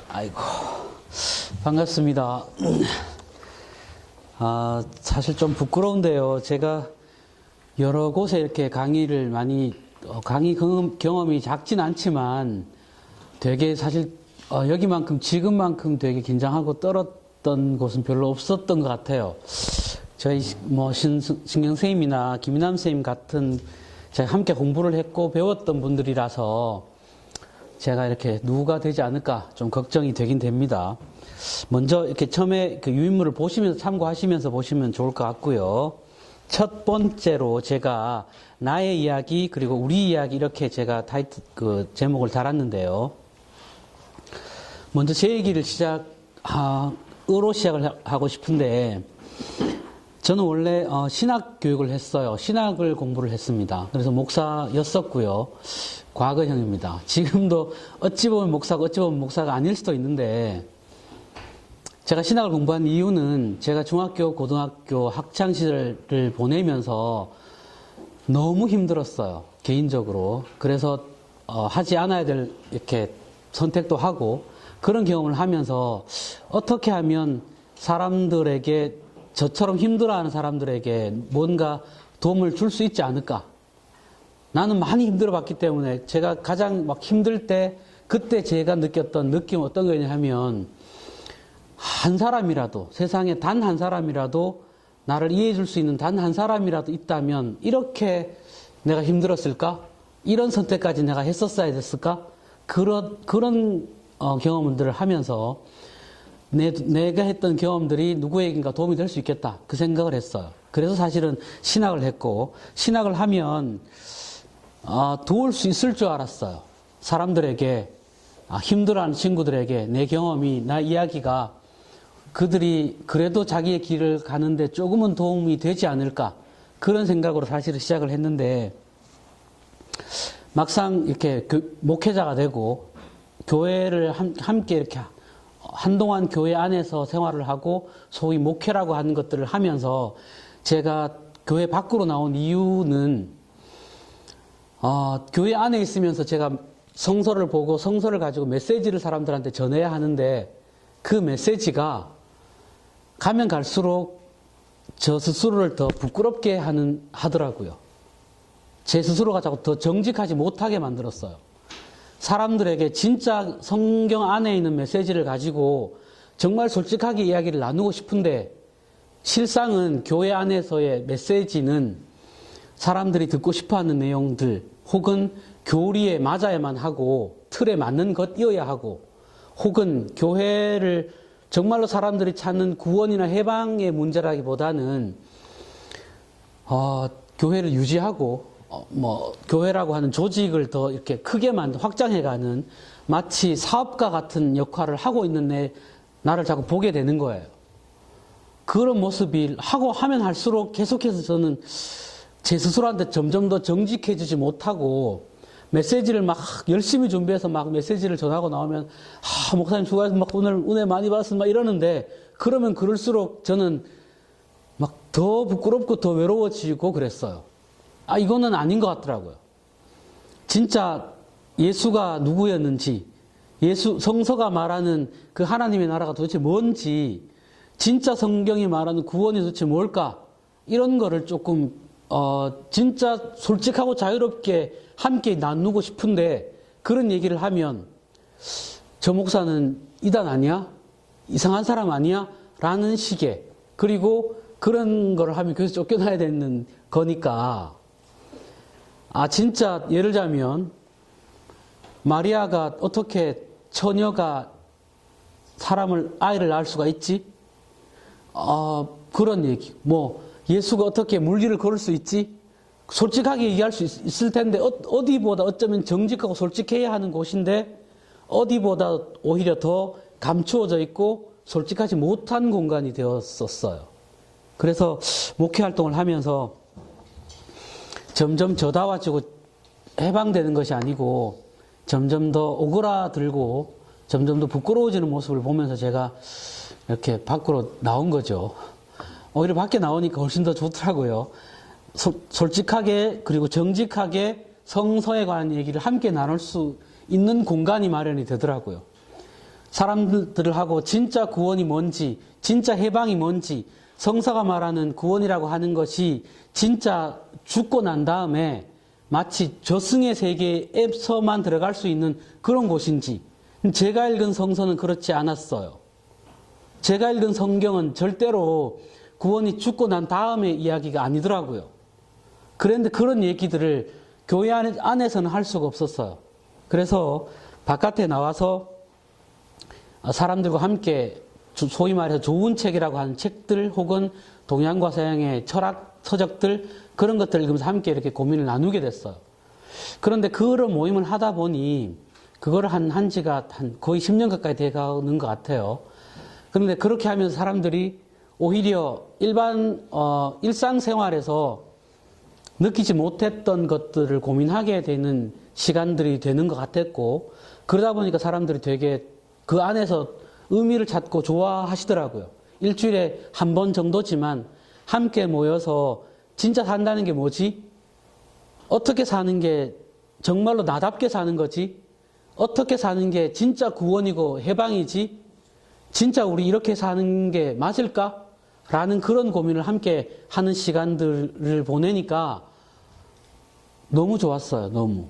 아이고, 반갑습니다. 사실 좀 부끄러운데요. 제가 여러 곳에 이렇게 강의를 많이, 강의 경험이 작진 않지만 되게 사실, 여기만큼, 지금만큼 되게 긴장하고 떨었던 곳은 별로 없었던 것 같아요. 저희, 신경 선생님이나 김인남 선생님 같은 제가 함께 공부를 했고 배웠던 분들이라서 제가 이렇게 누가 되지 않을까 좀 걱정이 되긴 됩니다. 먼저 이렇게 처음에 그 유인물을 보시면서 참고하시면서 보시면 좋을 것 같고요. 첫 번째로 제가 나의 이야기 그리고 우리 이야기 이렇게 제가 제목을 달았는데요. 먼저 제 얘기를 으로 시작을 하고 싶은데 저는 원래 신학 교육을 했어요. 신학을 공부를 했습니다. 그래서 목사였었고요. 과거형입니다. 지금도 어찌 보면 목사가 어찌 보면 목사가 아닐 수도 있는데 제가 신학을 공부한 이유는 제가 중학교, 고등학교 학창시절을 보내면서 너무 힘들었어요. 개인적으로. 그래서 하지 않아야 될 이렇게 선택도 하고 그런 경험을 하면서 어떻게 하면 사람들에게 저처럼 힘들어하는 사람들에게 뭔가 도움을 줄 수 있지 않을까. 나는 많이 힘들어봤기 때문에 제가 가장 막 힘들 때 그때 제가 느꼈던 느낌 어떤 거냐 하면 한 사람이라도 세상에 단 한 사람이라도 나를 이해해 줄 수 있는 단 한 사람이라도 있다면 이렇게 내가 힘들었을까? 이런 선택까지 내가 했었어야 됐을까? 그런 경험들을 하면서 내가 했던 경험들이 누구에겐가 도움이 될 수 있겠다. 그 생각을 했어요. 그래서 사실은 신학을 했고 신학을 하면 도울 수 있을 줄 알았어요. 사람들에게 힘들어하는 친구들에게 내 경험이 나 이야기가 그들이 그래도 자기의 길을 가는데 조금은 도움이 되지 않을까 그런 생각으로 사실은 시작을 했는데 막상 이렇게 목회자가 되고 교회를 함께 이렇게 한동안 교회 안에서 생활을 하고 소위 목회라고 하는 것들을 하면서 제가 교회 밖으로 나온 이유는 교회 안에 있으면서 제가 성서를 보고 성서를 가지고 메시지를 사람들한테 전해야 하는데 그 메시지가 가면 갈수록 저 스스로를 더 부끄럽게 하더라고요. 제 스스로가 자꾸 더 정직하지 못하게 만들었어요. 사람들에게 진짜 성경 안에 있는 메시지를 가지고 정말 솔직하게 이야기를 나누고 싶은데 실상은 교회 안에서의 메시지는 사람들이 듣고 싶어하는 내용들 혹은 교리에 맞아야만 하고 틀에 맞는 것이어야 하고 혹은 교회를 정말로 사람들이 찾는 구원이나 해방의 문제라기보다는 교회를 유지하고 교회라고 하는 조직을 더 이렇게 크게 확장해가는 마치 사업가 같은 역할을 하고 있는 나를 자꾸 보게 되는 거예요. 그런 모습이 하면 할수록 계속해서 저는 제 스스로한테 점점 더 정직해지지 못하고 메시지를 막 열심히 준비해서 막 메시지를 전하고 나오면 목사님 수고하셔서 막 오늘 은혜 많이 받았습니다 막 이러는데 그러면 그럴수록 저는 막 더 부끄럽고 더 외로워지고 그랬어요. 이거는 아닌 것 같더라고요. 진짜 예수가 누구였는지, 성서가 말하는 그 하나님의 나라가 도대체 뭔지, 진짜 성경이 말하는 구원이 도대체 뭘까? 이런 거를 조금, 진짜 솔직하고 자유롭게 함께 나누고 싶은데, 그런 얘기를 하면, 저 목사는 이단 아니야? 이상한 사람 아니야? 라는 식의, 그리고 그런 거를 하면 교회에서 쫓겨나야 되는 거니까, 진짜 예를 들자면 마리아가 어떻게 처녀가 아이를 낳을 수가 있지? 그런 얘기. 예수가 어떻게 물리를 걸을 수 있지? 솔직하게 얘기할 수 있을 텐데 어디보다 어쩌면 정직하고 솔직해야 하는 곳인데 어디보다 오히려 더 감추어져 있고 솔직하지 못한 공간이 되었었어요. 그래서 목회 활동을 하면서 점점 저다워지고 해방되는 것이 아니고 점점 더 오그라들고 점점 더 부끄러워지는 모습을 보면서 제가 이렇게 밖으로 나온 거죠. 오히려 밖에 나오니까 훨씬 더 좋더라고요. 솔직하게 그리고 정직하게 성서에 관한 얘기를 함께 나눌 수 있는 공간이 마련이 되더라고요. 사람들하고 진짜 구원이 뭔지, 진짜 해방이 뭔지, 성서가 말하는 구원이라고 하는 것이 진짜 죽고 난 다음에 마치 저승의 세계에서만 들어갈 수 있는 그런 곳인지, 제가 읽은 성서는 그렇지 않았어요. 제가 읽은 성경은 절대로 구원이 죽고 난 다음의 이야기가 아니더라고요. 그런데 그런 얘기들을 교회 안에서는 할 수가 없었어요. 그래서 바깥에 나와서 사람들과 함께 소위 말해서 좋은 책이라고 하는 책들 혹은 동양과 서양의 철학 서적들 그런 것들을 읽으면서 함께 이렇게 고민을 나누게 됐어요. 그런데 그런 모임을 하다 보니 그거를 한 지가 거의 10년 가까이 돼가는 것 같아요. 그런데 그렇게 하면서 사람들이 오히려 일상생활에서 느끼지 못했던 것들을 고민하게 되는 시간들이 되는 것 같았고, 그러다 보니까 사람들이 되게 그 안에서 의미를 찾고 좋아하시더라고요. 일주일에 한 번 정도지만 함께 모여서 진짜 산다는 게 뭐지? 어떻게 사는 게 정말로 나답게 사는 거지? 어떻게 사는 게 진짜 구원이고 해방이지? 진짜 우리 이렇게 사는 게 맞을까? 라는 그런 고민을 함께 하는 시간들을 보내니까 너무 좋았어요. 너무.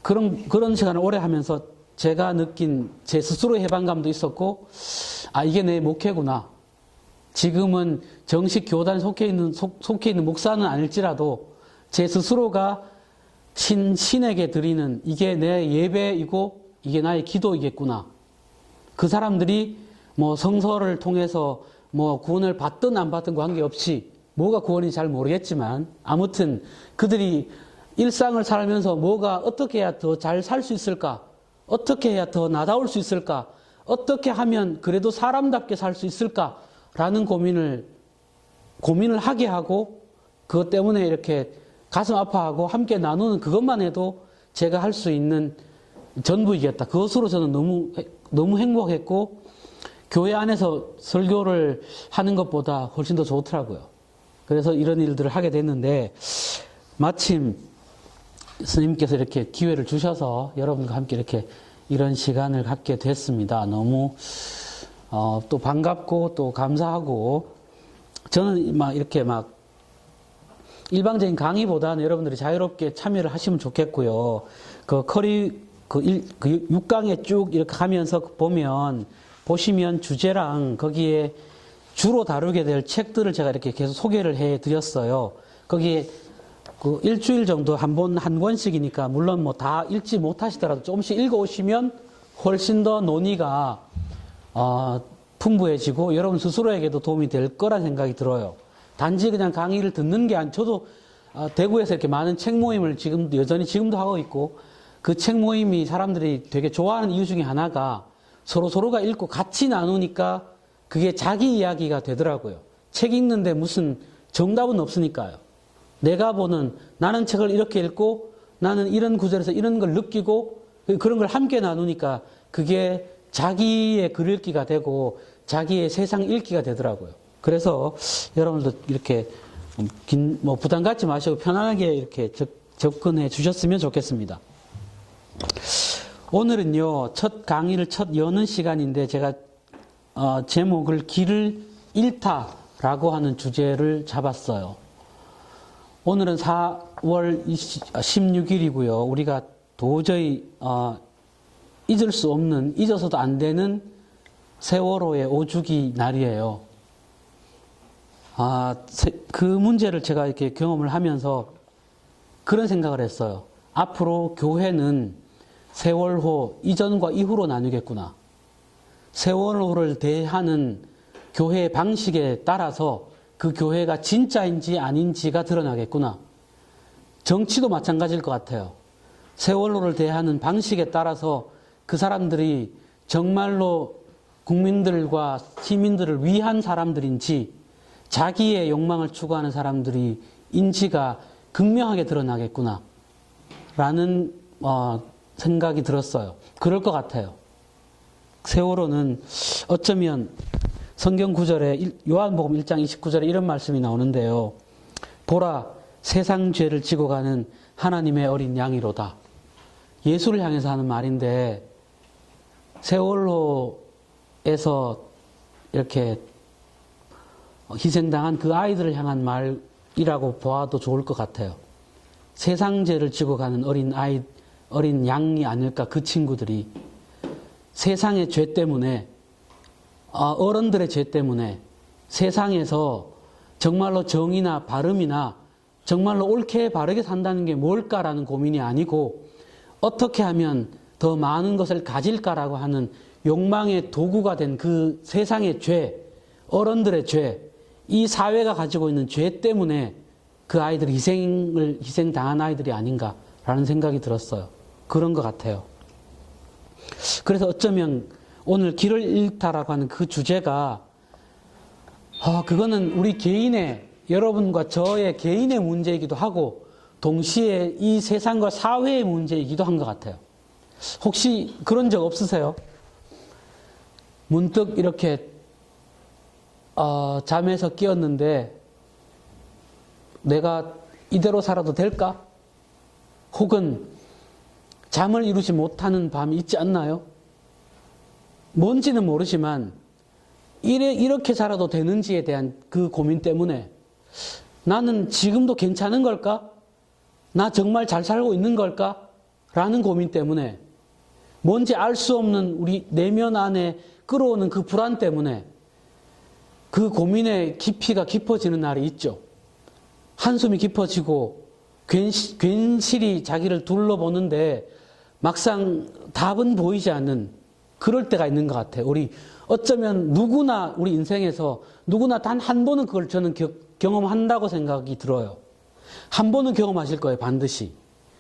그런 시간을 오래 하면서 제가 느낀 제 스스로의 해방감도 있었고, 이게 내 목회구나. 지금은 정식 교단에 속해 있는 목사는 아닐지라도 제 스스로가 신에게 드리는 이게 내 예배이고 이게 나의 기도이겠구나. 그 사람들이 뭐 성서를 통해서 뭐 구원을 받든 안 받든 관계없이 뭐가 구원인지 잘 모르겠지만 아무튼 그들이 일상을 살면서 뭐가 어떻게 해야 더 잘 살 수 있을까? 어떻게 해야 더 나다울 수 있을까? 어떻게 하면 그래도 사람답게 살 수 있을까? 라는 고민을 하게 하고 그것 때문에 이렇게 가슴 아파하고 함께 나누는 그것만 해도 제가 할 수 있는 전부이겠다. 그것으로 저는 너무 행복했고 교회 안에서 설교를 하는 것보다 훨씬 더 좋더라고요. 그래서 이런 일들을 하게 됐는데 마침 스님께서 이렇게 기회를 주셔서 여러분과 함께 이렇게 이런 시간을 갖게 됐습니다. 너무 또 반갑고 또 감사하고 저는 이렇게 일방적인 강의보다는 여러분들이 자유롭게 참여를 하시면 좋겠고요. 그 6강에 쭉 이렇게 가면서 보시면 주제랑 거기에 주로 다루게 될 책들을 제가 이렇게 계속 소개를 해 드렸어요. 거기에 그 일주일 정도 한 권씩이니까 물론 뭐 다 읽지 못하시더라도 조금씩 읽어오시면 훨씬 더 논의가 풍부해지고 여러분 스스로에게도 도움이 될 거란 생각이 들어요. 단지 그냥 강의를 듣는 게 저도 대구에서 이렇게 많은 책 모임을 여전히 지금도 하고 있고 그 책 모임이 사람들이 되게 좋아하는 이유 중에 하나가 서로가 읽고 같이 나누니까 그게 자기 이야기가 되더라고요. 책 읽는데 무슨 정답은 없으니까요. 내가 나는 책을 이렇게 읽고 나는 이런 구절에서 이런 걸 느끼고 그런 걸 함께 나누니까 그게 자기의 글 읽기가 되고 자기의 세상 읽기가 되더라고요. 그래서 여러분들도 이렇게 부담 갖지 마시고 편안하게 이렇게 접근해 주셨으면 좋겠습니다. 오늘은요, 첫 강의를 여는 시간인데 제가 제목을 길을 잃다라고 하는 주제를 잡았어요. 오늘은 4월 16일이고요. 우리가 도저히 잊어서도 안 되는 세월호의 5주기 날이에요. 그 문제를 제가 이렇게 경험을 하면서 그런 생각을 했어요. 앞으로 교회는 세월호 이전과 이후로 나뉘겠구나. 세월호를 대하는 교회의 방식에 따라서 그 교회가 진짜인지 아닌지가 드러나겠구나. 정치도 마찬가지일 것 같아요. 세월호를 대하는 방식에 따라서 그 사람들이 정말로 국민들과 시민들을 위한 사람들인지 자기의 욕망을 추구하는 사람들이 인지가 극명하게 드러나겠구나 라는 생각이 들었어요. 그럴 것 같아요. 세월호는 어쩌면 성경 구절에 요한복음 1장 29절에 이런 말씀이 나오는데요. 보라, 세상 죄를 지고 가는 하나님의 어린 양이로다. 예수를 향해서 하는 말인데 세월호에서 이렇게 희생당한 그 아이들을 향한 말이라고 보아도 좋을 것 같아요. 세상죄를 지고 가는 어린 양이 아닐까. 그 친구들이 세상의 죄 때문에, 어른들의 죄 때문에 세상에서 정말로 정의나 바름이나 정말로 옳게 바르게 산다는 게 뭘까라는 고민이 아니고 어떻게 하면 더 많은 것을 가질까라고 하는 욕망의 도구가 된 그 세상의 죄, 어른들의 죄, 이 사회가 가지고 있는 죄 때문에 그 아이들이 희생당한 아이들이 아닌가라는 생각이 들었어요. 그런 것 같아요. 그래서 어쩌면 오늘 길을 잃다라고 하는 그 주제가 그거는 우리 개인의, 여러분과 저의 개인의 문제이기도 하고 동시에 이 세상과 사회의 문제이기도 한 것 같아요. 혹시 그런 적 없으세요? 문득 이렇게 잠에서 깨었는데 내가 이대로 살아도 될까? 혹은 잠을 이루지 못하는 밤이 있지 않나요? 뭔지는 모르지만 이렇게 살아도 되는지에 대한 그 고민 때문에 나는 지금도 괜찮은 걸까? 나 정말 잘 살고 있는 걸까? 라는 고민 때문에 뭔지 알 수 없는 우리 내면 안에 끌어오는 그 불안 때문에 그 고민의 깊이가 깊어지는 날이 있죠. 한숨이 깊어지고 괜시리 자기를 둘러보는데 막상 답은 보이지 않는 그럴 때가 있는 것 같아요. 우리 어쩌면 누구나 우리 인생에서 누구나 단 한 번은 그걸 저는 경험한다고 생각이 들어요. 한 번은 경험하실 거예요, 반드시.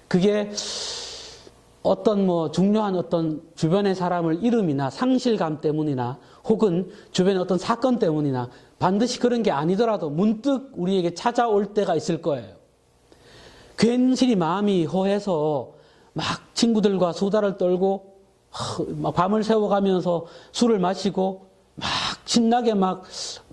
그게 어떤 중요한 어떤 주변의 사람을 잃음이나 상실감 때문이나 혹은 주변의 어떤 사건 때문이나 반드시 그런 게 아니더라도 문득 우리에게 찾아올 때가 있을 거예요. 괜시리 마음이 허해서 막 친구들과 수다를 떨고 밤을 새워가면서 술을 마시고 막 신나게 막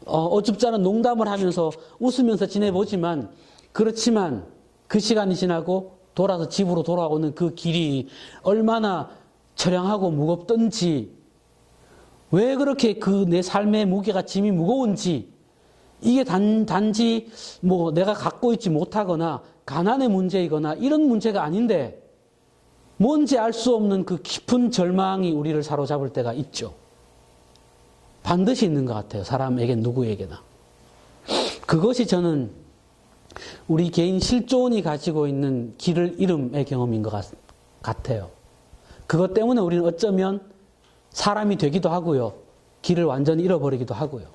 어줍지 않은 농담을 하면서 웃으면서 지내보지만 그렇지만 그 시간이 지나고 돌아서 집으로 돌아오는 그 길이 얼마나 처량하고 무겁던지 왜 그렇게 그 내 삶의 무게가 짐이 무거운지 이게 단지 내가 갖고 있지 못하거나 가난의 문제이거나 이런 문제가 아닌데 뭔지 알 수 없는 그 깊은 절망이 우리를 사로잡을 때가 있죠. 반드시 있는 것 같아요. 사람에게 누구에게나. 그것이 저는 우리 개인 실존이 가지고 있는 길을 잃음의 경험인 것 같아요. 그것 때문에 우리는 어쩌면 사람이 되기도 하고요. 길을 완전히 잃어버리기도 하고요.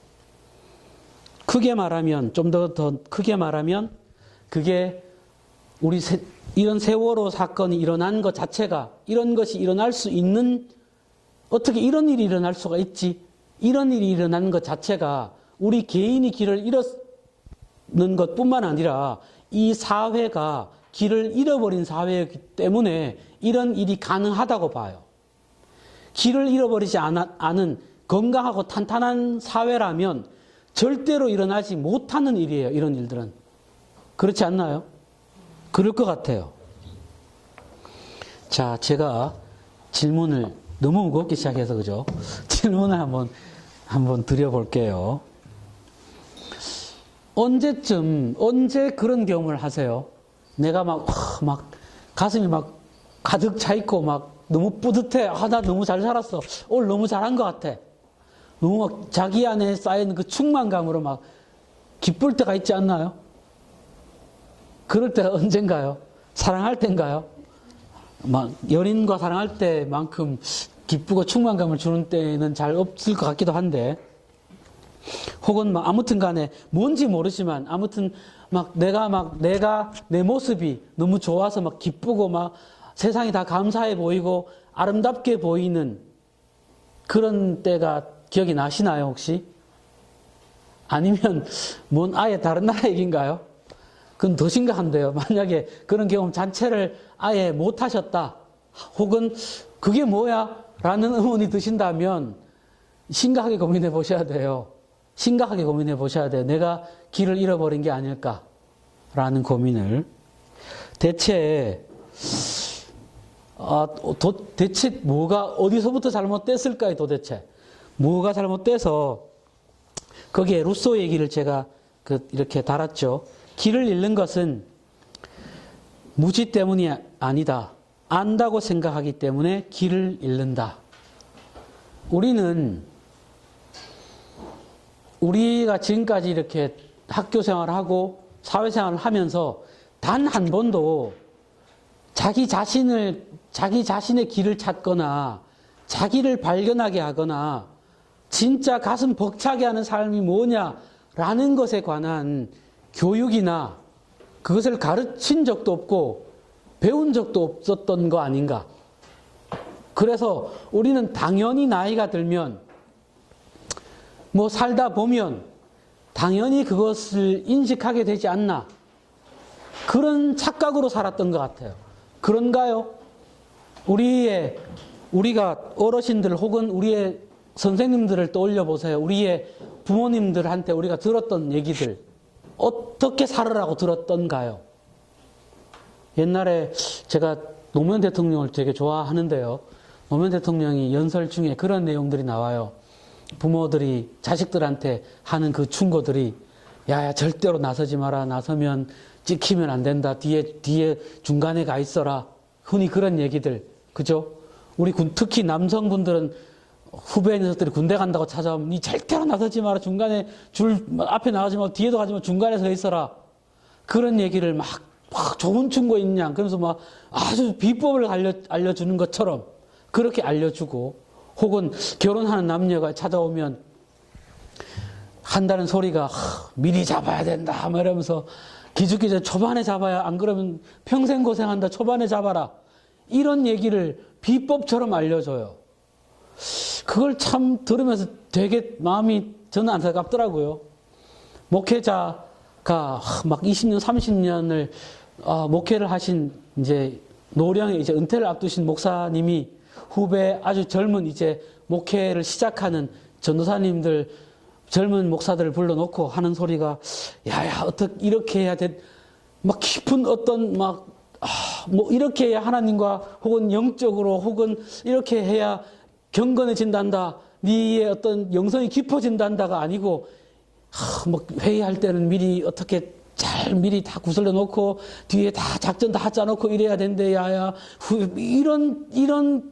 크게 말하면, 좀 더 크게 말하면 그게 우리 이런 세월호 사건이 일어난 것 자체가 이런 것이 일어날 수 있는 어떻게 이런 일이 일어날 수가 있지? 이런 일이 일어난 것 자체가 우리 개인이 길을 잃었는 것뿐만 아니라 이 사회가 길을 잃어버린 사회이기 때문에 이런 일이 가능하다고 봐요. 길을 잃어버리지 않은 건강하고 탄탄한 사회라면 절대로 일어나지 못하는 일이에요. 이런 일들은. 그렇지 않나요? 그럴 것 같아요. 자, 제가 질문을 너무 무겁게 시작해서 그죠? 질문을 한번 드려볼게요. 언제 그런 경험을 하세요? 내가 막 가슴이 막 가득 차 있고 막 너무 뿌듯해. 나 너무 잘 살았어. 오늘 너무 잘한 것 같아. 너무 막 자기 안에 쌓인 그 충만감으로 막 기쁠 때가 있지 않나요? 그럴 때가 언젠가요? 사랑할 때인가요? 막 연인과 사랑할 때만큼 기쁘고 충만감을 주는 때는 잘 없을 것 같기도 한데 혹은 아무튼 간에 뭔지 모르지만 아무튼 내가 내 모습이 너무 좋아서 막 기쁘고 막 세상이 다 감사해 보이고 아름답게 보이는 그런 때가 기억이 나시나요, 혹시? 아니면 아예 다른 나라 얘기인가요? 그건 더 심각한데요. 만약에 그런 경험 자체를 아예 못 하셨다. 혹은 그게 뭐야? 라는 의문이 드신다면 심각하게 고민해 보셔야 돼요. 심각하게 고민해 보셔야 돼요. 내가 길을 잃어버린 게 아닐까라는 고민을. 대체 대체 뭐가 어디서부터 잘못됐을까요? 도대체 뭐가 잘못돼서 거기에 루소 얘기를 제가 이렇게 달았죠. 길을 잃는 것은 무지 때문이 아니다. 안다고 생각하기 때문에 길을 잃는다. 우리가 지금까지 이렇게 학교 생활을 하고 사회생활을 하면서 단 한 번도 자기 자신의 길을 찾거나 자기를 발견하게 하거나 진짜 가슴 벅차게 하는 삶이 뭐냐라는 것에 관한 교육이나 그것을 가르친 적도 없고 배운 적도 없었던 거 아닌가. 그래서 우리는 당연히 나이가 들면 뭐 살다 보면 당연히 그것을 인식하게 되지 않나. 그런 착각으로 살았던 것 같아요. 그런가요? 우리가 어르신들 혹은 우리의 선생님들을 떠올려 보세요. 우리의 부모님들한테 우리가 들었던 얘기들 어떻게 살으라고 들었던가요? 옛날에 제가 노무현 대통령을 되게 좋아하는데요. 노무현 대통령이 연설 중에 그런 내용들이 나와요. 부모들이 자식들한테 하는 그 충고들이 야야 절대로 나서지 마라. 나서면 찍히면 안 된다. 뒤에 중간에 가 있어라. 흔히 그런 얘기들. 그죠? 특히 남성분들은 후배 녀석들이 군대 간다고 찾아오면 니 절대로 나서지 마라. 중간에 앞에 나가지 말고 뒤에도 가지 말고 중간에 서 있어라. 그런 얘기를 막 좋은 충고 있냐. 그러면서 막 아주 비법을 알려주는 것처럼 그렇게 알려주고 혹은 결혼하는 남녀가 찾아오면 한다는 소리가 미리 잡아야 된다. 뭐 이러면서 기죽기 전에 초반에 잡아야 안 그러면 평생 고생한다. 초반에 잡아라. 이런 얘기를 비법처럼 알려줘요. 그걸 참 들으면서 되게 마음이 저는 안타깝더라고요. 목회자가 막 20년, 30년을 목회를 하신 이제 노령의 이제 은퇴를 앞두신 목사님이 후배 아주 젊은 이제 목회를 시작하는 전도사님들 젊은 목사들을 불러놓고 하는 소리가 야야 어떻게 이렇게 해야 돼? 막 깊은 어떤 뭐 이렇게 해야 하나님과 혹은 영적으로 혹은 이렇게 해야 경건해진단다. 네의 어떤 영성이 깊어진단다가 아니고 뭐 회의할 때는 미리 어떻게 잘 미리 다 구슬려 놓고 뒤에 다 작전 다 짜놓고 이래야 된대. 야야 이런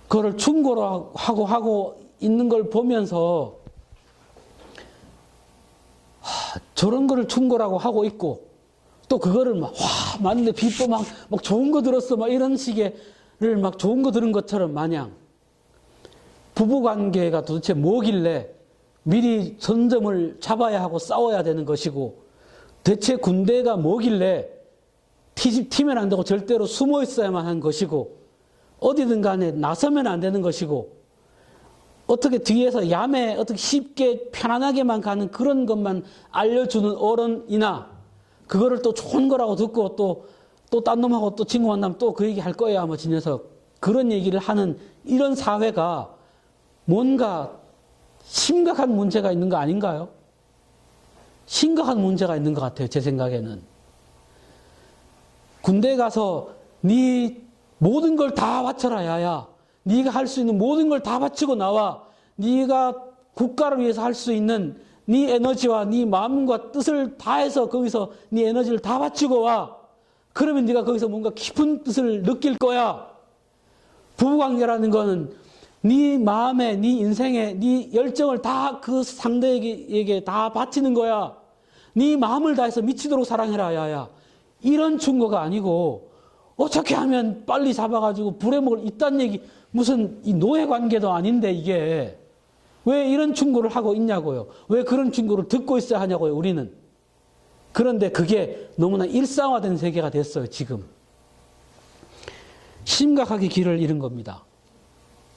거를 충고로 하고 있는 걸 보면서 저런 거를 충고라고 하고 있고 또 그거를 맞는데 비법 막 좋은 거 들었어 막 이런 식의를 막 좋은 거 들은 것처럼 마냥 부부 관계가 도대체 뭐길래 미리 선점을 잡아야 하고 싸워야 되는 것이고 대체 군대가 뭐길래 튀면 안 되고 절대로 숨어 있어야만 한 것이고 어디든 간에 나서면 안 되는 것이고 어떻게 뒤에서 야매 어떻게 쉽게 편안하게만 가는 그런 것만 알려주는 어른이나 그거를 또 좋은 거라고 듣고 또 딴 놈하고 또 친구 만나면 또 그 얘기 할 거야 뭐 지 녀석 그런 얘기를 하는 이런 사회가 뭔가 심각한 문제가 있는 거 아닌가요? 심각한 문제가 있는 것 같아요. 제 생각에는. 군대 가서 네 모든 걸 다 바쳐라 야야. 네가 할 수 있는 모든 걸 다 바치고 나와. 네가 국가를 위해서 할 수 있는 네 에너지와 네 마음과 뜻을 다해서 거기서 네 에너지를 다 바치고 와. 그러면 네가 거기서 뭔가 깊은 뜻을 느낄 거야. 부부관계라는 거는 네 마음에 네 인생에 네 열정을 다 그 상대에게 다 바치는 거야. 네 마음을 다해서 미치도록 사랑해라 야야. 이런 충고가 아니고 어떻게 하면 빨리 잡아가지고 부려먹을 이딴 얘기 무슨 이 노예관계도 아닌데 이게 왜 이런 충고를 하고 있냐고요. 왜 그런 충고를 듣고 있어야 하냐고요. 우리는. 그런데 그게 너무나 일상화된 세계가 됐어요. 지금. 심각하게 길을 잃은 겁니다.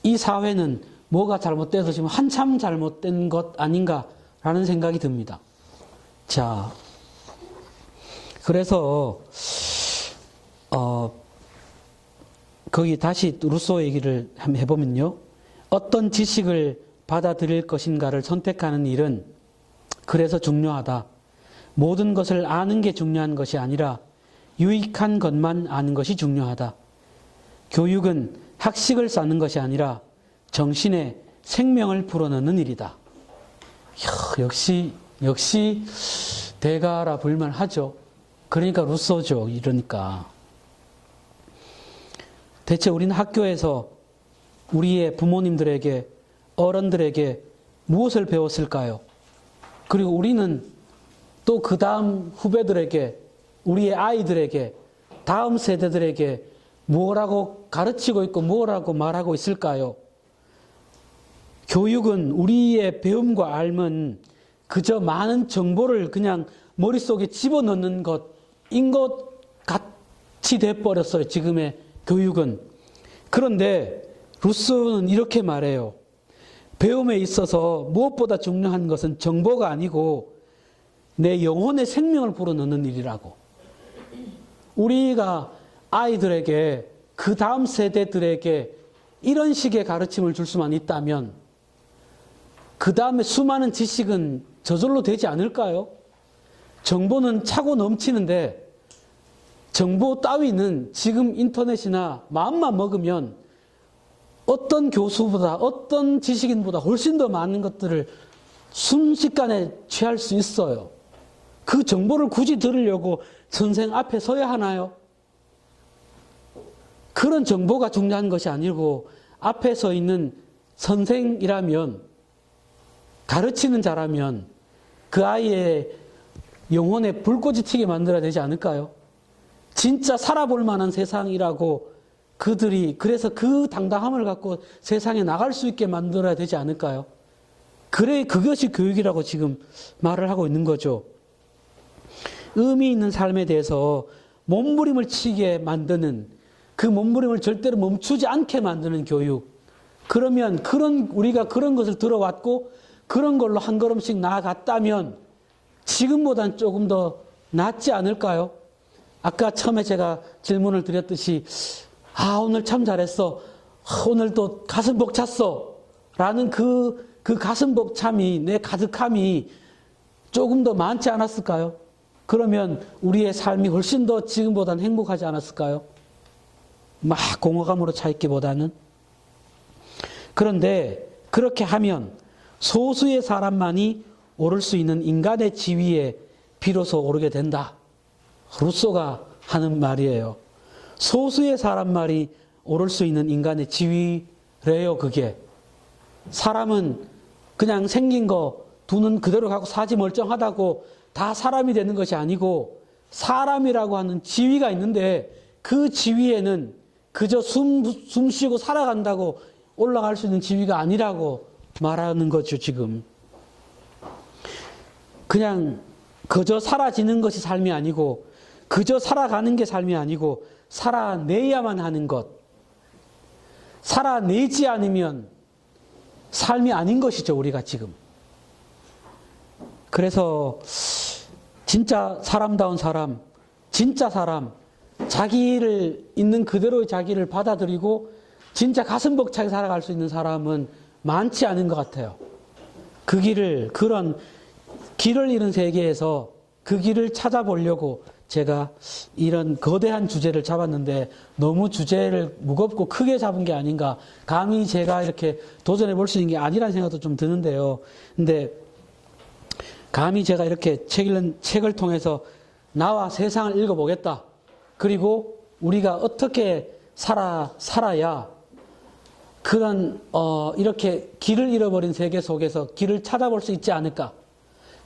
이 사회는 뭐가 잘못돼서 지금 한참 잘못된 것 아닌가라는 생각이 듭니다. 자, 그래서 거기 다시 루소 얘기를 한번 해보면요. 어떤 지식을 받아들일 것인가를 선택하는 일은 그래서 중요하다. 모든 것을 아는 게 중요한 것이 아니라 유익한 것만 아는 것이 중요하다. 교육은 학식을 쌓는 것이 아니라 정신에 생명을 불어넣는 일이다. 역시 대가라 불만하죠. 그러니까 루소죠. 이러니까. 대체 우리는 학교에서 우리의 부모님들에게, 어른들에게 무엇을 배웠을까요? 그리고 우리는 또 그 다음 후배들에게, 우리의 아이들에게, 다음 세대들에게 무엇라고 가르치고 있고 무엇라고 말하고 있을까요? 교육은 우리의 배움과 알면 그저 많은 정보를 그냥 머릿속에 집어넣는 것인 것 같이 돼버렸어요. 지금의 교육은. 그런데 루소는 이렇게 말해요. 배움에 있어서 무엇보다 중요한 것은 정보가 아니고 내 영혼의 생명을 불어넣는 일이라고. 우리가 아이들에게, 그 다음 세대들에게 이런 식의 가르침을 줄 수만 있다면 그 다음에 수많은 지식은 저절로 되지 않을까요? 정보는 차고 넘치는데 정보 따위는 지금 인터넷이나 마음만 먹으면 어떤 교수보다, 어떤 지식인보다 훨씬 더 많은 것들을 순식간에 취할 수 있어요. 그 정보를 굳이 들으려고 선생 앞에 서야 하나요? 그런 정보가 중요한 것이 아니고 앞에 서 있는 선생이라면, 가르치는 자라면 그 아이의 영혼에 불꽃이 튀게 만들어야 되지 않을까요? 진짜 살아볼 만한 세상이라고 그들이, 그래서 그 당당함을 갖고 세상에 나갈 수 있게 만들어야 되지 않을까요? 그래, 그것이 교육이라고 지금 말을 하고 있는 거죠. 의미 있는 삶에 대해서 몸부림을 치게 만드는, 그 몸부림을 절대로 멈추지 않게 만드는 교육. 그러면 우리가 그런 것을 들어왔고 그런 걸로 한 걸음씩 나아갔다면 지금보단 조금 더 낫지 않을까요? 아까 처음에 제가 질문을 드렸듯이 오늘 참 잘했어. 오늘 또 가슴 벅찼어. 라는 그 가슴 벅참이, 내 가득함이 조금 더 많지 않았을까요? 그러면 우리의 삶이 훨씬 더 지금보다는 행복하지 않았을까요? 막 공허감으로 차 있기보다는. 그런데 그렇게 하면 소수의 사람만이 오를 수 있는 인간의 지위에 비로소 오르게 된다. 루소가 하는 말이에요. 소수의 사람만이 오를 수 있는 인간의 지위래요, 그게. 사람은 그냥 생긴 거 두 눈 그대로 가고 사지 멀쩡하다고 다 사람이 되는 것이 아니고 사람이라고 하는 지위가 있는데 그 지위에는 그저 숨 쉬고 살아간다고 올라갈 수 있는 지위가 아니라고 말하는 거죠, 지금. 그냥 그저 사라지는 것이 삶이 아니고 그저 살아가는 게 삶이 아니고 살아내야만 하는 것. 살아내지 않으면 삶이 아닌 것이죠, 우리가 지금. 그래서 진짜 사람다운 사람, 진짜 사람, 자기를 있는 그대로의 자기를 받아들이고 진짜 가슴 벅차게 살아갈 수 있는 사람은 많지 않은 것 같아요. 그 길을, 그런 길을 잃은 세계에서 그 길을 찾아보려고 제가 이런 거대한 주제를 잡았는데 너무 주제를 무겁고 크게 잡은 게 아닌가. 감히 제가 이렇게 도전해 볼 수 있는 게 아니라는 생각도 좀 드는데요. 근데 감히 제가 이렇게 책을 통해서 나와 세상을 읽어보겠다. 그리고 우리가 어떻게 살아야 그런 이렇게 길을 잃어버린 세계 속에서 길을 찾아볼 수 있지 않을까.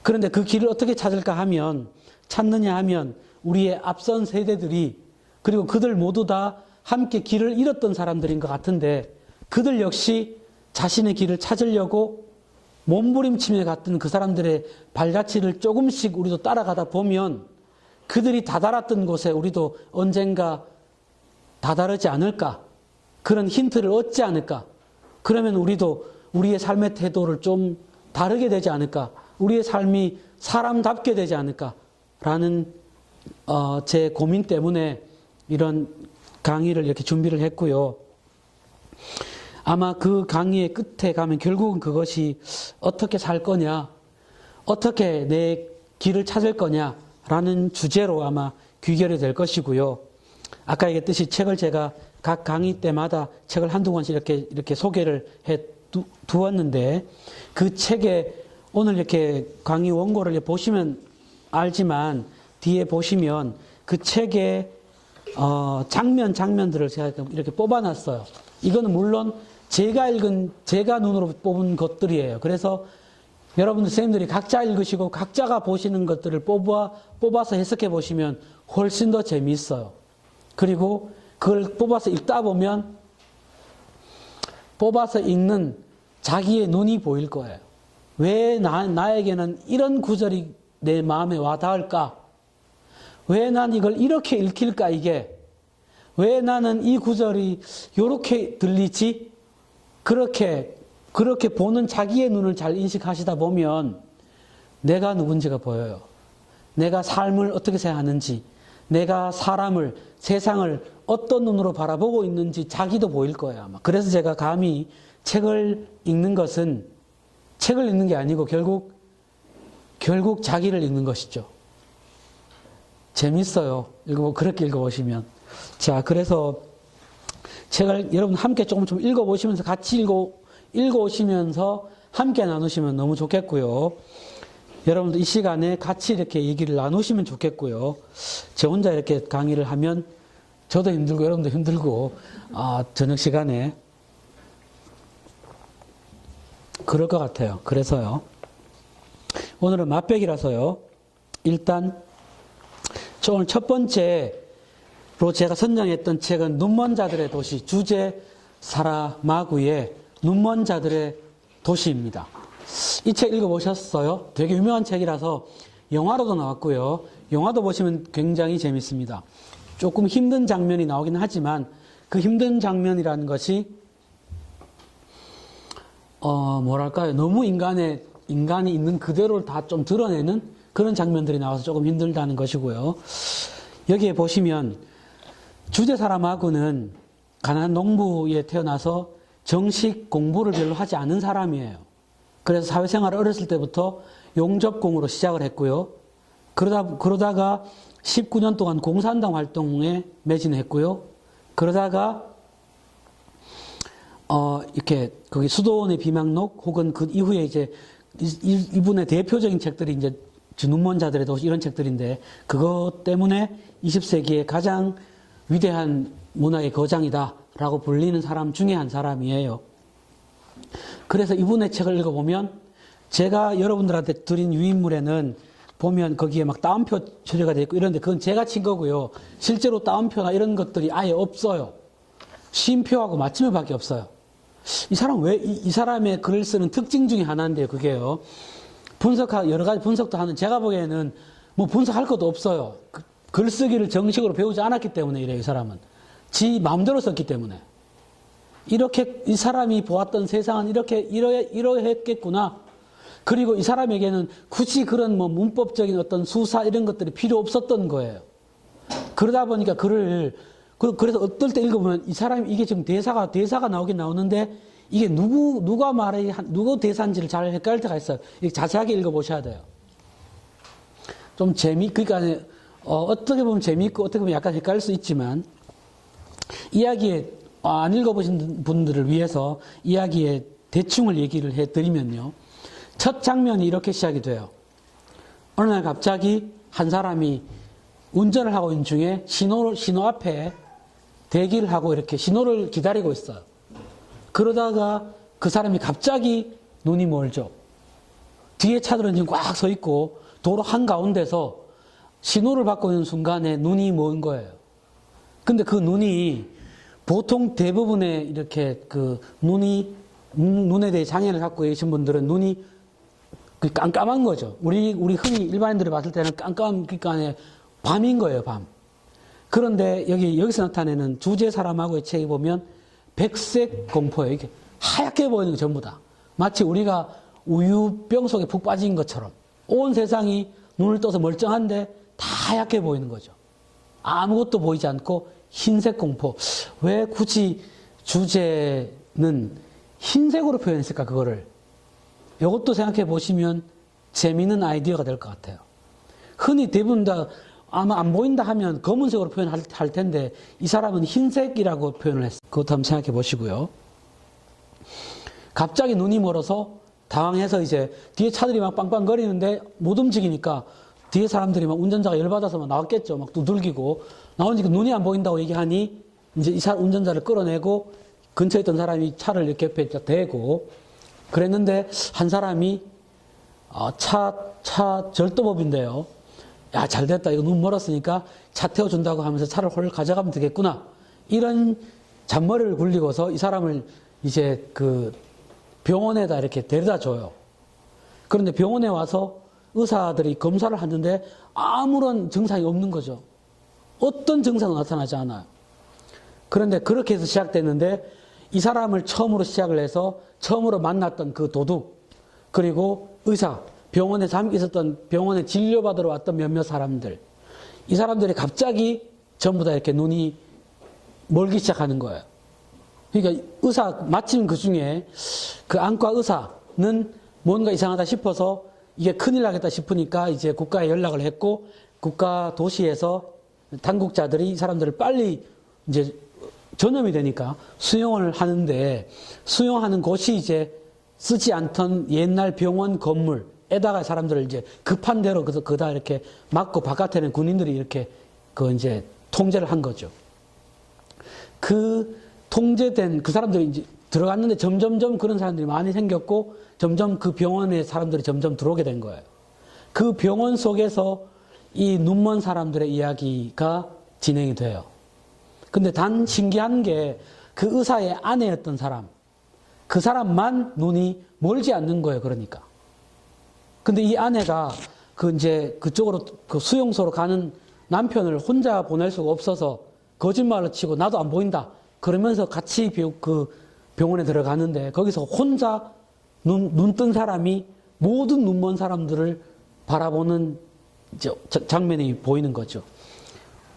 그런데 그 길을 어떻게 찾느냐 하면 우리의 앞선 세대들이, 그리고 그들 모두 다 함께 길을 잃었던 사람들인 것 같은데 그들 역시 자신의 길을 찾으려고 몸부림치며 갔던 그 사람들의 발자취를 조금씩 우리도 따라가다 보면 그들이 다다랐던 곳에 우리도 언젠가 다다르지 않을까. 그런 힌트를 얻지 않을까. 그러면 우리도 우리의 삶의 태도를 좀 다르게 되지 않을까. 우리의 삶이 사람답게 되지 않을까. 라는 제 고민 때문에 이런 강의를 이렇게 준비를 했고요. 아마 그 강의의 끝에 가면 결국은 그것이 어떻게 살 거냐, 어떻게 내 길을 찾을 거냐라는 주제로 아마 귀결이 될 것이고요. 아까 얘기했듯이 책을 제가 각 강의 때마다 책을 한두 권씩 이렇게 소개를 해 두었는데, 그 책에 오늘 이렇게 강의 원고를 보시면 알지만, 뒤에 보시면 그 책의 장면들을 제가 이렇게 뽑아놨어요. 이거는 물론 제가 눈으로 뽑은 것들이에요. 그래서 여러분들 선생님들이 각자 읽으시고 각자가 보시는 것들을 뽑아서 해석해 보시면 훨씬 더 재미있어요. 그리고 그걸 뽑아서 읽다 보면 뽑아서 읽는 자기의 눈이 보일 거예요. 왜 나에게는 이런 구절이 내 마음에 와 닿을까? 왜 난 이걸 이렇게 읽힐까, 이게? 왜 나는 이 구절이 이렇게 들리지? 그렇게 보는 자기의 눈을 잘 인식하시다 보면 내가 누군지가 보여요. 내가 삶을 어떻게 생각하는지, 내가 사람을, 세상을 어떤 눈으로 바라보고 있는지 자기도 보일 거예요, 아마. 그래서 제가 감히 책을 읽는 것은 책을 읽는 게 아니고 결국 자기를 읽는 것이죠. 재밌어요. 그렇게 읽어보시면. 자, 그래서 책을 여러분 함께 조금 좀 읽어보시면서 같이 읽어오시면서 함께 나누시면 너무 좋겠고요. 여러분도 이 시간에 같이 이렇게 얘기를 나누시면 좋겠고요. 제 혼자 이렇게 강의를 하면 저도 힘들고 여러분도 힘들고, 저녁 시간에 그럴 것 같아요. 그래서요. 오늘은 맛배기라서요. 일단 오늘 첫 번째로 제가 선정했던 책은 눈먼 자들의 도시, 주제 사라마구의 눈먼 자들의 도시입니다. 이 책 읽어보셨어요? 되게 유명한 책이라서 영화로도 나왔고요. 영화도 보시면 굉장히 재밌습니다. 조금 힘든 장면이 나오긴 하지만 그 힘든 장면이라는 것이 뭐랄까요? 너무 인간이 있는 그대로를 다 좀 드러내는 그런 장면들이 나와서 조금 힘들다는 것이고요. 여기에 보시면 주제 사람하고는 가난한 농부에 태어나서 정식 공부를 별로 하지 않은 사람이에요. 그래서 사회생활을 어렸을 때부터 용접공으로 시작을 했고요. 그러다가 19년 동안 공산당 활동에 매진했고요. 그러다가 이렇게 거기 수도원의 비망록 혹은 그 이후에 이제 이분의 대표적인 책들이 이제 눈먼 자들의 도시 이런 책들인데, 그것 때문에 20세기의 가장 위대한 문화의 거장이다라고 불리는 사람 중에 한 사람이에요. 그래서 이분의 책을 읽어보면 제가 여러분들한테 드린 유인물에는 보면 거기에 막 따옴표 처리가 되어 있고 이런데 그건 제가 친 거고요. 실제로 따옴표나 이런 것들이 아예 없어요. 쉼표하고 맞춤표밖에 없어요. 이 사람 이 사람의 글을 쓰는 특징 중에 하나인데요. 그게요. 여러 가지 분석도 하는, 제가 보기에는 뭐 분석할 것도 없어요. 글쓰기를 정식으로 배우지 않았기 때문에 이래요, 이 사람은. 지 마음대로 썼기 때문에. 이렇게 이 사람이 보았던 세상은 이러했겠구나. 그리고 이 사람에게는 굳이 그런 뭐 문법적인 어떤 수사 이런 것들이 필요 없었던 거예요. 그러다 보니까 그래서 어떨 때 읽어보면 이 사람이 이게 지금 대사가 나오긴 나오는데 이게 누구 대사인지를 잘 헷갈릴 때가 있어요. 자세하게 읽어보셔야 돼요. 좀 그러니까 어떻게 보면 재미있고 어떻게 보면 약간 헷갈릴 수 있지만, 이야기에 안 읽어보신 분들을 위해서 이야기의 대충을 얘기를 해드리면요. 첫 장면이 이렇게 시작이 돼요. 어느 날 갑자기 한 사람이 운전을 하고 있는 중에 신호 앞에 대기를 하고 이렇게 신호를 기다리고 있어요. 그러다가 그 사람이 갑자기 눈이 멀죠. 뒤에 차들은 지금 꽉 서 있고 도로 한가운데서 신호를 받고 있는 순간에 눈이 먼 거예요. 근데 그 눈이 보통 대부분의 이렇게 눈에 대해 장애를 갖고 계신 분들은 눈이 깜깜한 거죠. 우리 흔히 일반인들이 봤을 때는 깜깜하니까 밤인 거예요, 밤. 그런데 여기서 나타내는 주제 사람하고의 책에 보면 백색 공포예요. 이게 하얗게 보이는 거 전부 다. 마치 우리가 우유병 속에 푹 빠진 것처럼 온 세상이 눈을 떠서 멀쩡한데 다 하얗게 보이는 거죠. 아무것도 보이지 않고 흰색 공포. 왜 굳이 주제는 흰색으로 표현했을까, 그거를. 이것도 생각해 보시면 재미있는 아이디어가 될 것 같아요. 흔히 대부분 다 아마 안 보인다 하면 검은색으로 표현할 텐데 이 사람은 흰색이라고 표현을 했어요. 그것도 한번 생각해 보시고요. 갑자기 눈이 멀어서 당황해서 이제 뒤에 차들이 막 빵빵거리는데 못 움직이니까 뒤에 사람들이 막 운전자가 열받아서 막 나왔겠죠. 막 두들기고 나오니까 눈이 안 보인다고 얘기하니 이제 이 사람 운전자를 끌어내고 근처에 있던 사람이 차를 이렇게 옆에 대고 그랬는데 한 사람이 차 절도법인데요. 야, 잘 됐다. 이거 눈 멀었으니까 차 태워준다고 하면서 차를 홀 가져가면 되겠구나. 이런 잔머리를 굴리고서 이 사람을 이제 그 병원에다 이렇게 데려다 줘요. 그런데 병원에 와서 의사들이 검사를 하는데 아무런 증상이 없는 거죠. 어떤 증상도 나타나지 않아요. 그런데 그렇게 해서 시작됐는데 이 사람을 처음으로 시작을 해서 처음으로 만났던 그 도둑 그리고 의사 병원에 잠기 있었던 병원에 진료받으러 왔던 몇몇 사람들 이 사람들이 갑자기 전부 다 이렇게 눈이 멀기 시작하는 거예요. 그러니까 의사 마침 그 중에 그 안과 의사는 뭔가 이상하다 싶어서 이게 큰일 나겠다 싶으니까 이제 국가에 연락을 했고 국가 도시에서 당국자들이 이 사람들을 빨리 이제 전염이 되니까 수용을 하는데 수용하는 곳이 이제 쓰지 않던 옛날 병원 건물에다가 사람들을 이제 급한 대로 그다 이렇게 막고 바깥에는 군인들이 이렇게 그 이제 통제를 한 거죠. 그 통제된 그 사람들이 이제 들어갔는데 점점점 그런 사람들이 많이 생겼고 점점 그 병원에 사람들이 점점 들어오게 된 거예요. 그 병원 속에서 이 눈먼 사람들의 이야기가 진행이 돼요. 근데 단 신기한 게 그 의사의 아내였던 사람, 그 사람만 눈이 멀지 않는 거예요, 그러니까. 근데 이 아내가 그 이제 그쪽으로 그 수용소로 가는 남편을 혼자 보낼 수가 없어서 거짓말을 치고 나도 안 보인다. 그러면서 같이 그 병원에 들어가는데 거기서 혼자 눈 뜬 사람이 모든 눈먼 사람들을 바라보는 장면이 보이는 거죠.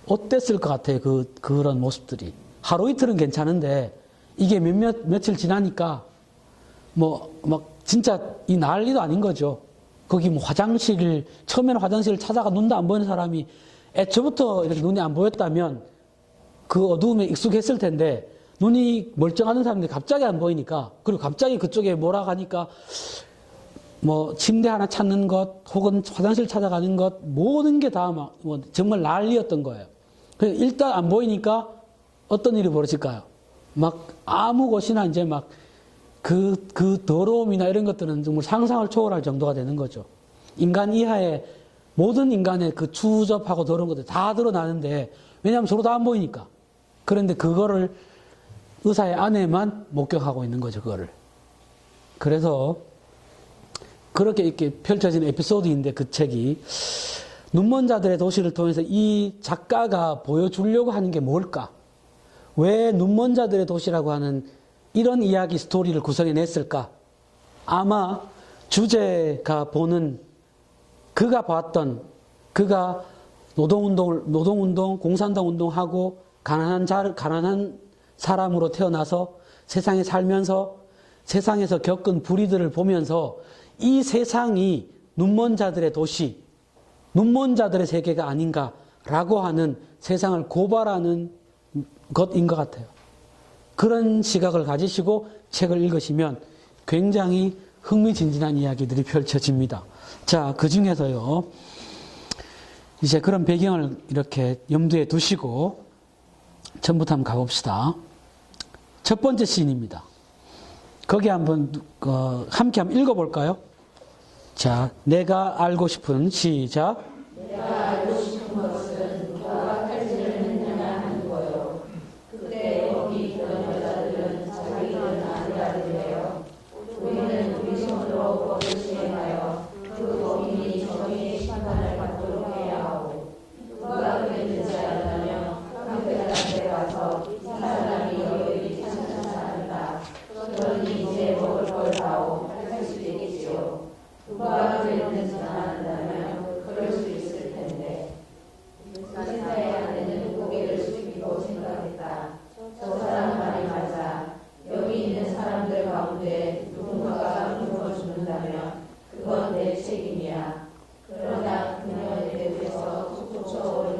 어땠을 것 같아요, 그런 모습들이. 하루 이틀은 괜찮은데 이게 며칠 지나니까 막 진짜 이 난리도 아닌 거죠. 거기 뭐 처음에는 화장실을 찾아가 눈도 안 보이는 사람이 애초부터 이렇게 눈이 안 보였다면 그 어두움에 익숙했을 텐데 눈이 멀쩡한 사람들이 갑자기 안 보이니까 그리고 갑자기 그쪽에 몰아가니까 뭐 침대 하나 찾는 것 혹은 화장실 찾아가는 것 모든 게 다 막 정말 난리였던 거예요. 일단 안 보이니까 어떤 일이 벌어질까요? 막 아무 곳이나 이제 막 그 더러움이나 이런 것들은 정말 상상을 초월할 정도가 되는 거죠. 인간 이하의 모든 인간의 그 추접하고 더러운 것들 다 드러나는데 왜냐하면 서로 다 안 보이니까. 그런데 그거를 의사의 아내만 목격하고 있는 거죠, 그거를. 그래서 그렇게 이렇게 펼쳐진 에피소드인데 그 책이 눈먼 자들의 도시를 통해서 이 작가가 보여주려고 하는 게 뭘까? 왜 눈먼 자들의 도시라고 하는 이런 이야기 스토리를 구성해냈을까? 아마 주제가 보는 그가 노동운동, 공산당 운동하고 가난한 사람으로 태어나서 세상에 살면서 세상에서 겪은 불의들을 보면서 이 세상이 눈먼 자들의 도시, 눈먼 자들의 세계가 아닌가라고 하는 세상을 고발하는 것인 것 같아요. 그런 시각을 가지시고 책을 읽으시면 굉장히 흥미진진한 이야기들이 펼쳐집니다. 자, 그 중에서요, 이제 그런 배경을 이렇게 염두에 두시고 처음부터 한번 가봅시다. 첫 번째 시인입니다. 거기 한번 함께 한번 읽어볼까요? 자, 내가 알고 싶은 시작. 내가 알고 싶은 것은 누가 칼질을 했느냐 하는 거요. 그때 거기 있던 여자들은 자기들은 아니라더래요. 우리는 우리 손으로 법을 시행하여 그 법인이 정의의 심판을 받도록 해야 하오. 누가 그랬는지 알려면 깡패들한테 가서 이 사람이 너희들이 찾는 사람이다. 그러니 이제 먹을 걸 다오 할 수 있겠지요. 누가 그랬는지만 안다면 그럴 수 있을 텐데. 사사의 아내는 고개를 숙이고 생각했다. 저 사람 말이 맞아. 여기 있는 사람들 가운데 누군가가 굶어 죽는다면 그건 내 책임이야. 그러나 그녀의 배에서 솟구쳐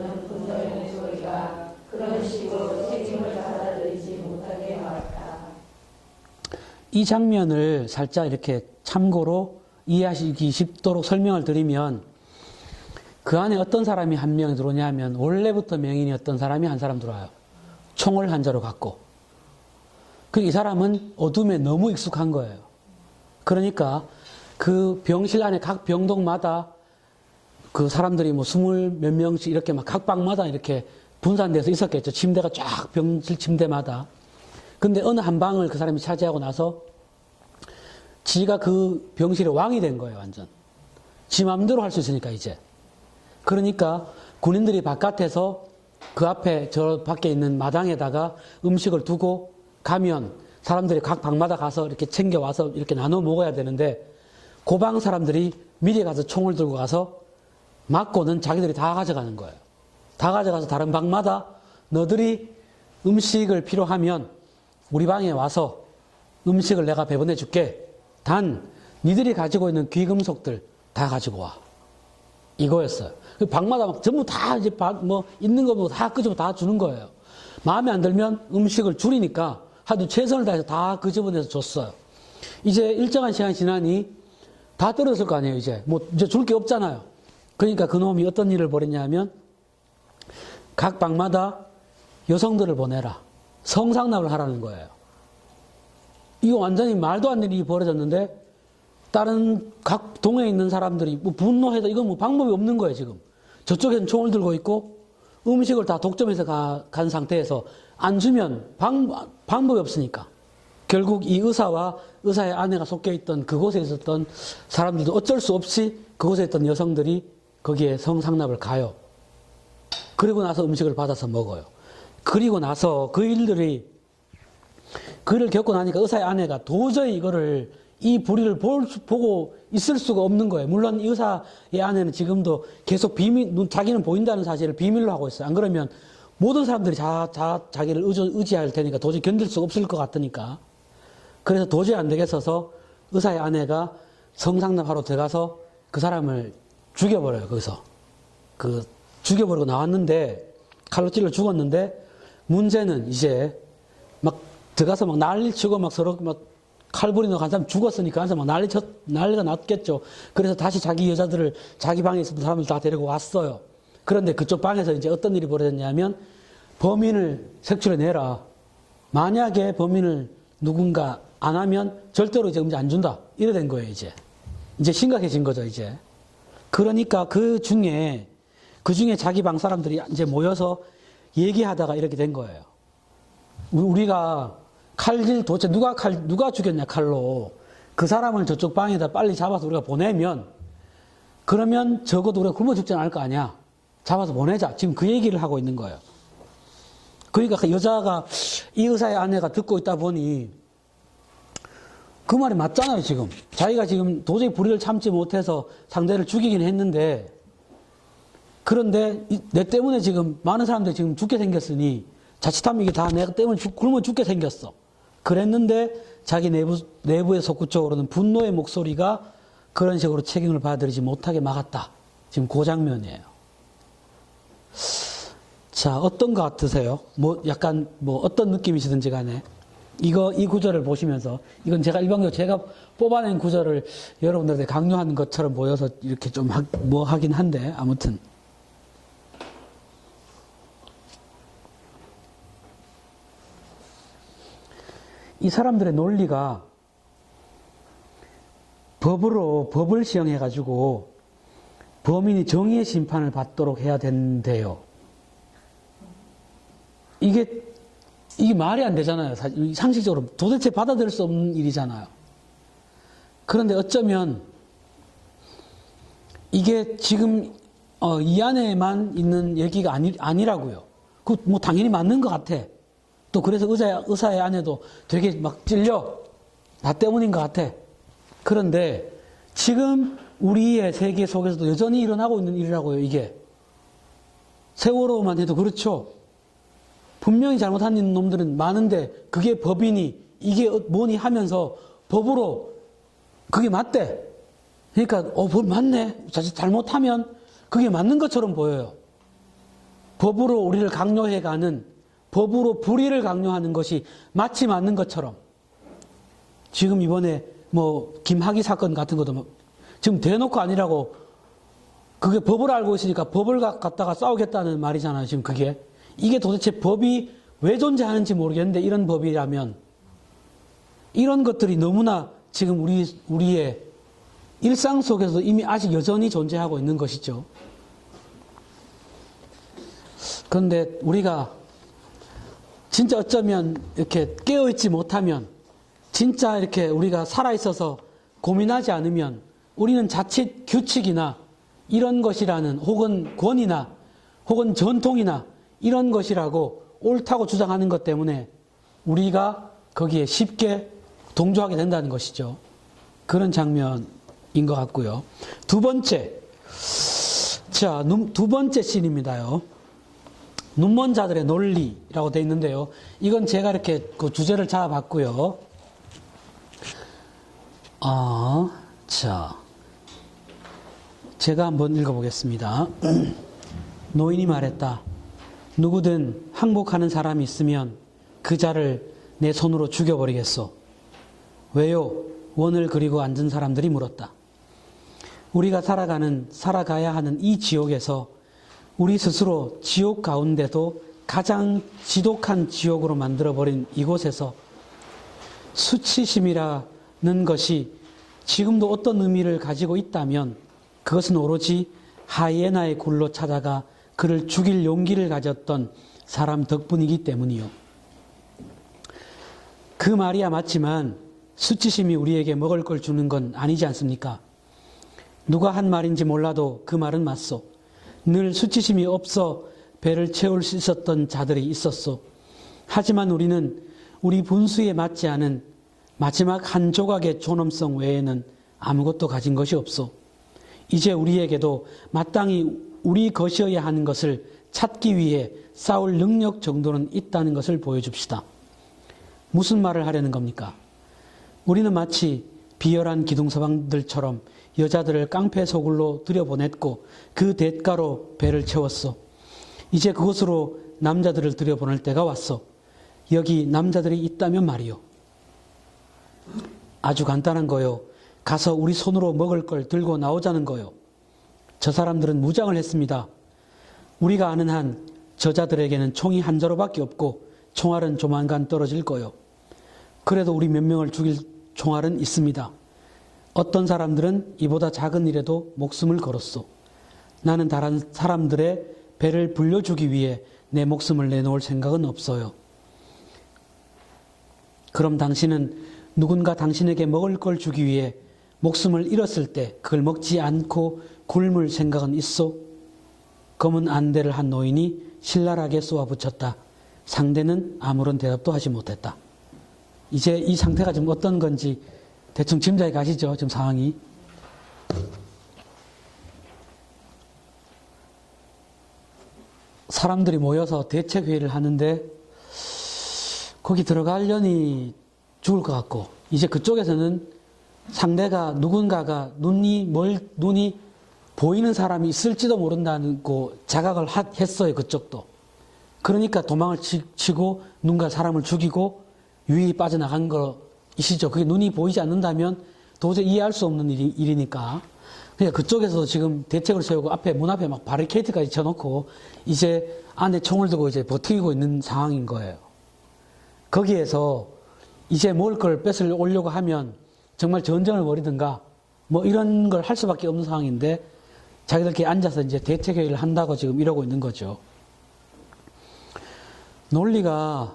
이 장면을 살짝 이렇게 참고로 이해하시기 쉽도록 설명을 드리면 그 안에 어떤 사람이 한 명이 들어오냐 하면 원래부터 명인이었던 사람이 한 사람 들어와요. 총을 한 자로 갖고. 이 사람은 어둠에 너무 익숙한 거예요. 그러니까 그 병실 안에 각 병동마다 그 사람들이 뭐 20몇 명씩 이렇게 막 각 방마다 이렇게 분산돼서 있었겠죠. 침대가 쫙 병실 침대마다. 근데 어느 한 방을 그 사람이 차지하고 나서 지가 그 병실의 왕이 된 거예요, 완전. 지 마음대로 할 수 있으니까, 이제. 그러니까 군인들이 바깥에서 그 앞에 저 밖에 있는 마당에다가 음식을 두고 가면 사람들이 각 방마다 가서 이렇게 챙겨와서 이렇게 나눠 먹어야 되는데 그 방 사람들이 미리 가서 총을 들고 가서 맞고는 자기들이 다 가져가는 거예요. 다 가져가서 다른 방마다 너들이 음식을 필요하면 우리 방에 와서 음식을 내가 배분해 줄게. 단 니들이 가지고 있는 귀금속들 다 가지고 와. 이거였어요. 그 방마다 막 전부 다 이제 뭐 있는 거 뭐 다 끄집어 다 주는 거예요. 마음에 안 들면 음식을 줄이니까 하도 최선을 다해서 다 끄집어내서 줬어요. 이제 일정한 시간이 지나니 다 떨어졌을 거 아니에요, 이제. 뭐 이제 줄 게 없잖아요. 그러니까 그놈이 어떤 일을 벌였냐 하면 각 방마다 여성들을 보내라. 성상납을 하라는 거예요. 이거 완전히 말도 안 되는 일이 벌어졌는데 다른 각 동에 있는 사람들이 뭐 분노해서 이건 뭐 방법이 없는 거예요, 지금. 저쪽에는 총을 들고 있고 음식을 다 독점해서 간 상태에서 안 주면 방법이 없으니까. 결국 이 의사와 의사의 아내가 속해 있던 그곳에 있었던 사람들도 어쩔 수 없이 그곳에 있던 여성들이 거기에 성상납을 가요. 그리고 나서 음식을 받아서 먹어요. 그리고 나서 그 일을 겪고 나니까 의사의 아내가 도저히 이 불의를 보고 있을 수가 없는 거예요. 물론 이 의사의 아내는 지금도 계속 자기는 보인다는 사실을 비밀로 하고 있어요. 안 그러면 모든 사람들이 자기를 의지할 테니까 도저히 견딜 수가 없을 것 같으니까. 그래서 도저히 안 되겠어서 의사의 아내가 성상납하러 들어가서 그 사람을 죽여버려요, 거기서. 죽여버리고 나왔는데, 칼로 찔러 죽었는데, 문제는 이제 막 들어가서 막 난리치고 막 서로 막 칼부리 넣어 간 사람 죽었으니까 한 사람 막 난리가 났겠죠. 그래서 다시 자기 여자들을 자기 방에 있었던 사람을 다 데리고 왔어요. 그런데 그쪽 방에서 이제 어떤 일이 벌어졌냐면 범인을 색출해내라. 만약에 범인을 누군가 안 하면 절대로 이제 음식 안 준다. 이래 된 거예요, 이제. 이제 심각해진 거죠, 이제. 그러니까 그 중에 자기 방 사람들이 이제 모여서 얘기하다가 이렇게 된 거예요. 우리가 칼질 도대체 누가 죽였냐, 칼로. 그 사람을 저쪽 방에다 빨리 잡아서 우리가 보내면, 그러면 적어도 우리가 굶어 죽지 않을 거 아니야. 잡아서 보내자. 지금 그 얘기를 하고 있는 거예요. 그러니까 그 여자가, 이 의사의 아내가 듣고 있다 보니, 그 말이 맞잖아요, 지금. 자기가 지금 도저히 불의를 참지 못해서 상대를 죽이긴 했는데, 그런데 내 때문에 지금 많은 사람들이 지금 죽게 생겼으니, 자칫하면 이게 다 내가 때문에 굶어 죽게 생겼어. 그랬는데 자기 내부의 속구적으로는 분노의 목소리가 그런 식으로 책임을 받아들이지 못하게 막았다. 지금 그 장면이에요. 자, 어떤 것 같으세요? 약간 어떤 느낌이시든지 간에 이 구절을 보시면서 이건 제가 일방적으로 제가 뽑아낸 구절을 여러분들한테 강요하는 것처럼 보여서 이렇게 좀 하긴 한데 아무튼 이 사람들의 논리가 법을 시행해가지고 범인이 정의의 심판을 받도록 해야 된대요. 이게 말이 안 되잖아요. 상식적으로 도대체 받아들일 수 없는 일이잖아요. 그런데 어쩌면 이게 지금 이 안에만 있는 얘기가 아니라고요. 당연히 맞는 것 같아. 또 그래서 의사의 아내도 되게 막 찔려. 나 때문인 것 같아. 그런데 지금 우리의 세계 속에서도 여전히 일어나고 있는 일이라고요, 이게. 세월호만 해도 그렇죠. 분명히 잘못한 놈들은 많은데 그게 법이니 이게 뭐니 하면서 법으로 그게 맞대. 그러니까 법 맞네. 잘못하면 그게 맞는 것처럼 보여요. 법으로 우리를 강요해가는 법으로 불의를 강요하는 것이 마치 맞는 것처럼. 지금 이번에 뭐 김학의 사건 같은 것도 뭐 지금 대놓고 아니라고 그게 법을 알고 있으니까 법을 갖다가 싸우겠다는 말이잖아요. 지금 그게. 이게 도대체 법이 왜 존재하는지 모르겠는데 이런 법이라면 이런 것들이 너무나 지금 우리의 일상 속에서 이미 아직 여전히 존재하고 있는 것이죠. 그런데 우리가 진짜 어쩌면 이렇게 깨어있지 못하면 진짜 이렇게 우리가 살아있어서 고민하지 않으면 우리는 자칫 규칙이나 이런 것이라는 혹은 권위나 혹은 전통이나 이런 것이라고 옳다고 주장하는 것 때문에 우리가 거기에 쉽게 동조하게 된다는 것이죠. 그런 장면인 것 같고요. 두 번째, 자, 두 번째 씬입니다요. 눈먼 자들의 논리라고 되어 있는데요. 이건 제가 이렇게 그 주제를 잡아봤고요. 자, 제가 한번 읽어보겠습니다. 노인이 말했다. 누구든 항복하는 사람이 있으면 그 자를 내 손으로 죽여버리겠소. 왜요? 원을 그리고 앉은 사람들이 물었다. 우리가 살아가야 하는 이 지옥에서 우리 스스로 지옥 가운데도 가장 지독한 지옥으로 만들어버린 이곳에서 수치심이라는 것이 지금도 어떤 의미를 가지고 있다면 그것은 오로지 하이에나의 굴로 찾아가 그를 죽일 용기를 가졌던 사람 덕분이기 때문이요. 그 말이야 맞지만 수치심이 우리에게 먹을 걸 주는 건 아니지 않습니까? 누가 한 말인지 몰라도 그 말은 맞소. 늘 수치심이 없어 배를 채울 수 있었던 자들이 있었소. 하지만 우리는 우리 분수에 맞지 않은 마지막 한 조각의 존엄성 외에는 아무것도 가진 것이 없소. 이제 우리에게도 마땅히 우리 것이어야 하는 것을 찾기 위해 싸울 능력 정도는 있다는 것을 보여줍시다. 무슨 말을 하려는 겁니까? 우리는 마치 비열한 기둥서방들처럼 여자들을 깡패 소굴로 들여보냈고 그 대가로 배를 채웠어. 이제 그곳으로 남자들을 들여보낼 때가 왔어. 여기 남자들이 있다면 말이요. 아주 간단한 거요. 가서 우리 손으로 먹을 걸 들고 나오자는 거요. 저 사람들은 무장을 했습니다. 우리가 아는 한 저자들에게는 총이 한 자루밖에 없고 총알은 조만간 떨어질 거요. 그래도 우리 몇 명을 죽일 총알은 있습니다. 어떤 사람들은 이보다 작은 일에도 목숨을 걸었소. 나는 다른 사람들의 배를 불려주기 위해 내 목숨을 내놓을 생각은 없어요. 그럼 당신은 누군가 당신에게 먹을 걸 주기 위해 목숨을 잃었을 때 그걸 먹지 않고 굶을 생각은 있어? 검은 안대를 한 노인이 신랄하게 쏘아붙였다. 상대는 아무런 대답도 하지 못했다. 이제 이 상태가 지금 어떤 건지 대충 짐작이 가시죠? 지금 상황이. 사람들이 모여서 대책회의를 하는데 거기 들어가려니 죽을 것 같고 이제 그쪽에서는 상대가 누군가가 눈이 보이는 사람이 있을지도 모른다는 거 자각을 했어요. 그쪽도. 그러니까 도망을 치고 누군가 사람을 죽이고 유일히 빠져나간 것이시죠. 그게 눈이 보이지 않는다면 도저히 이해할 수 없는 일이니까. 그러니까 그쪽에서도 지금 대책을 세우고 문 앞에 막 바리케이트까지 쳐놓고 이제 안에 총을 들고 이제 버티고 있는 상황인 거예요. 거기에서 이제 먹을 걸 뺏으려고 하면 정말 전쟁을 벌이든가 뭐 이런 걸 할 수밖에 없는 상황인데 자기들끼리 앉아서 이제 대책회의를 한다고 지금 이러고 있는 거죠. 논리가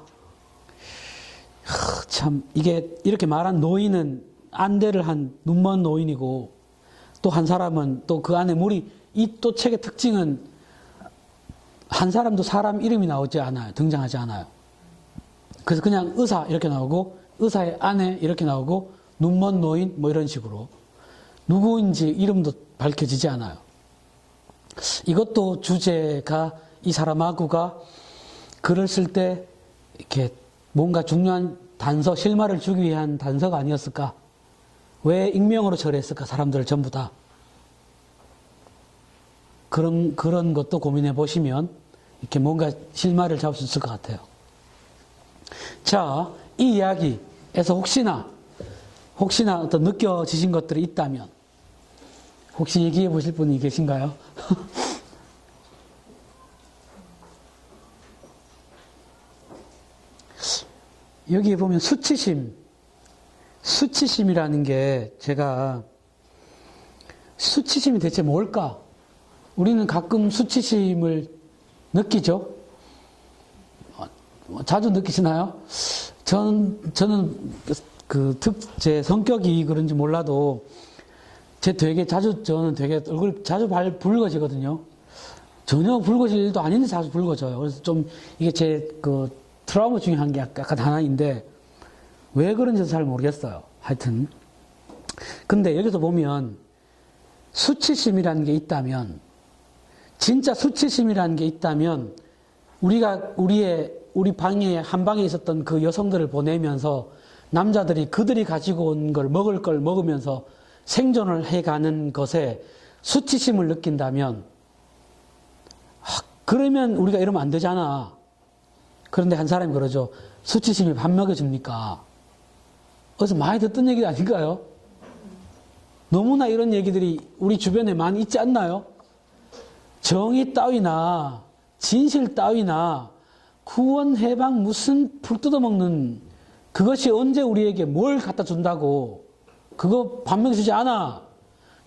참 이게 이렇게 말한 노인은 안대를 한 눈먼 노인이고 또 한 사람은 또 그 안에 이 또 책의 특징은 한 사람도 사람 이름이 나오지 않아요. 등장하지 않아요. 그래서 그냥 의사 이렇게 나오고 의사의 아내 이렇게 나오고 눈먼 노인 뭐 이런 식으로 누구인지 이름도 밝혀지지 않아요. 이것도 주제가 이 사람하고가 글을 쓸 때 이렇게 뭔가 중요한 단서, 실마를 주기 위한 단서가 아니었을까? 왜 익명으로 처리했을까? 사람들을 전부 다. 그런 것도 고민해 보시면 이렇게 뭔가 실마를 잡을 수 있을 것 같아요. 자, 이 이야기에서 혹시나 혹시나 어떤 느껴지신 것들이 있다면 혹시 얘기해 보실 분이 계신가요? 여기에 보면 수치심이라는 게 제가 수치심이 대체 뭘까? 우리는 가끔 수치심을 느끼죠? 자주 느끼시나요? 저는 제 성격이 그런지 몰라도 저는 되게 얼굴 자주 붉어지거든요. 전혀 붉어질 일도 아닌데 자주 붉어져요. 그래서 좀 이게 제 트라우마 중에 한 게 약간 하나인데 왜 그런지도 잘 모르겠어요. 하여튼. 근데 여기서 보면 수치심이라는 게 있다면 진짜 수치심이라는 게 있다면 우리 방에 한 방에 있었던 그 여성들을 보내면서 남자들이 그들이 가지고 온 걸 먹을 걸 먹으면서 생존을 해가는 것에 수치심을 느낀다면 그러면 우리가 이러면 안 되잖아. 그런데 한 사람이 그러죠. 수치심이 밥 먹여줍니까? 어디서 많이 듣던 얘기 아닌가요? 너무나 이런 얘기들이 우리 주변에 많이 있지 않나요? 정의 따위나 진실 따위나 구원, 해방, 무슨 풀 뜯어먹는 그것이 언제 우리에게 뭘 갖다 준다고 그거 밥 먹여주지 않아.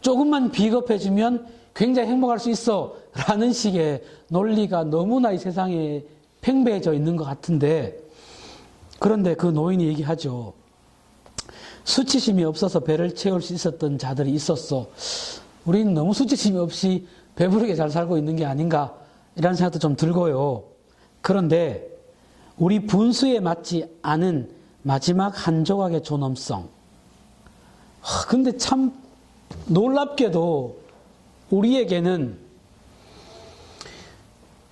조금만 비겁해지면 굉장히 행복할 수 있어 라는 식의 논리가 너무나 이 세상에 팽배해져 있는 것 같은데 그런데 그 노인이 얘기하죠. 수치심이 없어서 배를 채울 수 있었던 자들이 있었어. 우리는 너무 수치심이 없이 배부르게 잘 살고 있는 게 아닌가 이라는 생각도 좀 들고요. 그런데 우리 분수에 맞지 않은 마지막 한 조각의 존엄성. 근데 참 놀랍게도 우리에게는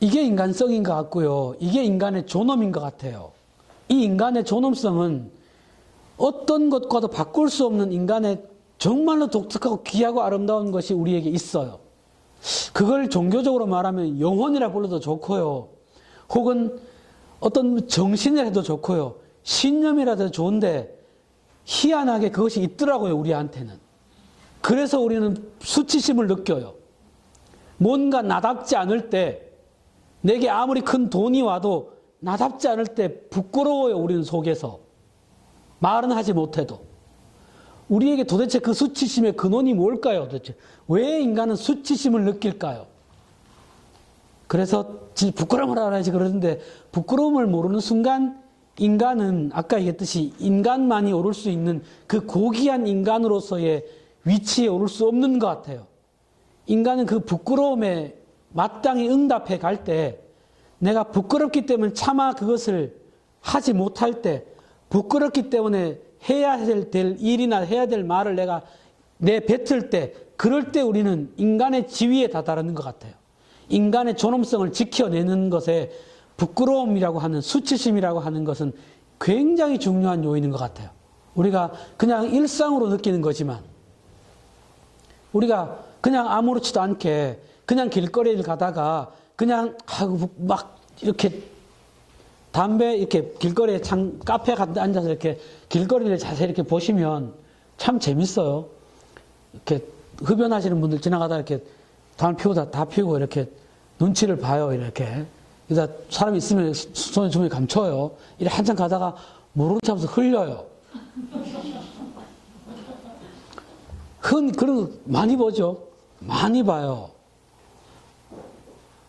이게 인간성인 것 같고요. 이게 인간의 존엄인 것 같아요. 이 인간의 존엄성은 어떤 것과도 바꿀 수 없는 인간의 정말로 독특하고 귀하고 아름다운 것이 우리에게 있어요. 그걸 종교적으로 말하면 영혼이라 불러도 좋고요. 혹은 어떤 정신이라 해도 좋고요. 신념이라도 좋은데 희한하게 그것이 있더라고요. 우리한테는. 그래서 우리는 수치심을 느껴요. 뭔가 나답지 않을 때 내게 아무리 큰 돈이 와도 나답지 않을 때 부끄러워요. 우리는 속에서. 말은 하지 못해도. 우리에게 도대체 그 수치심의 근원이 뭘까요? 도대체 왜 인간은 수치심을 느낄까요? 그래서 부끄러움을 알아야지 그러는데 부끄러움을 모르는 순간 인간은 아까 얘기했듯이 인간만이 오를 수 있는 그 고귀한 인간으로서의 위치에 오를 수 없는 것 같아요. 인간은 그 부끄러움에 마땅히 응답해 갈 때 내가 부끄럽기 때문에 차마 그것을 하지 못할 때 부끄럽기 때문에 해야 될 일이나 해야 될 말을 내가 내뱉을 때 그럴 때 우리는 인간의 지위에 다다르는 것 같아요. 인간의 존엄성을 지켜내는 것에 부끄러움이라고 하는 수치심이라고 하는 것은 굉장히 중요한 요인인 것 같아요. 우리가 그냥 일상으로 느끼는 거지만 우리가 그냥 아무렇지도 않게 그냥 길거리를 가다가 그냥 막 이렇게 담배 이렇게 길거리에 카페 같은 데 앉아서 이렇게 길거리를 자세히 이렇게 보시면 참 재밌어요. 이렇게 흡연하시는 분들 지나가다 이렇게 담을 피우다 다 피우고 이렇게 눈치를 봐요. 이렇게. 그러다 사람이 있으면 손에 주머니 감춰요. 이렇게 한참 가다가 모르는 척 하면서 흘려요. 그런 거 많이 보죠. 많이 봐요.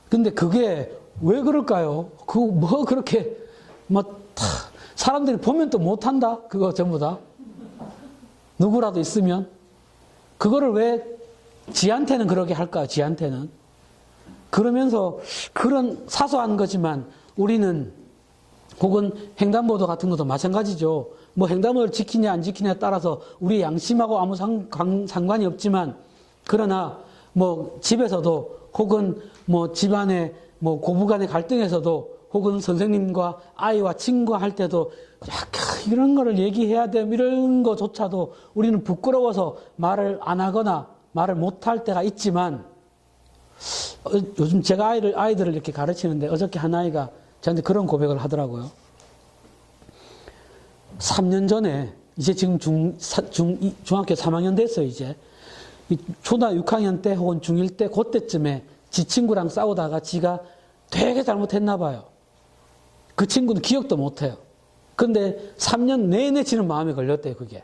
근데 그게 왜 그럴까요? 뭐 그렇게 사람들이 보면 또 못한다? 그거 전부 다. 누구라도 있으면. 그거를 왜 지한테는 그러게 할까요? 지한테는. 그러면서 그런 사소한 거지만 우리는 혹은 횡단보도 같은 것도 마찬가지죠. 뭐 횡단보도를 지키냐 안 지키냐에 따라서 우리 양심하고 아무 상관이 없지만 그러나 뭐 집에서도 혹은 뭐 집안에 뭐 고부간의 갈등에서도 혹은 선생님과 아이와 친구와 할 때도 약간 이런 거를 얘기해야 돼 이런 거조차도 우리는 부끄러워서 말을 안 하거나 말을 못 할 때가 있지만 요즘 제가 아이들을 이렇게 가르치는데 어저께 한 아이가 저한테 그런 고백을 하더라고요. 3년 전에 이제 지금 중학교 3학년 됐어요, 이제. 초등학교 6학년 때 혹은 중1 때 그때쯤에 지 친구랑 싸우다가 지가 되게 잘못했나 봐요. 그 친구는 기억도 못해요. 근데 3년 내내 지는 마음에 걸렸대요, 그게.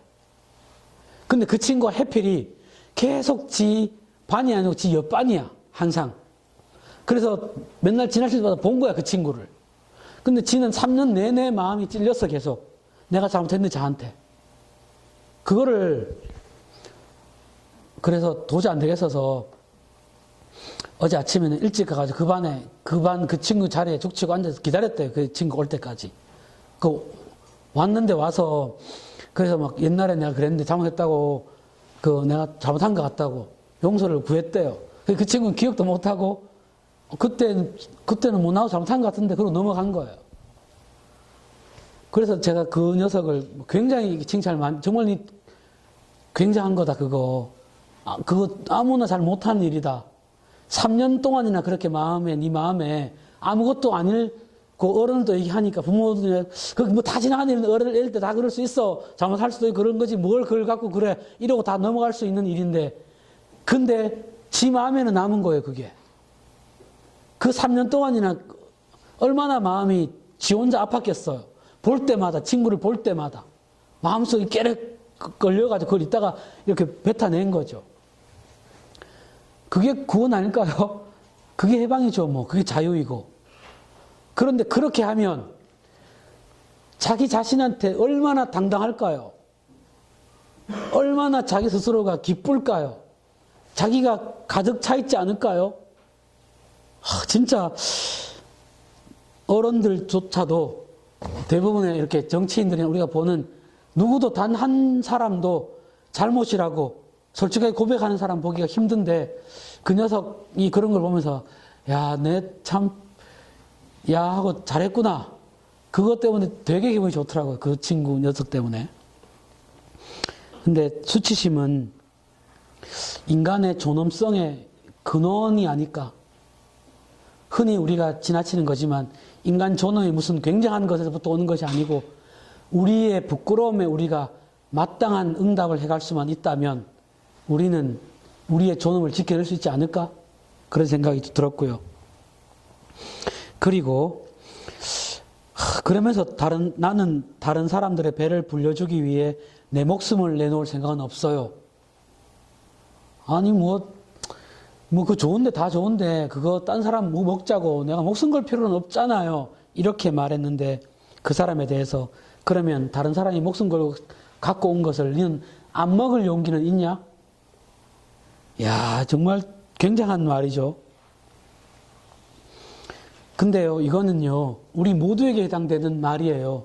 근데 그 친구가 해필이 계속 지 반이 아니고 지 옆반이야, 항상. 그래서 맨날 지나칠 때마다 본 거야, 그 친구를. 근데 지는 3년 내내 마음이 찔렸어, 계속. 내가 잘못했는데 저한테. 그거를, 그래서 도저히 안 되겠어서 어제 아침에는 일찍 가가지고 그 친구 자리에 죽치고 앉아서 기다렸대요. 그 친구 올 때까지. 왔는데 와서, 그래서 막 옛날에 내가 그랬는데 잘못했다고, 내가 잘못한 것 같다고 용서를 구했대요. 그 친구는 기억도 못하고, 그때는 뭐 나도 잘못한 것 같은데, 그러고 넘어간 거예요. 그래서 제가 그 녀석을 굉장히 칭찬을 정말 니 굉장한 거다, 그거. 그거 아무나 잘 못하는 일이다. 3년 동안이나 그렇게 네 마음에 아무것도 아닐 그 어른도 얘기하니까 부모들 뭐 다 지나가는 일은 어릴 때 다 그럴 수 있어. 잘못할 수도 있고 그런 거지. 뭘 그걸 갖고 그래. 이러고 다 넘어갈 수 있는 일인데. 근데 지 마음에는 남은 거예요, 그게. 그 3년 동안이나 얼마나 마음이 지 혼자 아팠겠어요. 볼 때마다, 친구를 볼 때마다 마음속에 깨르 걸려가지고 그걸 이따가 이렇게 뱉어낸 거죠. 그게 구원 아닐까요? 그게 해방이죠, 뭐. 그게 자유이고. 그런데 그렇게 하면 자기 자신한테 얼마나 당당할까요? 얼마나 자기 스스로가 기쁠까요? 자기가 가득 차 있지 않을까요? 진짜 어른들조차도 대부분의 이렇게 정치인들이 우리가 보는 누구도 단 한 사람도 잘못이라고 솔직하게 고백하는 사람 보기가 힘든데 그 녀석이 그런 걸 보면서 야, 야 하고 잘했구나. 그것 때문에 되게 기분이 좋더라고요. 그 친구 녀석 때문에. 근데 수치심은 인간의 존엄성의 근원이 아닐까. 흔히 우리가 지나치는 거지만 인간 존엄이 무슨 굉장한 것에서부터 오는 것이 아니고 우리의 부끄러움에 우리가 마땅한 응답을 해갈 수만 있다면 우리는 우리의 존엄을 지켜낼 수 있지 않을까? 그런 생각이 들었고요. 그리고 그러면서 나는 다른 사람들의 배를 불려주기 위해 내 목숨을 내놓을 생각은 없어요. 아니 그 좋은데 다 좋은데 그거 딴 사람 뭐 먹자고 내가 목숨 걸 필요는 없잖아요. 이렇게 말했는데 그 사람에 대해서 그러면 다른 사람이 목숨 걸고 갖고 온 것을 너는 안 먹을 용기는 있냐? 야, 정말 굉장한 말이죠. 근데요, 이거는요, 우리 모두에게 해당되는 말이에요.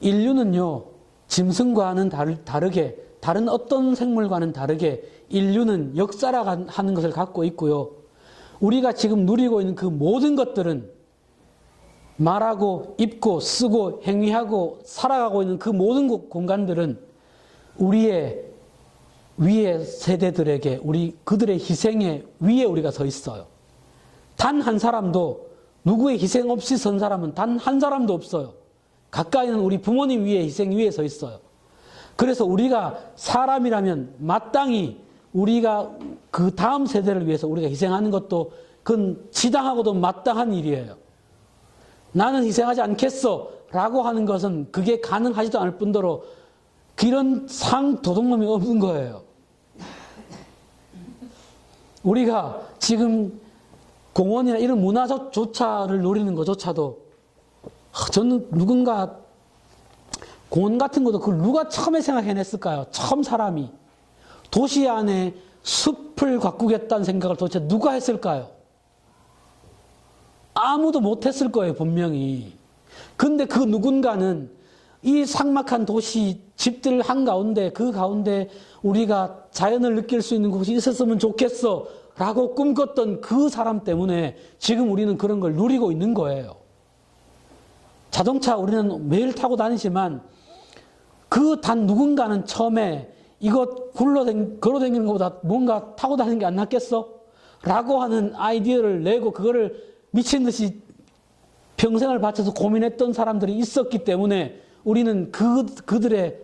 인류는요, 짐승과는 다르게, 다른 어떤 생물과는 다르게 인류는 역사라는 것을 갖고 있고요. 우리가 지금 누리고 있는 그 모든 것들은 말하고, 입고, 쓰고, 행위하고, 살아가고 있는 그 모든 공간들은 우리의 위의 세대들에게 그들의 희생에 위에 우리가 서 있어요. 단 한 사람도 누구의 희생 없이 선 사람은 단 한 사람도 없어요. 가까이 있는 우리 부모님 위에 희생 위에 서 있어요. 그래서 우리가 사람이라면 마땅히 우리가 그 다음 세대를 위해서 우리가 희생하는 것도 그건 지당하고도 마땅한 일이에요. 나는 희생하지 않겠어 라고 하는 것은 그게 가능하지도 않을 뿐더러 그런 도덕놈이 없는 거예요. 우리가 지금 공원이나 이런 문화조차를 노리는 것조차도 저는 누군가 공원 같은 것도 그걸 누가 처음에 생각해냈을까요? 처음 사람이 도시 안에 숲을 가꾸겠다는 생각을 도대체 누가 했을까요? 아무도 못했을 거예요, 분명히. 근데 그 누군가는 이 삭막한 도시 집들 한가운데 그 가운데 우리가 자연을 느낄 수 있는 곳이 있었으면 좋겠어 라고 꿈꿨던 그 사람 때문에 지금 우리는 그런 걸 누리고 있는 거예요. 자동차 우리는 매일 타고 다니지만 그 단 누군가는 처음에 이것 걸어다니는 것보다 뭔가 타고 다니는 게 안 낫겠어? 라고 하는 아이디어를 내고 그거를 미친 듯이 평생을 바쳐서 고민했던 사람들이 있었기 때문에 우리는 그들의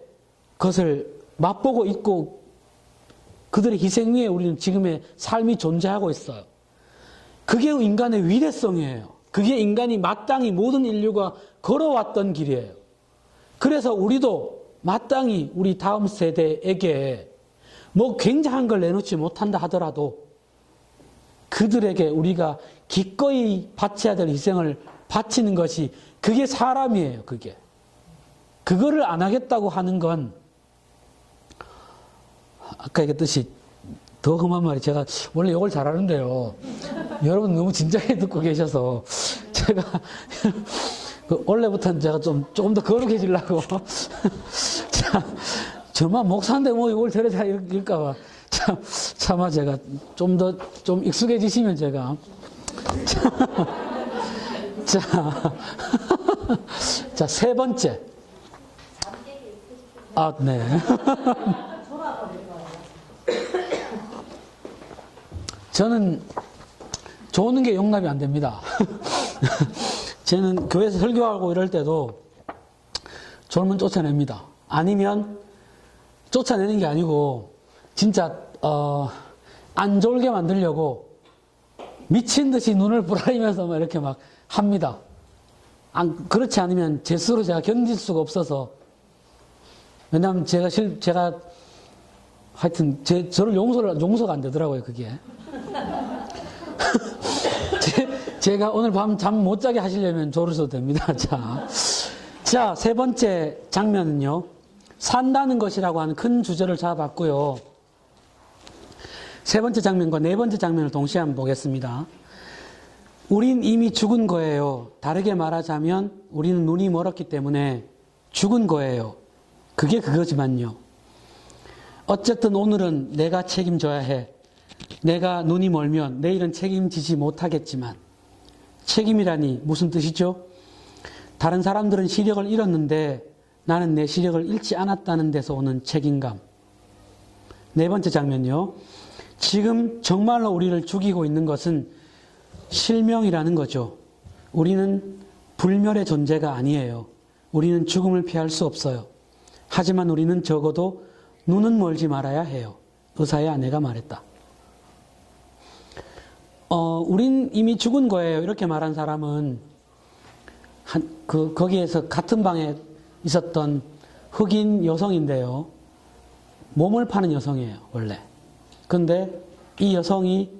그것을 맛보고 있고 그들의 희생 위에 우리는 지금의 삶이 존재하고 있어요. 그게 인간의 위대성이에요. 그게 인간이 마땅히 모든 인류가 걸어왔던 길이에요. 그래서 우리도 마땅히 우리 다음 세대에게 뭐 굉장한 걸 내놓지 못한다 하더라도 그들에게 우리가 기꺼이 바쳐야 될 희생을 바치는 것이 그게 사람이에요. 그거를 안 하겠다고 하는 건 아까 얘기했듯이 더 험한 말이 제가 원래 이걸 잘하는데요. 여러분 너무 진지하게 듣고 계셔서 제가 원래부터는 제가 조금 더 거룩해지려고 자, 저만 목사인데 뭐 이걸 저래다 이럴까봐 차마 제가 좀 익숙해지시면 제가 자, 세 번째. 아, 네. 저는 좋은 게 용납이 안 됩니다. 저는 교회에서 설교하고 이럴 때도 졸면 쫓아냅니다. 아니면 쫓아내는 게 아니고 진짜 안 졸게 만들려고 미친 듯이 눈을 부라리면서 막 이렇게 막 합니다. 그렇지 않으면 제 스스로 제가 견딜 수가 없어서. 왜냐하면 제가 하여튼 저를 용서가 안 되더라고요, 그게. 제가 오늘 밤 잠 못 자게 하시려면 졸으셔도 됩니다. 자, 세 번째 장면은요. 산다는 것이라고 하는 큰 주제를 잡았고요. 세 번째 장면과 네 번째 장면을 동시에 한번 보겠습니다. 우린 이미 죽은 거예요. 다르게 말하자면 우리는 눈이 멀었기 때문에 죽은 거예요. 그게 그거지만요. 어쨌든 오늘은 내가 책임져야 해. 내가 눈이 멀면 내일은 책임지지 못하겠지만 책임이라니 무슨 뜻이죠? 다른 사람들은 시력을 잃었는데 나는 내 시력을 잃지 않았다는 데서 오는 책임감. 네 번째 장면요. 지금 정말로 우리를 죽이고 있는 것은 실명이라는 거죠. 우리는 불멸의 존재가 아니에요. 우리는 죽음을 피할 수 없어요. 하지만 우리는 적어도 눈은 멀지 말아야 해요. 의사의 아내가 말했다. 우린 이미 죽은 거예요. 이렇게 말한 사람은 거기에서 같은 방에 있었던 흑인 여성인데요. 몸을 파는 여성이에요, 원래. 근데 이 여성이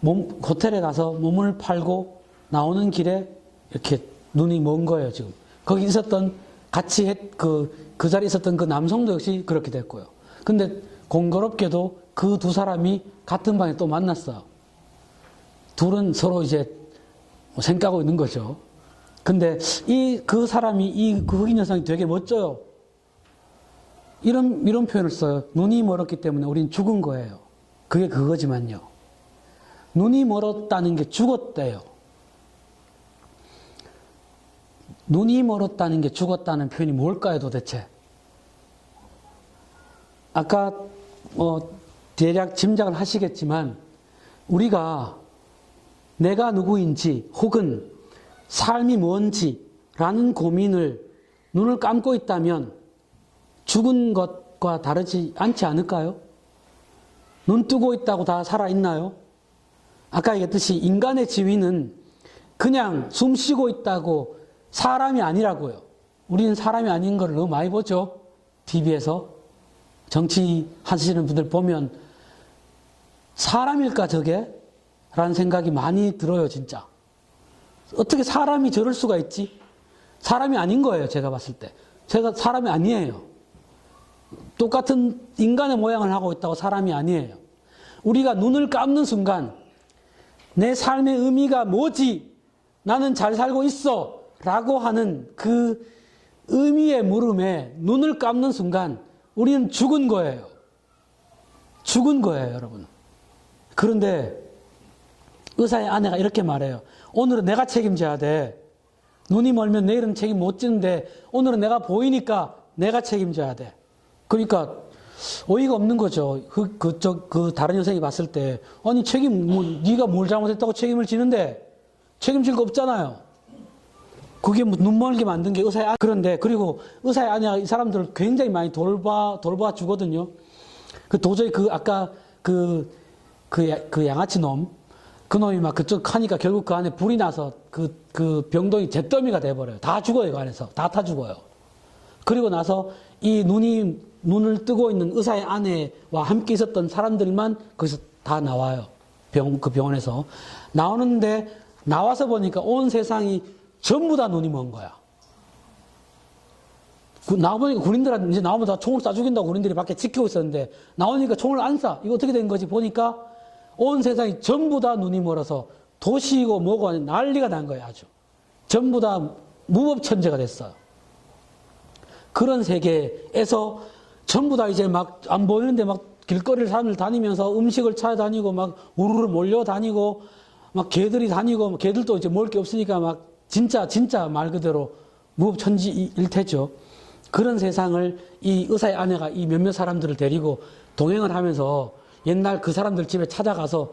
호텔에 가서 몸을 팔고 나오는 길에 이렇게 눈이 먼 거예요, 지금. 거기 있었던 같이 그 자리에 있었던 그 남성도 역시 그렇게 됐고요. 근데 공교롭게도 그 두 사람이 같은 방에 또 만났어요. 둘은 서로 이제 생각하고 있는 거죠. 근데 그 사람이 그 흑인 여성이 되게 멋져요. 이런 표현을 써요. 눈이 멀었기 때문에 우린 죽은 거예요. 그게 그거지만요. 눈이 멀었다는 게 죽었대요. 눈이 멀었다는 게 죽었다는 표현이 뭘까요, 도대체? 아까 대략 짐작을 하시겠지만 우리가 내가 누구인지 혹은 삶이 뭔지라는 고민을 눈을 감고 있다면 죽은 것과 다르지 않지 않을까요? 눈 뜨고 있다고 다 살아있나요? 아까 얘기했듯이 인간의 지위는 그냥 숨 쉬고 있다고 사람이 아니라고요. 우리는 사람이 아닌 걸 너무 많이 보죠. TV에서 정치 하시는 분들 보면 사람일까 저게? 라는 생각이 많이 들어요, 진짜. 어떻게 사람이 저럴 수가 있지? 사람이 아닌 거예요, 제가 봤을 때. 제가 사람이 아니에요. 똑같은 인간의 모양을 하고 있다고 사람이 아니에요. 우리가 눈을 감는 순간 내 삶의 의미가 뭐지? 나는 잘 살고 있어. 라고 하는 그 의미의 물음에 눈을 감는 순간 우리는 죽은 거예요. 죽은 거예요, 여러분. 그런데 의사의 아내가 이렇게 말해요. 오늘은 내가 책임져야 돼. 눈이 멀면 내일은 책임 못 지는데 오늘은 내가 보이니까 내가 책임져야 돼. 그러니까 어이가 없는 거죠. 그 다른 여성이 봤을 때 아니 네가 뭘 잘못했다고 책임을 지는데 책임질 거 없잖아요. 그게 뭐 눈멀게 만든 게 의사의 그런데 그리고 의사의 아내가 이 사람들을 굉장히 많이 돌봐 주거든요. 그 도저히 그 아까 그 양아치 놈, 그 놈이 막 그쪽 하니까 결국 그 안에 불이 나서 그 병동이 잿더미가 돼버려요. 다 죽어요, 그 안에서. 다 타 죽어요. 그리고 나서 이 눈을 뜨고 있는 의사의 아내와 함께 있었던 사람들만 거기서 다 나와요. 그 병원에서. 나오는데 나와서 보니까 온 세상이 전부 다 눈이 먼 거야. 나오니까 군인들한테 이제 나오면 다 총을 쏴 죽인다고 군인들이 밖에 지키고 있었는데 나오니까 총을 안 쏴. 이거 어떻게 된 거지? 보니까 온 세상이 전부 다 눈이 멀어서 도시이고 뭐고 아닌 난리가 난 거예요, 아주. 전부 다 무법천재가 됐어요. 그런 세계에서 전부 다 이제 막 안 보이는데 막 길거리를 사람들 다니면서 음식을 찾아다니고 막 우르르 몰려다니고 막 개들이 다니고 개들도 이제 먹을 게 없으니까 막 진짜 말 그대로 무법천지일 테죠. 그런 세상을 이 의사의 아내가 이 몇몇 사람들을 데리고 동행을 하면서 옛날 그 사람들 집에 찾아가서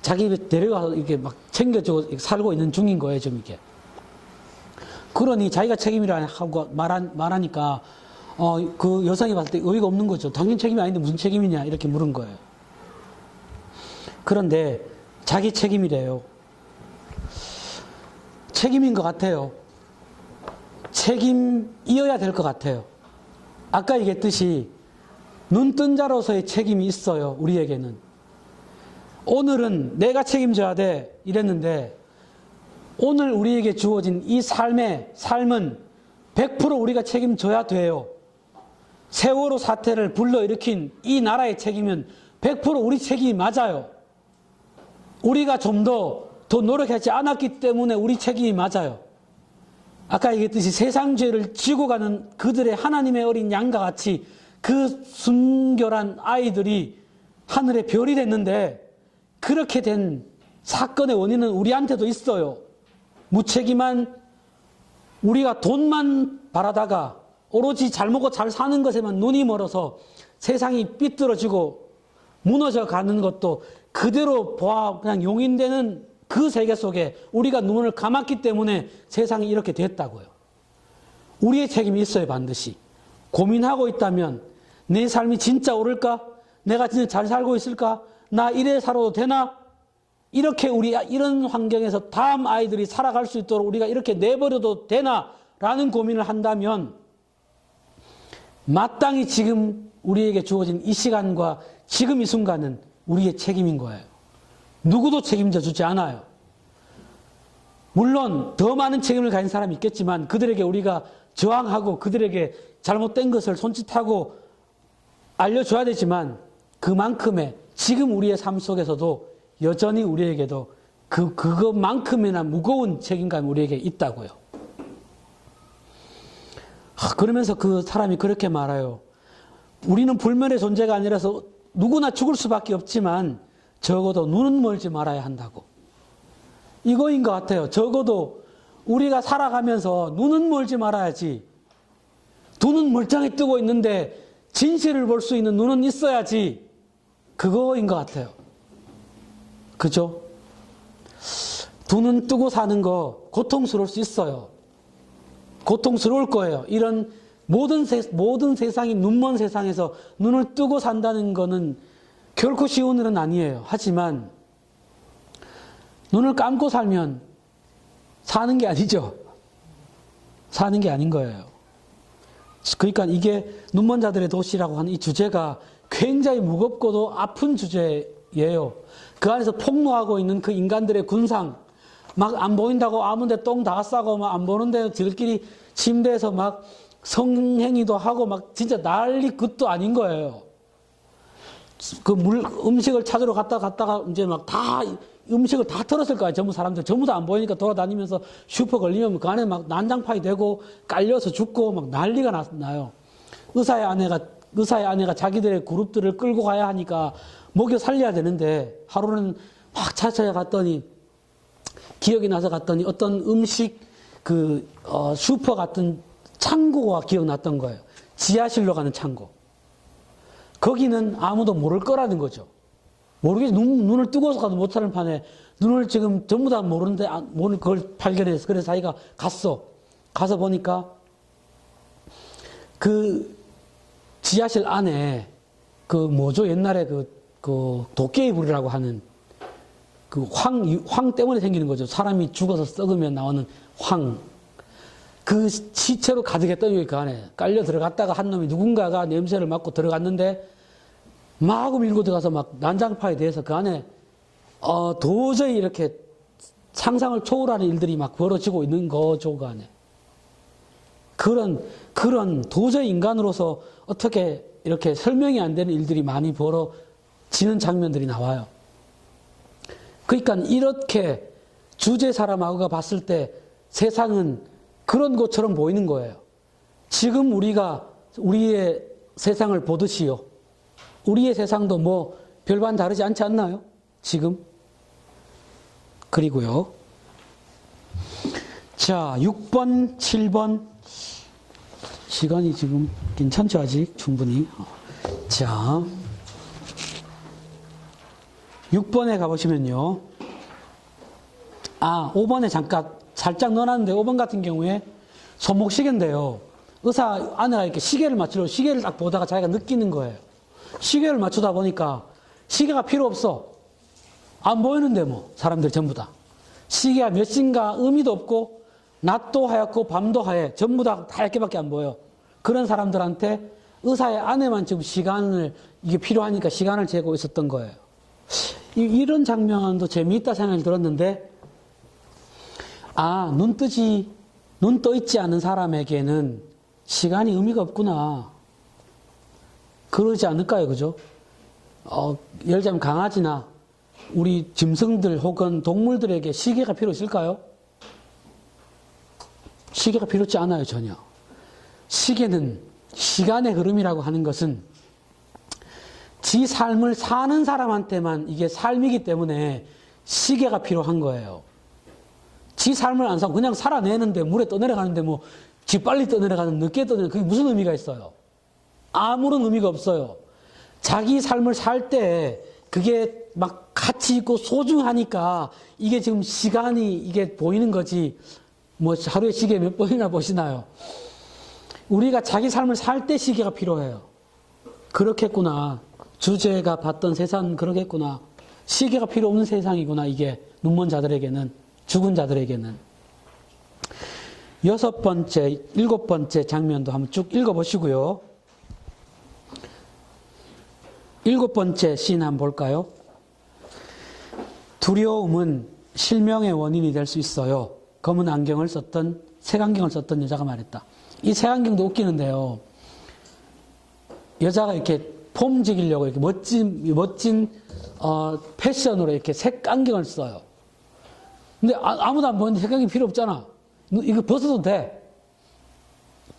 자기 집에 데려가서 이렇게 막 챙겨주고 살고 있는 중인 거예요, 지금 이게. 그러니 자기가 책임이라 하고 말하니까 그 여성이 봤을 때 의의가 없는 거죠. 당신 책임이 아닌데 무슨 책임이냐 이렇게 물은 거예요. 그런데 자기 책임이래요. 책임인 것 같아요. 책임이어야 될 것 같아요. 아까 얘기했듯이 눈뜬 자로서의 책임이 있어요. 우리에게는. 오늘은 내가 책임져야 돼 이랬는데 오늘 우리에게 주어진 이 삶은 100% 우리가 책임져야 돼요. 세월호 사태를 불러일으킨 이 나라의 책임은 100% 우리 책임이 맞아요. 우리가 좀 더 노력하지 않았기 때문에 우리 책임이 맞아요. 아까 얘기했듯이 세상 죄를 지고 가는 그들의 하나님의 어린 양과 같이 그 순결한 아이들이 하늘의 별이 됐는데 그렇게 된 사건의 원인은 우리한테도 있어요. 무책임한 우리가 돈만 바라다가 오로지 잘 먹고 잘 사는 것에만 눈이 멀어서 세상이 삐뚤어지고 무너져 가는 것도 그대로 보아 그냥 용인되는 그 세계 속에 우리가 눈을 감았기 때문에 세상이 이렇게 됐다고요. 우리의 책임이 있어요, 반드시. 고민하고 있다면 내 삶이 진짜 옳을까? 내가 진짜 잘 살고 있을까? 나 이래 살아도 되나? 이렇게 이런 환경에서 다음 아이들이 살아갈 수 있도록 우리가 이렇게 내버려도 되나? 라는 고민을 한다면 마땅히 지금 우리에게 주어진 이 시간과 지금 이 순간은 우리의 책임인 거예요. 누구도 책임져 주지 않아요. 물론 더 많은 책임을 가진 사람이 있겠지만 그들에게 우리가 저항하고 그들에게 잘못된 것을 손짓하고 알려줘야 되지만 그만큼의 지금 우리의 삶 속에서도 여전히 우리에게도 그것만큼이나 무거운 책임감이 우리에게 있다고요. 그러면서 그 사람이 그렇게 말해요. 우리는 불멸의 존재가 아니라서 누구나 죽을 수밖에 없지만 적어도 눈은 멀지 말아야 한다고. 이거인 것 같아요. 적어도 우리가 살아가면서 눈은 멀지 말아야지. 눈은 멀쩡히 뜨고 있는데 진실을 볼 수 있는 눈은 있어야지. 그거인 것 같아요. 그죠? 두 눈 뜨고 사는 거 고통스러울 수 있어요. 고통스러울 거예요. 이런 모든 세상이 눈먼 세상에서 눈을 뜨고 산다는 거는 결코 쉬운 일은 아니에요. 하지만 눈을 감고 살면 사는 게 아니죠. 사는 게 아닌 거예요. 그러니까 이게 눈먼 자들의 도시라고 하는 이 주제가 굉장히 무겁고도 아픈 주제예요. 그 안에서 폭로하고 있는 그 인간들의 군상, 막 안 보인다고 아무데 똥 다 싸고 막 안 보는데 지들끼리 침대에서 막 성행위도 하고 막 진짜 난리 끝도 아닌 거예요. 음식을 찾으러 갔다가 이제 막 다 음식을 다 털었을 거예요. 전부 사람들 전부 다 안 보이니까 돌아다니면서 슈퍼 걸리면 그 안에 막 난장판이 되고 깔려서 죽고 막 난리가 나요. 의사의 아내가 자기들의 그룹들을 끌고 가야 하니까 먹여 살려야 되는데 하루는 막 찾아갔더니 기억이 나서 갔더니 어떤 음식 슈퍼 같은 창고가 기억났던 거예요. 지하실로 가는 창고. 거기는 아무도 모를 거라는 거죠. 모르겠지. 눈을 뜨고서 가도 못하는 판에 눈을 지금 전부 다 모르는데 모르는 걸 발견해서 그래서 자기가 갔어. 가서 보니까 그 지하실 안에 그 뭐죠? 옛날에 그 도깨비 불이라고 하는 그 황 때문에 생기는 거죠. 사람이 죽어서 썩으면 나오는 황. 그 시체로 가득했더니 그 안에 깔려 들어갔다가 한 놈이 누군가가 냄새를 맡고 들어갔는데 마구 밀고 들어가서 막 난장파에 대해서 그 안에 도저히 이렇게 상상을 초월하는 일들이 막 벌어지고 있는 거죠, 그 안에. 그런 도저히 인간으로서 어떻게 이렇게 설명이 안 되는 일들이 많이 벌어지는 장면들이 나와요. 그러니까 이렇게 주제 사람하고가 봤을 때 세상은 그런 것처럼 보이는 거예요. 지금 우리가 우리의 세상을 보듯이요. 우리의 세상도 뭐 별반 다르지 않지 않나요? 지금. 그리고요. 자, 6번, 7번. 시간이 지금 괜찮죠, 아직? 충분히. 자, 6번에 가보시면요. 5번에 잠깐 살짝 넣어놨는데 5번 같은 경우에 손목시계인데요. 의사 아내가 이렇게 시계를 맞추려고 시계를 딱 보다가 자기가 느끼는 거예요. 시계를 맞추다 보니까 시계가 필요 없어. 안 보이는데 뭐 사람들 전부 다. 시계가 몇 시인가 의미도 없고 낮도 하얗고 밤도 하얘. 전부 다 하얗게밖에 안 보여. 그런 사람들한테 의사의 아내만 지금 시간을 이게 필요하니까 시간을 재고 있었던 거예요. 이런 장면도 재미있다 생각이 들었는데 눈 떠 있지 않은 사람에게는 시간이 의미가 없구나. 그러지 않을까요? 그죠? 예를 들자면 강아지나 우리 짐승들 혹은 동물들에게 시계가 필요 있을까요? 시계가 필요치 않아요, 전혀. 시계는 시간의 흐름이라고 하는 것은 지 삶을 사는 사람한테만 이게 삶이기 때문에 시계가 필요한 거예요. 지 삶을 안 사고 그냥 살아내는데 물에 떠내려가는데 뭐 지 빨리 떠내려가는 늦게 떠내려가는 그게 무슨 의미가 있어요? 아무런 의미가 없어요. 자기 삶을 살 때 그게 막 가치 있고 소중하니까 이게 지금 시간이 이게 보이는 거지. 뭐 하루에 시계 몇 번이나 보시나요? 우리가 자기 삶을 살 때 시계가 필요해요. 그렇겠구나. 주제가 봤던 세상은 그러겠구나. 시계가 필요 없는 세상이구나. 이게 눈먼 자들에게는, 죽은 자들에게는. 6번째, 7번째 장면도 한번 쭉 읽어보시고요. 7번째 씬 한번 볼까요? 두려움은 실명의 원인이 될 수 있어요. 검은 안경을 썼던, 색안경을 썼던 여자가 말했다. 이 색안경도 웃기는데요. 여자가 이렇게 폼지기려고 이렇게 멋진 패션으로 이렇게 색안경을 써요. 근데 아무도 안 보이는데 색안경이 필요 없잖아. 이거 벗어도 돼.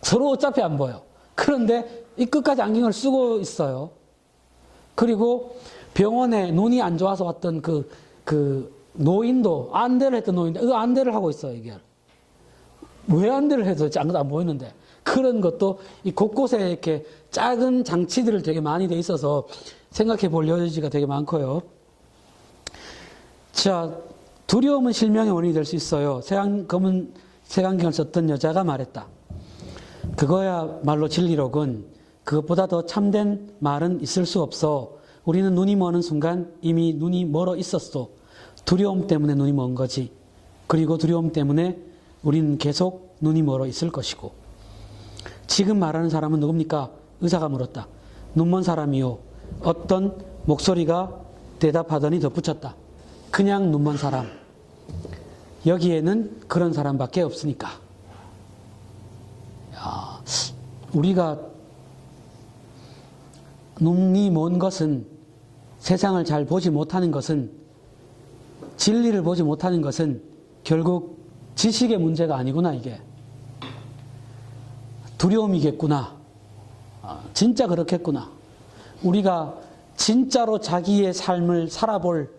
서로 어차피 안 보여. 그런데 이 끝까지 안경을 쓰고 있어요. 그리고 병원에 눈이 안 좋아서 왔던 그 노인도 안대를 했던 노인도 이거 안대를 하고 있어요, 이게. 왜 안대를 해도 아무도 안 보이는데. 그런 것도 이 곳곳에 이렇게 작은 장치들을 되게 많이 돼 있어서 생각해 볼 여지가 되게 많고요. 자, 두려움은 실명의 원인이 될 수 있어요. 검은 색안경을 썼던 여자가 말했다. 그거야말로 진리로군. 그것보다 더 참된 말은 있을 수 없어. 우리는 눈이 머는 순간 이미 눈이 멀어 있었어. 두려움 때문에 눈이 먼 거지. 그리고 두려움 때문에 우리는 계속 눈이 멀어 있을 것이고. 지금 말하는 사람은 누굽니까? 의사가 물었다. 눈먼 사람이요. 어떤 목소리가 대답하더니 덧붙였다. 그냥 눈먼 사람. 여기에는 그런 사람밖에 없으니까. 야, 우리가 눈이 먼 것은 세상을 잘 보지 못하는 것은 진리를 보지 못하는 것은 결국 지식의 문제가 아니구나 이게. 두려움이겠구나. 진짜 그렇겠구나. 우리가 진짜로 자기의 삶을 살아볼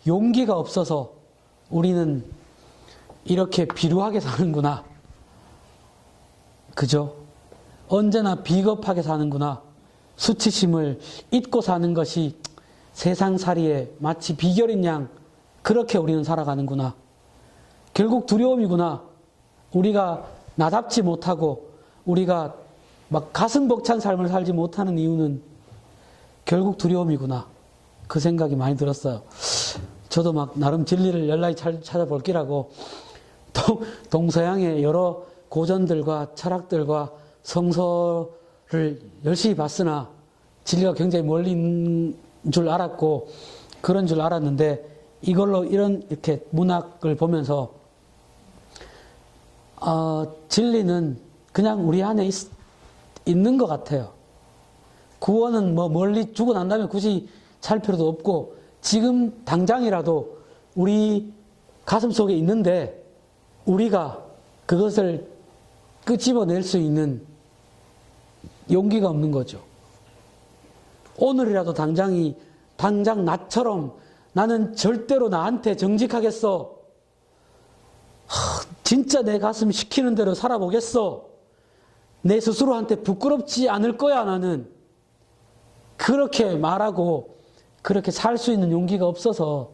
용기가 없어서 우리는 이렇게 비루하게 사는구나. 그죠? 언제나 비겁하게 사는구나. 수치심을 잊고 사는 것이 세상살이에 마치 비결인 양 그렇게 우리는 살아가는구나. 결국 두려움이구나. 우리가 나답지 못하고 우리가 막 가슴 벅찬 삶을 살지 못하는 이유는 결국 두려움이구나. 그 생각이 많이 들었어요. 저도 막 나름 진리를 열심히 찾아볼 기라고 동서양의 여러 고전들과 철학들과 성서를 열심히 봤으나 진리가 굉장히 멀리 있는 줄 알았고 그런 줄 알았는데 이걸로 이렇게 문학을 보면서 진리는 그냥 우리 안에 있는 것 같아요. 구원은 뭐 멀리 죽고 난 다음에 굳이 찾을 필요도 없고 지금 당장이라도 우리 가슴 속에 있는데 우리가 그것을 끄집어낼 수 있는 용기가 없는 거죠. 오늘이라도 당장 나처럼 나는 절대로 나한테 정직하겠어. 진짜 내 가슴 시키는 대로 살아보겠어. 내 스스로한테 부끄럽지 않을 거야 나는. 그렇게 말하고 그렇게 살 수 있는 용기가 없어서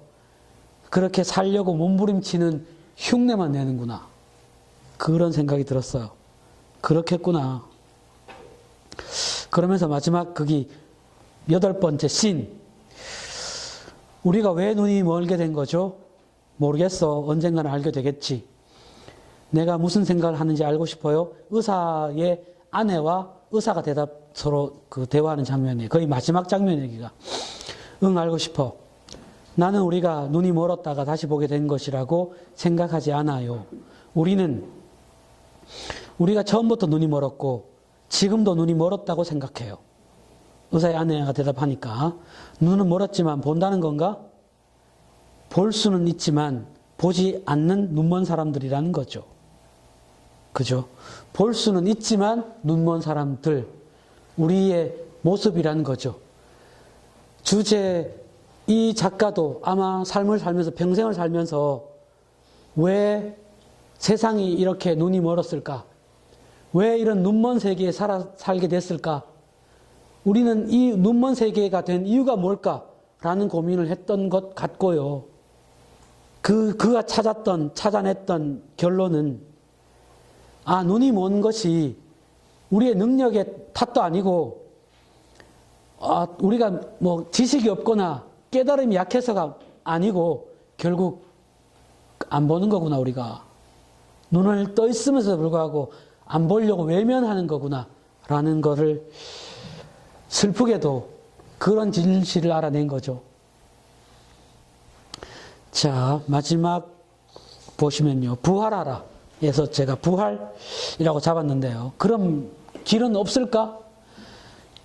그렇게 살려고 몸부림치는 흉내만 내는구나. 그런 생각이 들었어요. 그렇겠구나. 그러면서 마지막 거기 8번째 씬. 우리가 왜 눈이 멀게 된 거죠? 모르겠어. 언젠가는 알게 되겠지. 내가 무슨 생각을 하는지 알고 싶어요. 의사의 아내와 의사가 서로 그 대화하는 장면이에요. 거의 마지막 장면 얘기가. 응, 알고 싶어. 나는 우리가 눈이 멀었다가 다시 보게 된 것이라고 생각하지 않아요. 우리가 처음부터 눈이 멀었고 지금도 눈이 멀었다고 생각해요. 의사의 아내가 대답하니까 눈은 멀었지만 본다는 건가? 볼 수는 있지만 보지 않는 눈먼 사람들이라는 거죠. 그죠? 볼 수는 있지만 눈먼 사람들, 우리의 모습이라는 거죠. 이 작가도 아마 삶을 살면서 평생을 살면서 왜 세상이 이렇게 눈이 멀었을까? 왜 이런 눈먼 세계에 살게 됐을까? 우리는 이 눈먼 세계가 된 이유가 뭘까? 라는 고민을 했던 것 같고요. 그가 찾아냈던 결론은 눈이 먼 것이 우리의 능력의 탓도 아니고 우리가 뭐 지식이 없거나 깨달음이 약해서가 아니고 결국 안 보는 거구나. 우리가 눈을 떠 있으면서도 불구하고 안 보려고 외면하는 거구나 라는 것을 슬프게도 그런 진실을 알아낸 거죠. 자, 마지막 보시면요. 부활하라 에서 제가 부활이라고 잡았는데요. 그럼 길은 없을까?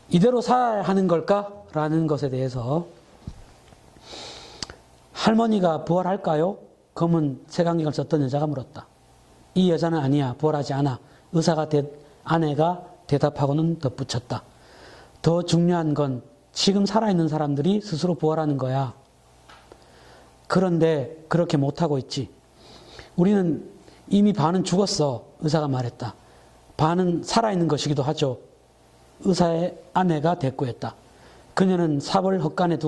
이대로 살아야 하는 걸까? 라는 것에 대해서 할머니가 부활할까요? 검은 색안경을 썼던 여자가 물었다. 이 여자는 아니야. 부활하지 않아. 아내가 대답하고는 덧붙였다. 더 중요한 건 지금 살아있는 사람들이 스스로 부활하는 거야. 그런데 그렇게 못하고 있지. 우리는 이미 반은 죽었어. 의사가 말했다. 반은 살아있는 것이기도 하죠. 의사의 아내가 대꾸했다. 그녀는 삽을 헛간에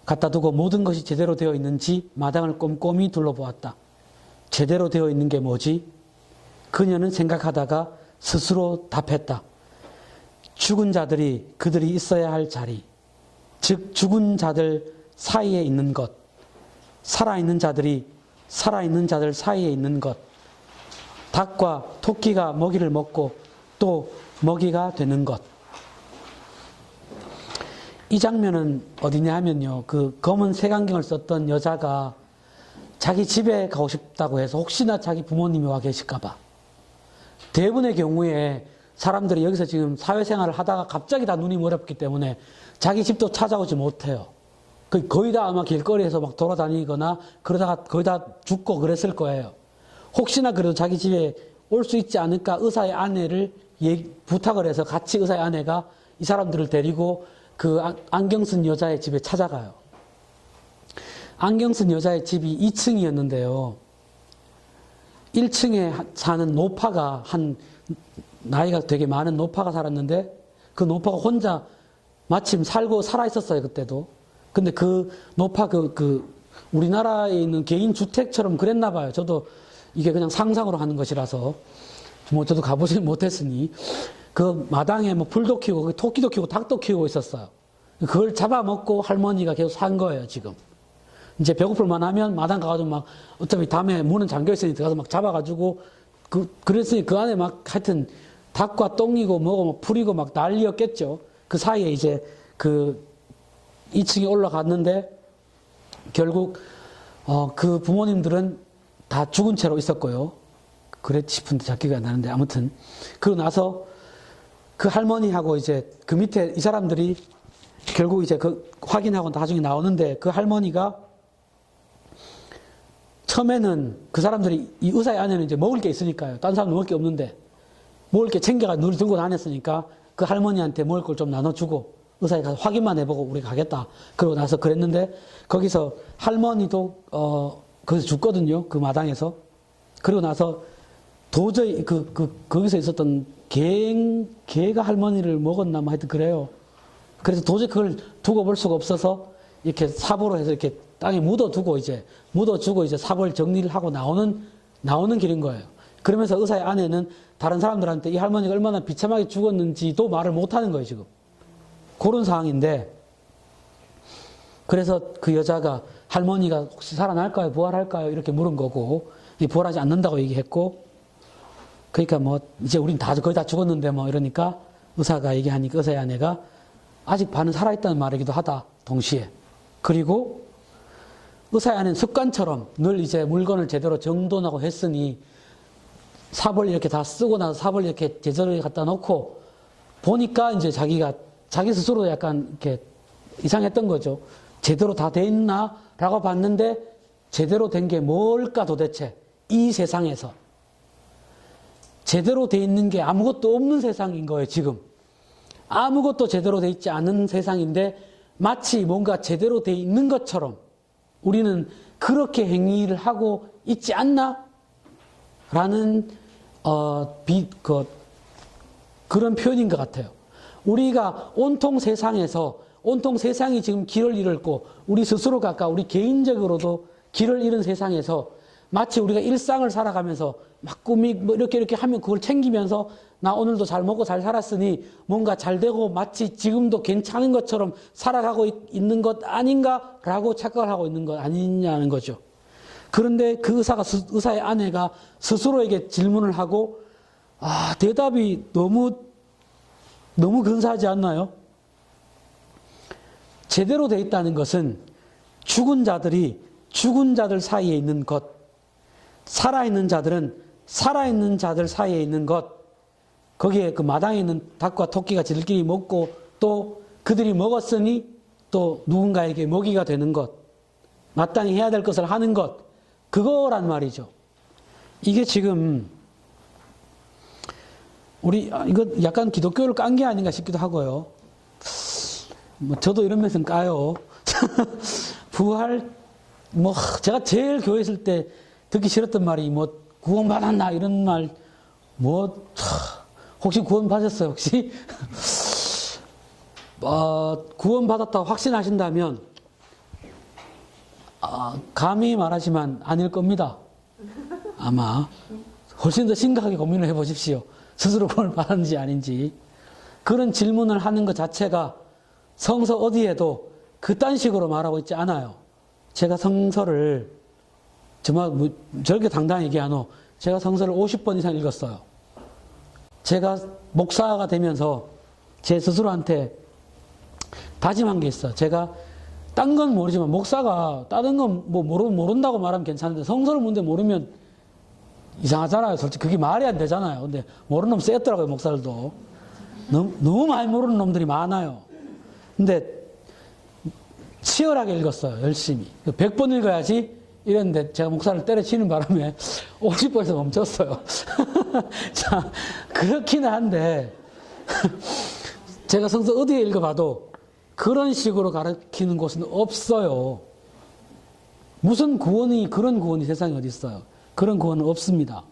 갖다 두고 모든 것이 제대로 되어 있는지 마당을 꼼꼼히 둘러보았다. 제대로 되어 있는 게 뭐지? 그녀는 생각하다가 스스로 답했다. 죽은 자들이 그들이 있어야 할 자리, 즉 죽은 자들 사이에 있는 것, 살아있는 자들이 살아있는 자들 사이에 있는 것, 닭과 토끼가 먹이를 먹고 또 먹이가 되는 것. 이 장면은 어디냐 하면요. 그 검은 색안경을 썼던 여자가 자기 집에 가고 싶다고 해서 혹시나 자기 부모님이 와 계실까봐. 대부분의 경우에 사람들이 여기서 지금 사회생활을 하다가 갑자기 다 눈이 멀었기 때문에 자기 집도 찾아오지 못해요. 거의 다 아마 길거리에서 막 돌아다니거나 그러다가 거의 다 죽고 그랬을 거예요. 혹시나 그래도 자기 집에 올 수 있지 않을까 의사의 아내를 부탁을 해서 같이 의사의 아내가 이 사람들을 데리고 그 안경 쓴 여자의 집에 찾아가요. 안경 쓴 여자의 집이 2층이었는데요. 1층에 사는 노파가 나이가 되게 많은 노파가 살았는데 그 노파가 혼자 마침 살아 있었어요, 그때도. 근데 그 노파 우리나라에 있는 개인 주택처럼 그랬나 봐요. 저도 이게 그냥 상상으로 하는 것이라서. 뭐 저도 가보지 못했으니 그 마당에 뭐 풀도 키우고 토끼도 키우고 닭도 키우고 있었어요. 그걸 잡아먹고 할머니가 계속 산 거예요, 지금. 이제 배고플만 하면 마당 가가지고 막 어차피 밤에 문은 잠겨 있으니 들어가서 막 잡아가지고 그랬으니 그 안에 막 하여튼 닭과 똥이고 뭐고 막 풀이고 막 난리였겠죠. 그 사이에 이제 그 2층에 올라갔는데 결국 그 부모님들은 다 죽은 채로 있었고요. 그래 싶은데 잡기가 안 나는데 아무튼 그러고 나서 그 할머니하고 이제 그 밑에 이 사람들이 결국 이제 그 확인하고 나중에 나오는데 그 할머니가 처음에는 그 사람들이 이 의사의 안에는 이제 먹을 게 있으니까요. 딴 사람 먹을 게 없는데 먹을 게 챙겨가 늘 들고 다녔으니까 그 할머니한테 먹을 걸 좀 나눠주고 의사에 가서 확인만 해보고 우리 가겠다. 그러고 나서 그랬는데 거기서 할머니도 거기서 죽거든요. 그 마당에서. 그리고 나서 도저히 거기서 있었던 개가 할머니를 먹었나 뭐 하여튼 그래요. 그래서 도저히 그걸 두고 볼 수가 없어서 이렇게 삽으로 해서 이렇게 땅에 묻어주고 이제 삽을 정리를 하고 나오는 길인 거예요. 그러면서 의사의 아내는 다른 사람들한테 이 할머니가 얼마나 비참하게 죽었는지도 말을 못 하는 거예요, 지금. 그런 상황인데, 그래서 그 여자가 할머니가 혹시 살아날까요? 부활할까요? 이렇게 물은 거고, 부활하지 않는다고 얘기했고, 그러니까 뭐, 이제 우린 거의 다 죽었는데 뭐 이러니까 의사가 얘기하니까 의사의 아내가 아직 반은 살아있다는 말이기도 하다, 동시에. 그리고 의사의 아내는 습관처럼 늘 이제 물건을 제대로 정돈하고 했으니 삽을 이렇게 다 쓰고 나서 삽을 이렇게 제자리에 갖다 놓고 보니까 이제 자기 스스로 약간 이렇게 이상했던 거죠. 제대로 다 돼 있나? 라고 봤는데 제대로 된 게 뭘까 도대체? 이 세상에서. 제대로 돼 있는 게 아무것도 없는 세상인 거예요, 지금. 아무것도 제대로 돼 있지 않은 세상인데 마치 뭔가 제대로 돼 있는 것처럼 우리는 그렇게 행위를 하고 있지 않나? 라는 그런 표현인 것 같아요. 우리가 온통 세상이 지금 길을 잃었고 우리 스스로가 아까 우리 개인적으로도 길을 잃은 세상에서 마치 우리가 일상을 살아가면서 막 꿈이 뭐 이렇게 하면 그걸 챙기면서 나 오늘도 잘 먹고 잘 살았으니 뭔가 잘 되고 마치 지금도 괜찮은 것처럼 살아가고 있는 것 아닌가라고 착각을 하고 있는 것 아니냐는 거죠. 그런데 그 의사의 아내가 스스로에게 질문을 하고 대답이 너무 근사하지 않나요? 제대로 돼 있다는 것은 죽은 자들이 죽은 자들 사이에 있는 것, 살아있는 자들은 살아있는 자들 사이에 있는 것, 거기에 그 마당에 있는 닭과 토끼가 지들끼리 먹고 또 그들이 먹었으니 또 누군가에게 먹이가 되는 것, 마땅히 해야 될 것을 하는 것, 그거란 말이죠. 이게 지금 이거 약간 기독교를 깐 게 아닌가 싶기도 하고요. 뭐 저도 이런 면에서는 까요. 부활, 뭐 제가 제일 교회 있을 때 듣기 싫었던 말이 뭐 구원받았나 이런 말, 뭐 혹시 구원받았어요? 혹시 구원받았다고 확신하신다면 감히 말하지만 아닐 겁니다. 아마 훨씬 더 심각하게 고민을 해보십시오. 스스로 구원을 받았는지 아닌지. 그런 질문을 하는 것 자체가 성서 어디에도 그딴 식으로 말하고 있지 않아요. 제가 성서를 정말 저렇게 당당히 얘기하노. 제가 성서를 50번 이상 읽었어요. 제가 목사가 되면서 제 스스로한테 다짐한 게 있어요. 제가 딴 건 모르지만 목사가 다른 건 뭐 모른다고 말하면 괜찮은데 성서를 뭔데 모르면 이상하잖아요. 솔직히 그게 말이 안 되잖아요. 근데 모르는 놈 쎄였더라고요. 목사들도. 너무 많이 모르는 놈들이 많아요. 근데 치열하게 읽었어요. 열심히. 100번 읽어야지 이랬는데 제가 목사를 때려치는 바람에 50번에서 멈췄어요. 자, 그렇기는 한데 제가 성서 어디에 읽어봐도 그런 식으로 가르치는 곳은 없어요. 무슨 그런 구원이 세상에 어디 있어요? 그런 구원은 없습니다.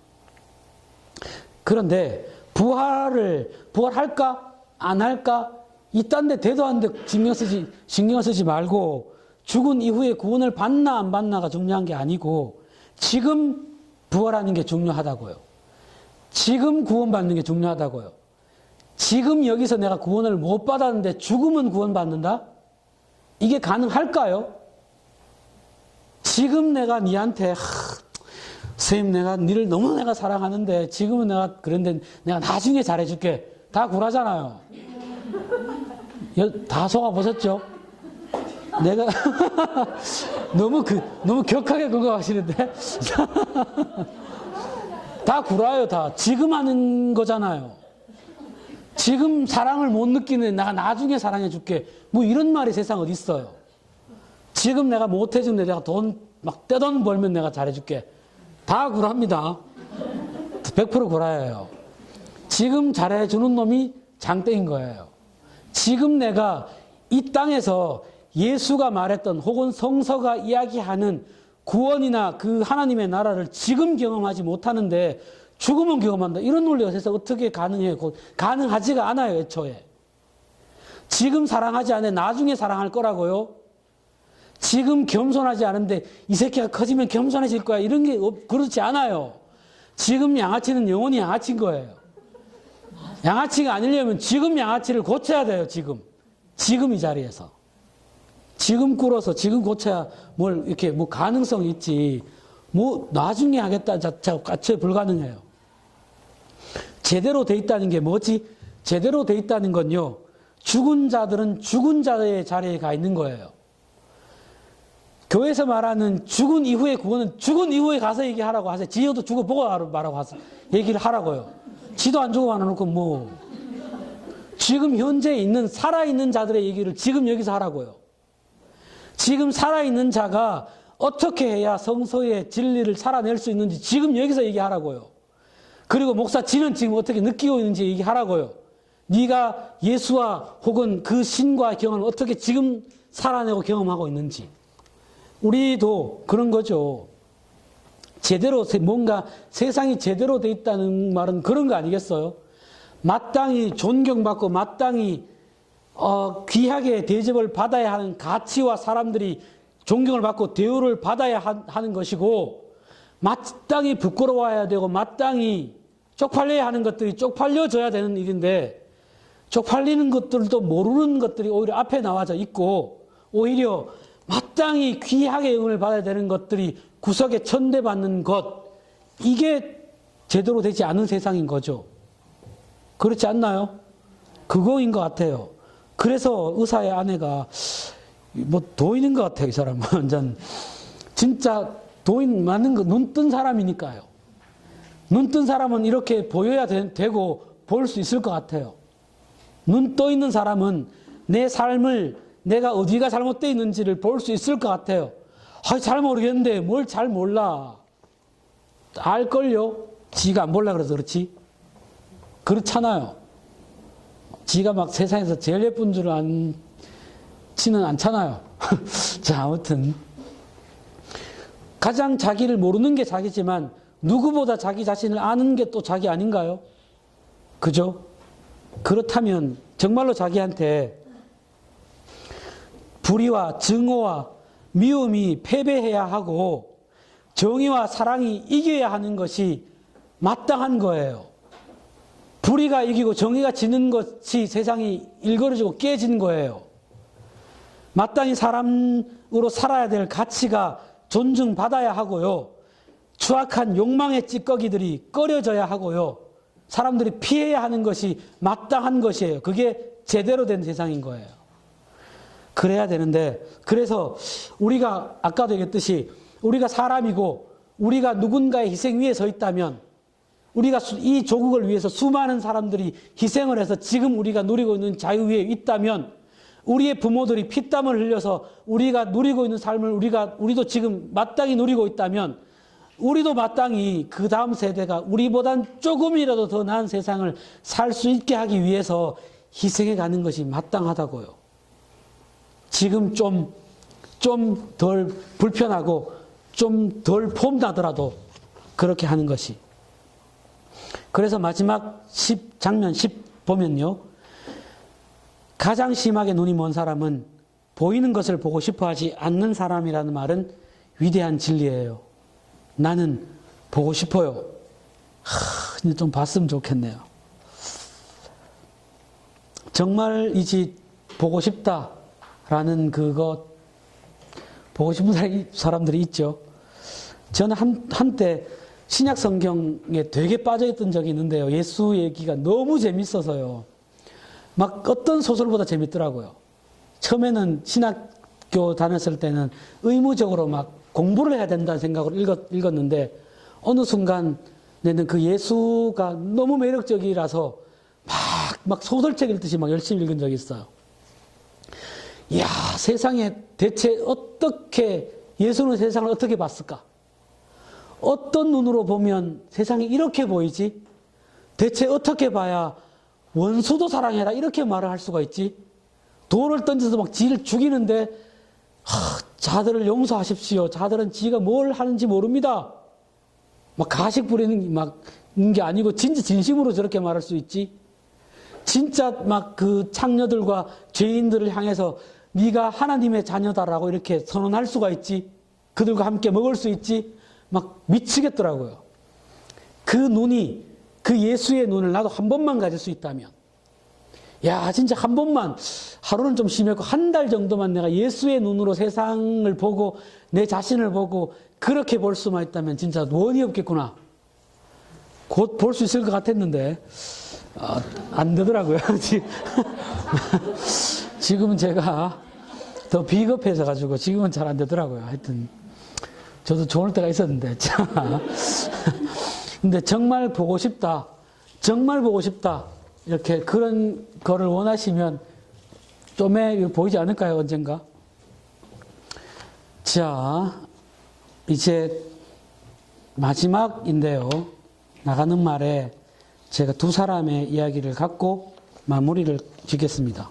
그런데 부활할까? 안 할까? 이딴 데 대도 안 돼 신경 쓰지 말고 죽은 이후에 구원을 받나 안 받나가 중요한 게 아니고 지금 부활하는 게 중요하다고요. 지금 구원받는 게 중요하다고요. 지금 여기서 내가 구원을 못 받았는데 죽으면 구원받는다? 이게 가능할까요? 지금 내가 니한테 선생님 내가 니를 너무 내가 사랑하는데 지금은 내가 그런데 내가 나중에 잘해줄게. 다 구라잖아요. 다 속아보셨죠? 내가 너무 격하게 그거 하시는데 다 구라예요. 다 지금 하는 거잖아요. 지금 사랑을 못 느끼는 내가 나중에 사랑해줄게. 뭐 이런 말이 세상 어디 있어요. 지금 내가 못 해주는데 내가 돈 막 떼돈 벌면 내가 잘해줄게. 다 구라입니다. 100% 구라예요. 지금 잘해주는 놈이 장땡인 거예요. 지금 내가 이 땅에서 예수가 말했던 혹은 성서가 이야기하는 구원이나 그 하나님의 나라를 지금 경험하지 못하는데 죽으면 경험한다. 이런 논리가 세상 어떻게 가능해요? 가능하지가 않아요, 애초에. 지금 사랑하지 않아 나중에 사랑할 거라고요? 지금 겸손하지 않은데 이 새끼가 커지면 겸손해질 거야. 이런 게 그렇지 않아요. 지금 양아치는 영원히 양아치인 거예요. 양아치가 아니려면 지금 양아치를 고쳐야 돼요, 지금. 지금 이 자리에서. 지금 꿇어서 지금 고쳐야 뭘 이렇게 뭐 가능성이 있지. 뭐 나중에 하겠다 자체 불가능해요. 제대로 돼 있다는 게 뭐지? 제대로 돼 있다는 건요. 죽은 자들은 죽은 자의 자리에 가 있는 거예요. 교회에서 말하는 죽은 이후의 구원은 죽은 이후에 가서 얘기하라고 하세요. 지어도 죽어보고 말하고 하세요. 얘기를 하라고요. 지도 안 죽어 놔놓고 뭐. 지금 현재 있는 살아있는 자들의 얘기를 지금 여기서 하라고요. 지금 살아있는 자가 어떻게 해야 성서의 진리를 살아낼 수 있는지 지금 여기서 얘기하라고요. 그리고 목사 지는 지금 어떻게 느끼고 있는지 얘기하라고요. 네가 예수와 혹은 그 신과 경험을 어떻게 지금 살아내고 경험하고 있는지. 우리도 그런 거죠. 제대로 뭔가 세상이 제대로 돼 있다는 말은 그런 거 아니겠어요? 마땅히 존경받고 마땅히 귀하게 대접을 받아야 하는 가치와 사람들이 존경을 받고 대우를 받아야 하는 것이고 마땅히 부끄러워야 되고 마땅히 쪽팔려야 하는 것들이 쪽팔려져야 되는 일인데 쪽팔리는 것들도 모르는 것들이 오히려 앞에 나와져 있고 오히려 마땅히 귀하게 응을 받아야 되는 것들이 구석에 천대받는 것 이게 제대로 되지 않은 세상인 거죠. 그렇지 않나요? 그거인 것 같아요. 그래서 의사의 아내가 뭐 도인인 것 같아요. 이 사람은 완전 진짜 도인 맞는 거 눈 뜬 사람이니까요. 눈 뜬 사람은 이렇게 보여야 되고 볼 수 있을 것 같아요. 눈 떠 있는 사람은 내 삶을 내가 어디가 잘못되어 있는지를 볼 수 있을 것 같아요. 잘 모르겠는데 뭘 잘 몰라. 알걸요? 지가 안 몰라 그래서 그렇지. 그렇잖아요. 지가 막 세상에서 제일 예쁜 줄 치는 않잖아요. 자, 아무튼. 가장 자기를 모르는 게 자기지만 누구보다 자기 자신을 아는 게 또 자기 아닌가요? 그죠? 그렇다면 정말로 자기한테 불의와 증오와 미움이 패배해야 하고 정의와 사랑이 이겨야 하는 것이 마땅한 거예요. 불의가 이기고 정의가 지는 것이 세상이 일그러지고 깨진 거예요. 마땅히 사람으로 살아야 될 가치가 존중받아야 하고요. 추악한 욕망의 찌꺼기들이 꺼려져야 하고요. 사람들이 피해야 하는 것이 마땅한 것이에요. 그게 제대로 된 세상인 거예요. 그래야 되는데 그래서 우리가 아까도 얘기했듯이 우리가 사람이고 우리가 누군가의 희생 위에 서 있다면 우리가 이 조국을 위해서 수많은 사람들이 희생을 해서 지금 우리가 누리고 있는 자유 위에 있다면 우리의 부모들이 피땀을 흘려서 우리가 누리고 있는 삶을 우리도 지금 마땅히 누리고 있다면 우리도 마땅히 그 다음 세대가 우리보단 조금이라도 더 나은 세상을 살 수 있게 하기 위해서 희생해 가는 것이 마땅하다고요. 지금 좀 덜 불편하고 좀 덜 폼나더라도 그렇게 하는 것이. 그래서 마지막 장면 10 보면요. 가장 심하게 눈이 먼 사람은 보이는 것을 보고 싶어 하지 않는 사람이라는 말은 위대한 진리예요. 나는 보고 싶어요. 진짜 좀 봤으면 좋겠네요. 정말 이 집 보고 싶다라는 그거 보고 싶은 사람들이 있죠. 저는 한때 신약 성경에 되게 빠져있던 적이 있는데요. 예수 얘기가 너무 재밌어서요. 막 어떤 소설보다 재밌더라고요. 처음에는 신학교 다녔을 때는 의무적으로 막 공부를 해야 된다는 생각으로 읽었는데 어느 순간에는 그 예수가 너무 매력적이라서 막 소설책 읽듯이 막 열심히 읽은 적이 있어요. 이야, 세상에 대체 어떻게, 예수는 세상을 어떻게 봤을까? 어떤 눈으로 보면 세상이 이렇게 보이지? 대체 어떻게 봐야 원수도 사랑해라 이렇게 말을 할 수가 있지? 돌을 던져서 막 지를 죽이는데 자들을 용서하십시오. 자들은 지가 뭘 하는지 모릅니다. 막 가식 부리는 막 게 아니고 진짜 진심으로 저렇게 말할 수 있지? 진짜 막 그 창녀들과 죄인들을 향해서 네가 하나님의 자녀다라고 이렇게 선언할 수가 있지? 그들과 함께 먹을 수 있지? 막 미치겠더라고요. 그 눈이, 그 예수의 눈을 나도 한 번만 가질 수 있다면, 야, 진짜 한 번만, 하루는 좀 심했고 한 달 정도만 내가 예수의 눈으로 세상을 보고 내 자신을 보고 그렇게 볼 수만 있다면 진짜 원이 없겠구나. 곧 볼 수 있을 것 같았는데 안 되더라고요. 지금은 제가 더 비겁해져 가지고 지금은 잘 안 되더라고요. 하여튼 저도 좋을 때가 있었는데. 근데 정말 보고 싶다. 정말 보고 싶다. 이렇게 그런 거를 원하시면 좀에 보이지 않을까요? 언젠가? 자, 이제 마지막인데요. 나가는 말에 제가 두 사람의 이야기를 갖고 마무리를 짓겠습니다.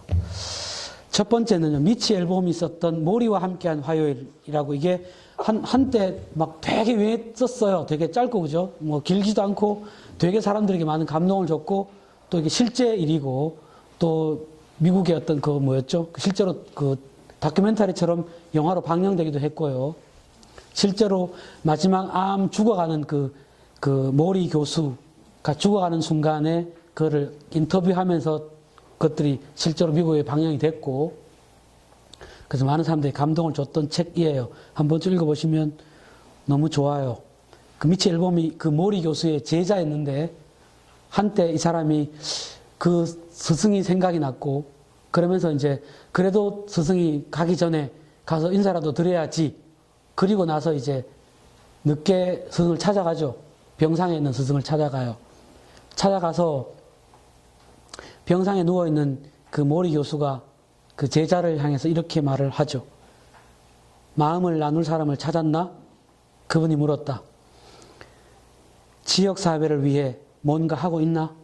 첫 번째는요, 미치 앨범이 있었던 모리와 함께한 화요일이라고, 이게 한때 막 되게 유행했었어요. 되게 짧고, 그죠? 뭐 길지도 않고 되게 사람들에게 많은 감동을 줬고, 또 이게 실제 일이고, 또 미국의 어떤 그 뭐였죠? 실제로 그 다큐멘터리처럼 영화로 방영되기도 했고요. 실제로 마지막 암 죽어가는 그 모리 교수가 죽어가는 순간에 그거를 인터뷰하면서 그것들이 실제로 미국에 방영이 됐고, 그래서 많은 사람들이 감동을 줬던 책이에요. 한번 읽어보시면 너무 좋아요. 그 미치 앨범이 그 모리 교수의 제자였는데, 한때 이 사람이 그 스승이 생각이 났고, 그러면서 이제 그래도 스승이 가기 전에 가서 인사라도 드려야지. 그리고 나서 이제 늦게 스승을 찾아가죠. 병상에 있는 스승을 찾아가요. 찾아가서 병상에 누워있는 그 모리 교수가 그 제자를 향해서 이렇게 말을 하죠. 마음을 나눌 사람을 찾았나? 그분이 물었다. 지역사회를 위해 뭔가 하고 있나?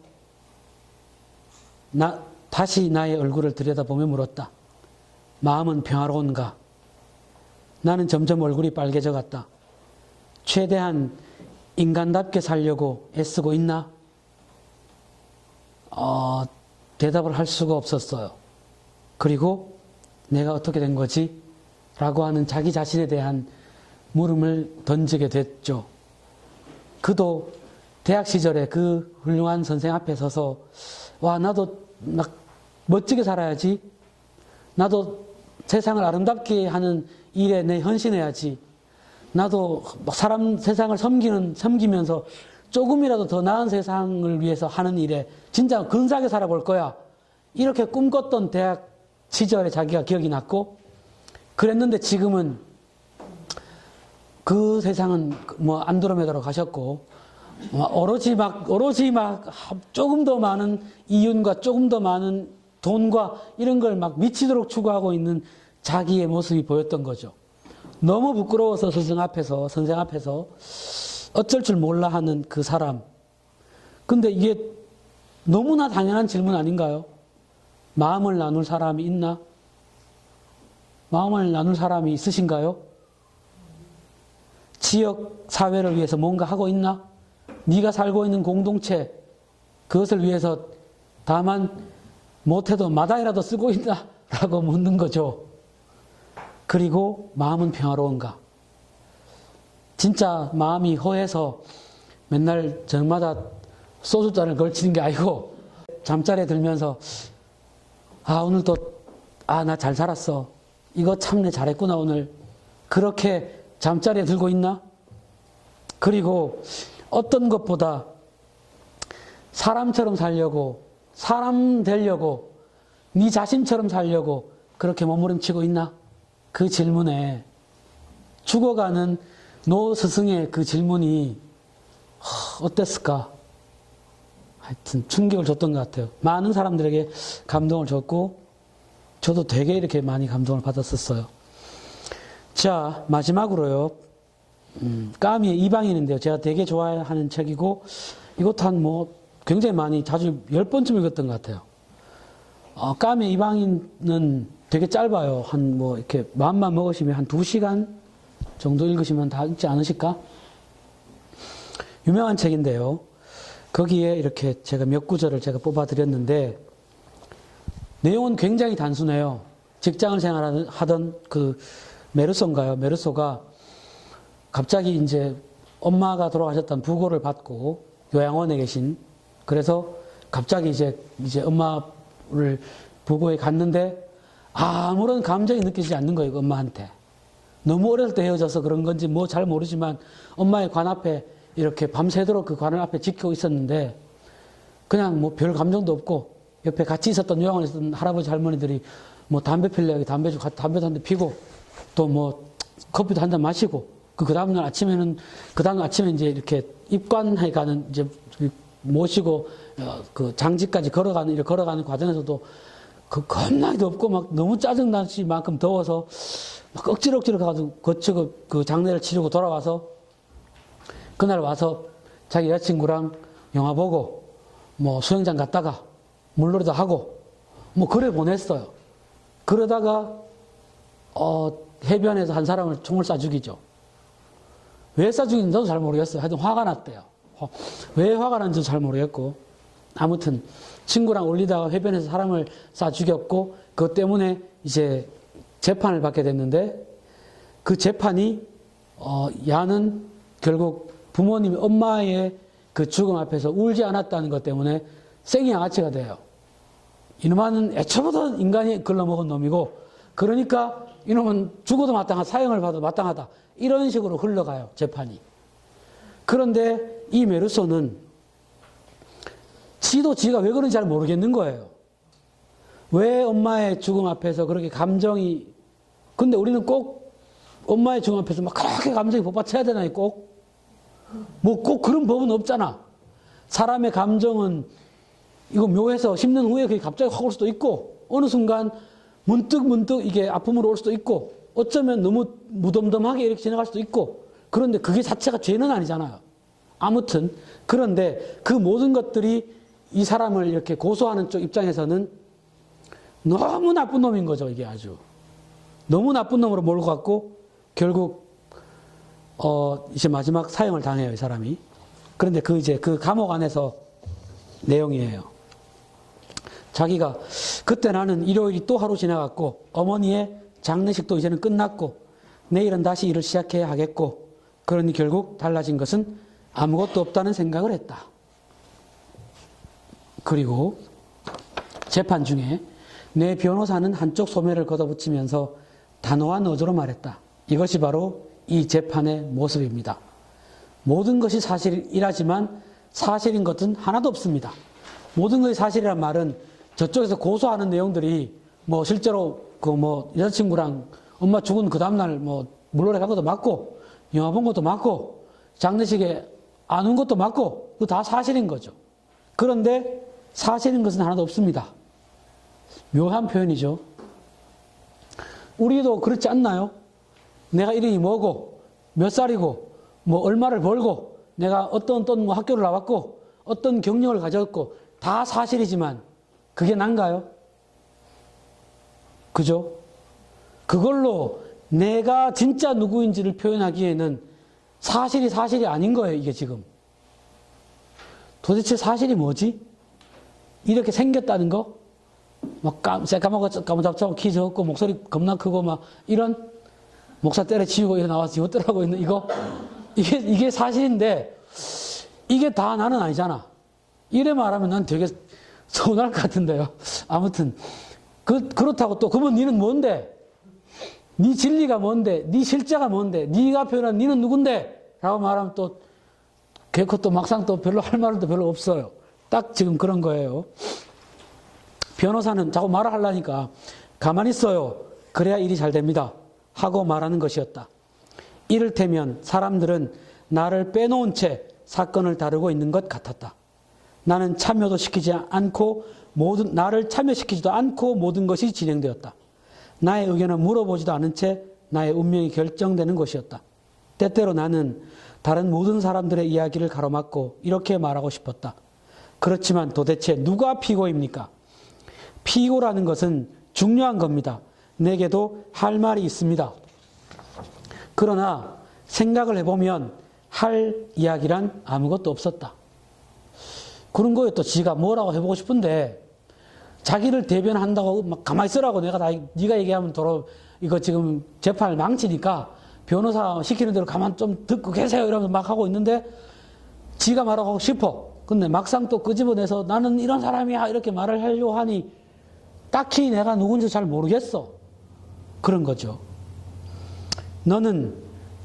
다시 나의 얼굴을 들여다보며 물었다. 마음은 평화로운가? 나는 점점 얼굴이 빨개져 갔다. 최대한 인간답게 살려고 애쓰고 있나? 대답을 할 수가 없었어요. 그리고 내가 어떻게 된 거지? 라고 하는 자기 자신에 대한 물음을 던지게 됐죠. 그도 대학 시절에 그 훌륭한 선생 앞에 서서 와, 나도 막 멋지게 살아야지. 나도 세상을 아름답게 하는 일에 내 헌신해야지. 나도 세상을 섬기면서 조금이라도 더 나은 세상을 위해서 하는 일에 진짜 근사하게 살아볼 거야. 이렇게 꿈꿨던 대학 시절에 자기가 기억이 났고, 그랬는데 지금은 그 세상은 뭐 안드로메다로 가셨고, 오로지 막 조금 더 많은 이윤과 조금 더 많은 돈과 이런 걸 막 미치도록 추구하고 있는 자기의 모습이 보였던 거죠. 너무 부끄러워서 선생 앞에서 어쩔 줄 몰라 하는 그 사람. 근데 이게 너무나 당연한 질문 아닌가요? 마음을 나눌 사람이 있나? 마음을 나눌 사람이 있으신가요? 지역 사회를 위해서 뭔가 하고 있나? 네가 살고 있는 공동체, 그것을 위해서 다만 못해도 마다이라도 쓰고 있나? 라고 묻는 거죠. 그리고 마음은 평화로운가? 진짜 마음이 허해서 맨날 저마다 소주잔을 걸치는 게 아니고 잠자리에 들면서 오늘 또 나 잘 살았어. 이거 참 내 잘했구나 오늘. 그렇게 잠자리에 들고 있나? 그리고 어떤 것보다 사람처럼 살려고, 사람 되려고, 네 자신처럼 살려고 그렇게 몸부림치고 있나? 그 질문에 죽어가는 노 스승의 그 질문이 어땠을까? 하여튼 충격을 줬던 것 같아요. 많은 사람들에게 감동을 줬고 저도 되게 이렇게 많이 감동을 받았었어요. 자, 마지막으로요. 까미의 이방인인데요. 제가 되게 좋아하는 책이고 이것도 한 굉장히 많이 자주 10번쯤 읽었던 것 같아요. 까미의 이방인은 되게 짧아요. 이렇게 마음만 먹으시면 한 2시간 정도 읽으시면 다 읽지 않으실까? 유명한 책인데요. 거기에 이렇게 제가 몇 구절을 제가 뽑아드렸는데 내용은 굉장히 단순해요. 직장을 생활하던 그 메르소인가요? 메르소가 갑자기 이제 엄마가 돌아가셨던 부고를 받고 요양원에 계신, 그래서 갑자기 이제 엄마를 부고에 갔는데 아무런 감정이 느껴지지 않는 거예요, 엄마한테. 너무 어릴 때 헤어져서 그런 건지 잘 모르지만 엄마의 관 앞에 이렇게 밤새도록 그 관을 앞에 지키고 있었는데 그냥 별 감정도 없고 옆에 같이 있었던 요양원에 있었던 할아버지 할머니들이 담배 필래 담배도 한 대 피고 또 커피도 한 잔 마시고 그 다음날 아침에 이제 이렇게 입관해 가는 이제 모시고 그 장지까지 걸어가는 과정에서도 그 겁나게 덥고 너무 짜증나실 만큼 더워서 억지로 가서 거치고 그 장례를 치르고 돌아와서 그날 와서 자기 여자친구랑 영화 보고 수영장 갔다가 물놀이도 하고 그래 보냈어요. 그러다가 해변에서 한 사람을 총을 쏴 죽이죠. 왜 쏴 죽인지 저도 잘 모르겠어요. 하여튼 화가 났대요. 왜 화가 났는지도 잘 모르겠고 아무튼 친구랑 올리다가 해변에서 사람을 쏴 죽였고 그것 때문에 이제 재판을 받게 됐는데 그 재판이 야는 결국 부모님 엄마의 그 죽음 앞에서 울지 않았다는 것 때문에 생이양아치가 돼요. 이놈은 애초부터 인간이 글러먹은 놈이고 그러니까 이놈은 죽어도 마땅하다, 사형을 받아도 마땅하다, 이런 식으로 흘러가요, 재판이. 그런데 이 메르소는 지가 왜 그런지 잘 모르겠는 거예요. 왜 엄마의 죽음 앞에서 그렇게 감정이, 근데 우리는 꼭 엄마의 죽음 앞에서 그렇게 감정이 복받쳐야 되나요, 꼭? 꼭 그런 법은 없잖아. 사람의 감정은 이거 묘해서 10년 후에 그게 갑자기 확 올 수도 있고 어느 순간 문득 이게 아픔으로 올 수도 있고 어쩌면 너무 무덤덤하게 이렇게 지나갈 수도 있고 그런데 그게 자체가 죄는 아니잖아요. 아무튼 그런데 그 모든 것들이 이 사람을 이렇게 고소하는 쪽 입장에서는 너무 나쁜 놈인 거죠. 이게 아주 너무 나쁜 놈으로 몰고 갔고 결국 이제 마지막 사형을 당해요, 이 사람이. 그런데 그 감옥 안에서 내용이에요. 자기가 그때 나는 일요일이 또 하루 지나갔고 어머니의 장례식도 이제는 끝났고 내일은 다시 일을 시작해야 하겠고 그러니 결국 달라진 것은 아무것도 없다는 생각을 했다. 그리고 재판 중에 내 변호사는 한쪽 소매를 걷어붙이면서 단호한 어조로 말했다. 이것이 바로 이 재판의 모습입니다. 모든 것이 사실이라지만 사실인 것은 하나도 없습니다. 모든 것이 사실이란 말은 저쪽에서 고소하는 내용들이 실제로 여자친구랑 엄마 죽은 그 다음날 물놀이 간 것도 맞고 영화 본 것도 맞고 장례식에 안 온 것도 맞고 그거 다 사실인 거죠. 그런데 사실인 것은 하나도 없습니다. 묘한 표현이죠. 우리도 그렇지 않나요? 내가 이름이 뭐고 몇 살이고 얼마를 벌고 내가 어떤 학교를 나왔고 어떤 경력을 가졌고 다 사실이지만 그게 난가요? 그죠? 그걸로 내가 진짜 누구인지를 표현하기에는 사실이 아닌 거예요, 이게 지금. 도대체 사실이 뭐지? 이렇게 생겼다는 거? 까무잡잡하고 키 적고 목소리 겁나 크고 이런 목사 때려치우고 나와서 지워뜨라고 있는 이거? 이게 사실인데 이게 다 나는 아니잖아. 이래 말하면 난 되게 서운할 것 같은데요. 아무튼 그렇다고 또 그러면 니는 뭔데? 네 진리가 뭔데? 네 실제가 뭔데? 네가 표현한 니는 누군데? 라고 말하면 또 결코 또 막상 또 별로 할 말은 또 별로 없어요. 딱 지금 그런 거예요. 변호사는 자꾸 말을 하려니까 가만히 있어요. 그래야 일이 잘 됩니다. 하고 말하는 것이었다. 이를테면 사람들은 나를 빼놓은 채 사건을 다루고 있는 것 같았다. 나는 참여도 시키지 않고 나를 참여시키지도 않고 모든 것이 진행되었다. 나의 의견을 물어보지도 않은 채 나의 운명이 결정되는 것이었다. 때때로 나는 다른 모든 사람들의 이야기를 가로막고 이렇게 말하고 싶었다. 그렇지만 도대체 누가 피고입니까? 피고라는 것은 중요한 겁니다. 내게도 할 말이 있습니다. 그러나 생각을 해보면 할 이야기란 아무것도 없었다. 그런 거에 또 지가 뭐라고 해보고 싶은데 자기를 대변한다고 막 가만히 있으라고 네가 얘기하면 이거 지금 재판을 망치니까 변호사 시키는 대로 가만 좀 듣고 계세요 이러면서 막 하고 있는데 지가 말하고 싶어. 근데 막상 또 끄집어내서 나는 이런 사람이야 이렇게 말을 하려고 하니 딱히 내가 누군지 잘 모르겠어. 그런 거죠. 너는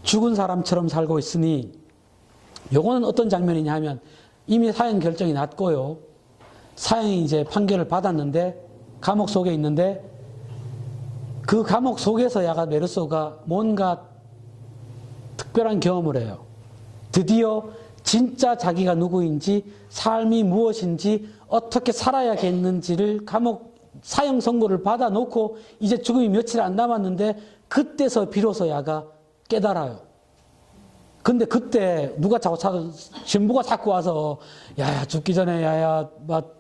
죽은 사람처럼 살고 있으니 요거는 어떤 장면이냐 하면 이미 사형 결정이 났고요. 사형이 이제 판결을 받았는데 감옥 속에 있는데 그 감옥 속에서 야가 메르소가 뭔가 특별한 경험을 해요. 드디어 진짜 자기가 누구인지 삶이 무엇인지 어떻게 살아야겠는지를 사형 선고를 받아놓고 이제 죽음이 며칠 안 남았는데 그때서 비로소 야가 깨달아요. 근데 그때 신부가 자꾸 와서 야야 죽기 전에 야야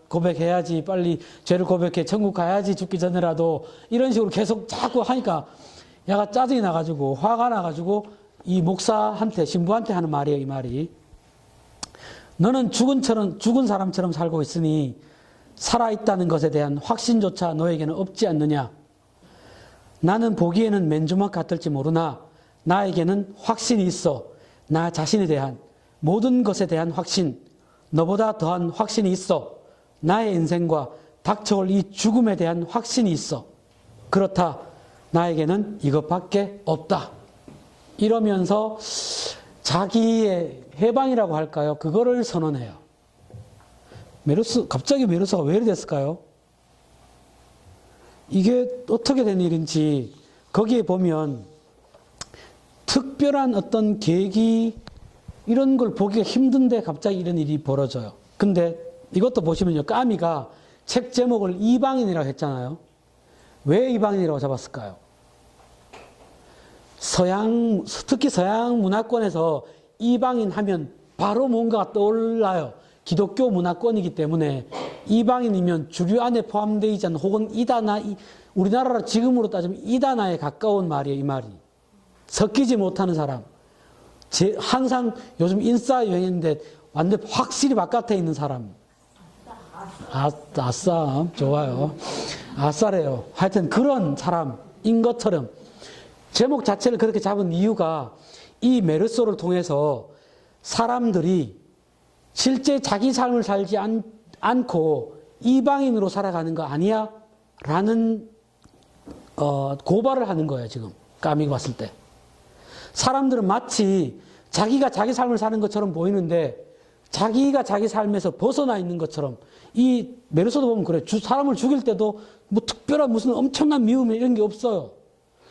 고백해야지 빨리 죄를 고백해 천국 가야지 죽기 전에라도 이런 식으로 계속 자꾸 하니까 야가 짜증이 나가지고 화가 나가지고 이 목사한테 신부한테 하는 말이에요. 이 말이 너는 죽은 사람처럼 살고 있으니 살아있다는 것에 대한 확신조차 너에게는 없지 않느냐. 나는 보기에는 맨주먹 같을지 모르나 나에게는 확신이 있어. 나 자신에 대한 모든 것에 대한 확신, 너보다 더한 확신이 있어. 나의 인생과 닥쳐올 이 죽음에 대한 확신이 있어. 그렇다. 나에게는 이것밖에 없다. 이러면서 자기의 해방이라고 할까요? 그거를 선언해요. 갑자기 메르소가 왜 이래 됐을까요? 이게 어떻게 된 일인지 거기에 보면 특별한 어떤 계기 이런 걸 보기가 힘든데 갑자기 이런 일이 벌어져요. 근데 이것도 보시면요. 까미가 책 제목을 이방인이라고 했잖아요. 왜 이방인이라고 잡았을까요? 특히 서양 문화권에서 이방인 하면 바로 뭔가가 떠올라요. 기독교 문화권이기 때문에 이방인이면 주류 안에 포함되어 있지 않는 혹은 이단아, 우리나라로 지금으로 따지면 이단아에 가까운 말이에요. 이 말이. 섞이지 못하는 사람. 항상 요즘 인싸 유행인데 완전 확실히 바깥에 있는 사람. 아싸. 좋아요. 아싸래요. 하여튼 그런 사람인 것처럼 제목 자체를 그렇게 잡은 이유가 이 메르소를 통해서 사람들이 실제 자기 삶을 살지 않고 이방인으로 살아가는 거 아니야? 라는 고발을 하는 거예요. 지금 까미가 봤을 때. 사람들은 마치 자기가 자기 삶을 사는 것처럼 보이는데 자기가 자기 삶에서 벗어나 있는 것처럼 이 메르소도 보면 그래. 사람을 죽일 때도 뭐 특별한 무슨 엄청난 미움 이런 게 없어요.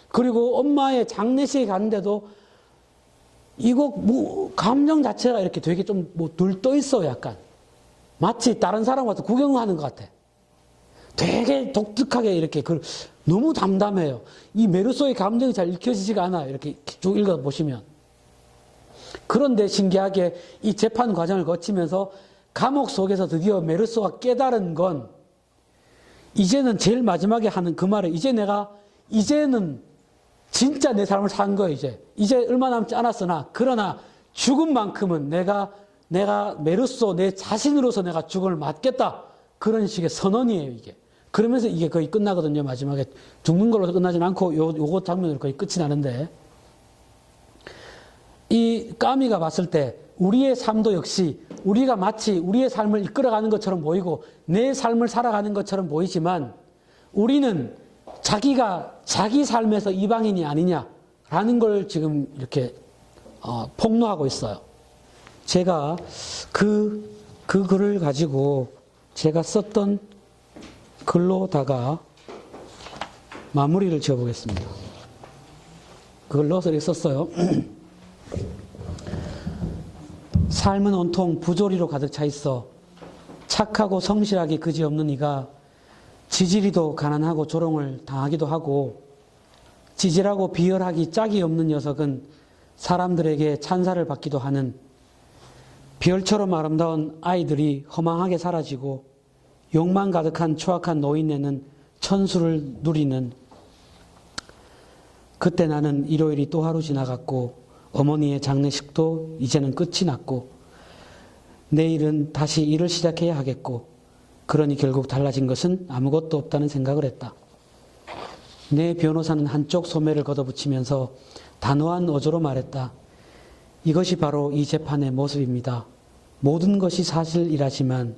그리고 엄마의 장례식에 갔는데도 이거 뭐 감정 자체가 이렇게 되게 좀 뭐 들떠 있어 약간. 마치 다른 사람 와서 구경하는 것 같아. 되게 독특하게 이렇게 너무 담담해요. 이 메르소의 감정이 잘 읽혀지지가 않아요. 이렇게 쭉 읽어보시면. 그런데 신기하게 이 재판 과정을 거치면서 감옥 속에서 드디어 메르소가 깨달은 건 이제는 제일 마지막에 하는 그 말에 이제는 진짜 내 삶을 산 거예요. 이제 얼마 남지 않았으나 그러나 죽음만큼은 내가 메르소 내 자신으로서 내가 죽음을 맞겠다. 그런 식의 선언이에요. 이게. 그러면서 이게 거의 끝나거든요. 마지막에 죽는 걸로 끝나진 않고 요거 장면으로 거의 끝이 나는데 이 까미가 봤을 때 우리의 삶도 역시 우리가 마치 우리의 삶을 이끌어가는 것처럼 보이고 내 삶을 살아가는 것처럼 보이지만 우리는 자기가 자기 삶에서 이방인이 아니냐라는 걸 지금 이렇게 폭로하고 있어요. 제가 그 글을 가지고 제가 썼던 글로다가 마무리를 지어보겠습니다. 그걸 넣어서 이렇게 썼어요. 삶은 온통 부조리로 가득 차 있어 착하고 성실하기 그지없는 이가 지질이도 가난하고 조롱을 당하기도 하고 지질하고 비열하기 짝이 없는 녀석은 사람들에게 찬사를 받기도 하는 별처럼 아름다운 아이들이 허망하게 사라지고 욕망 가득한 추악한 노인네는 천수를 누리는 그때 나는 일요일이 또 하루 지나갔고 어머니의 장례식도 이제는 끝이 났고 내일은 다시 일을 시작해야 하겠고 그러니 결국 달라진 것은 아무것도 없다는 생각을 했다. 내 변호사는 한쪽 소매를 걷어붙이면서 단호한 어조로 말했다. 이것이 바로 이 재판의 모습입니다. 모든 것이 사실이라지만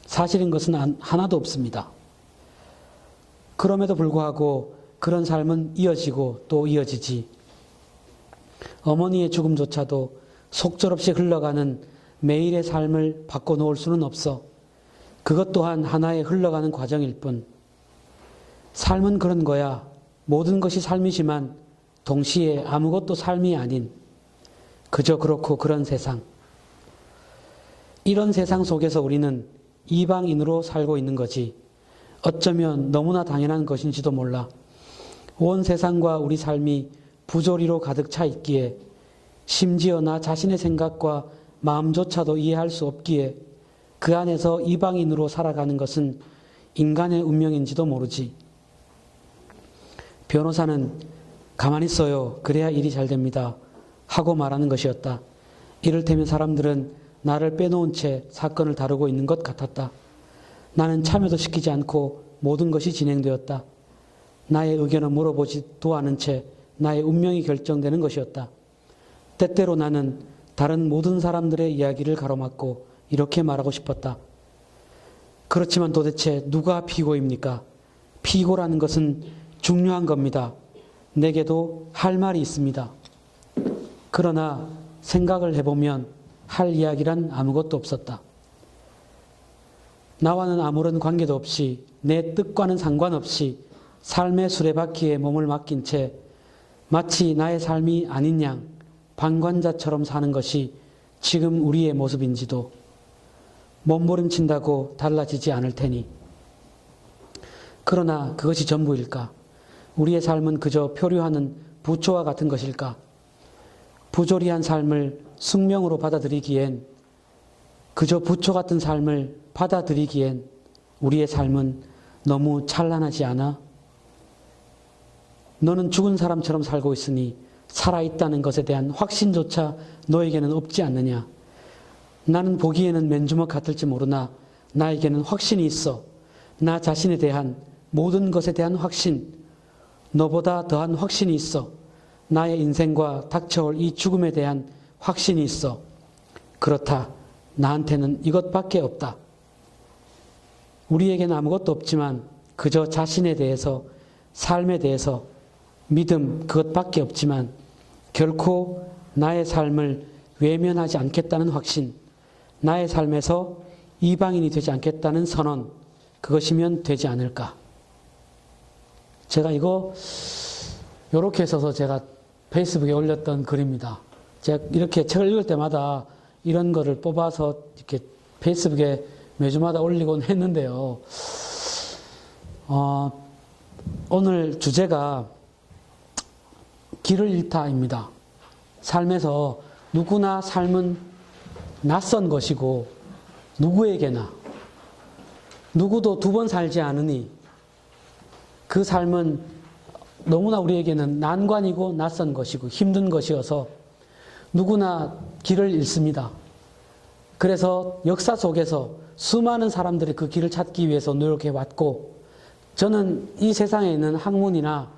사실인 것은 하나도 없습니다. 그럼에도 불구하고 그런 삶은 이어지고 또 이어지지. 어머니의 죽음조차도 속절없이 흘러가는 매일의 삶을 바꿔놓을 수는 없어. 그것 또한 하나의 흘러가는 과정일 뿐. 삶은 그런 거야. 모든 것이 삶이지만 동시에 아무것도 삶이 아닌 그저 그렇고 그런 세상. 이런 세상 속에서 우리는 이방인으로 살고 있는 거지. 어쩌면 너무나 당연한 것인지도 몰라. 온 세상과 우리 삶이 부조리로 가득 차 있기에 심지어 나 자신의 생각과 마음조차도 이해할 수 없기에 그 안에서 이방인으로 살아가는 것은 인간의 운명인지도 모르지. 변호사는 가만히 있어요. 그래야 일이 잘 됩니다. 하고 말하는 것이었다. 이를테면 사람들은 나를 빼놓은 채 사건을 다루고 있는 것 같았다. 나는 참여도 시키지 않고 모든 것이 진행되었다. 나의 의견을 물어보지도 않은 채 나의 운명이 결정되는 것이었다. 때때로 나는 다른 모든 사람들의 이야기를 가로막고 이렇게 말하고 싶었다. 그렇지만 도대체 누가 피고입니까? 피고라는 것은 중요한 겁니다. 내게도 할 말이 있습니다. 그러나 생각을 해보면 할 이야기란 아무것도 없었다. 나와는 아무런 관계도 없이 내 뜻과는 상관없이 삶의 수레바퀴에 몸을 맡긴 채 마치 나의 삶이 아닌 양 방관자처럼 사는 것이 지금 우리의 모습인지도 몸부림친다고 달라지지 않을 테니. 그러나 그것이 전부일까? 우리의 삶은 그저 표류하는 부초와 같은 것일까? 부조리한 삶을 숙명으로 받아들이기엔, 그저 부초 같은 삶을 받아들이기엔 우리의 삶은 너무 찬란하지 않아? 너는 죽은 사람처럼 살고 있으니 살아있다는 것에 대한 확신조차 너에게는 없지 않느냐? 나는 보기에는 맨주먹 같을지 모르나 나에게는 확신이 있어. 나 자신에 대한 모든 것에 대한 확신, 너보다 더한 확신이 있어. 나의 인생과 닥쳐올 이 죽음에 대한 확신이 있어. 그렇다. 나한테는 이것밖에 없다. 우리에게는 아무것도 없지만 그저 자신에 대해서, 삶에 대해서 믿음 그것밖에 없지만 결코 나의 삶을 외면하지 않겠다는 확신, 나의 삶에서 이방인이 되지 않겠다는 선언, 그것이면 되지 않을까. 제가 이거 이렇게 써서 제가 페이스북에 올렸던 글입니다. 제가 이렇게 책을 읽을 때마다 이런 거를 뽑아서 이렇게 페이스북에 매주마다 올리곤 했는데요. 오늘 주제가 길을 잃다입니다. 삶에서 누구나 삶은 낯선 것이고 누구에게나 누구도 두 번 살지 않으니 그 삶은 너무나 우리에게는 난관이고 낯선 것이고 힘든 것이어서 누구나 길을 잃습니다. 그래서 역사 속에서 수많은 사람들이 그 길을 찾기 위해서 노력해 왔고 저는 이 세상에 있는 학문이나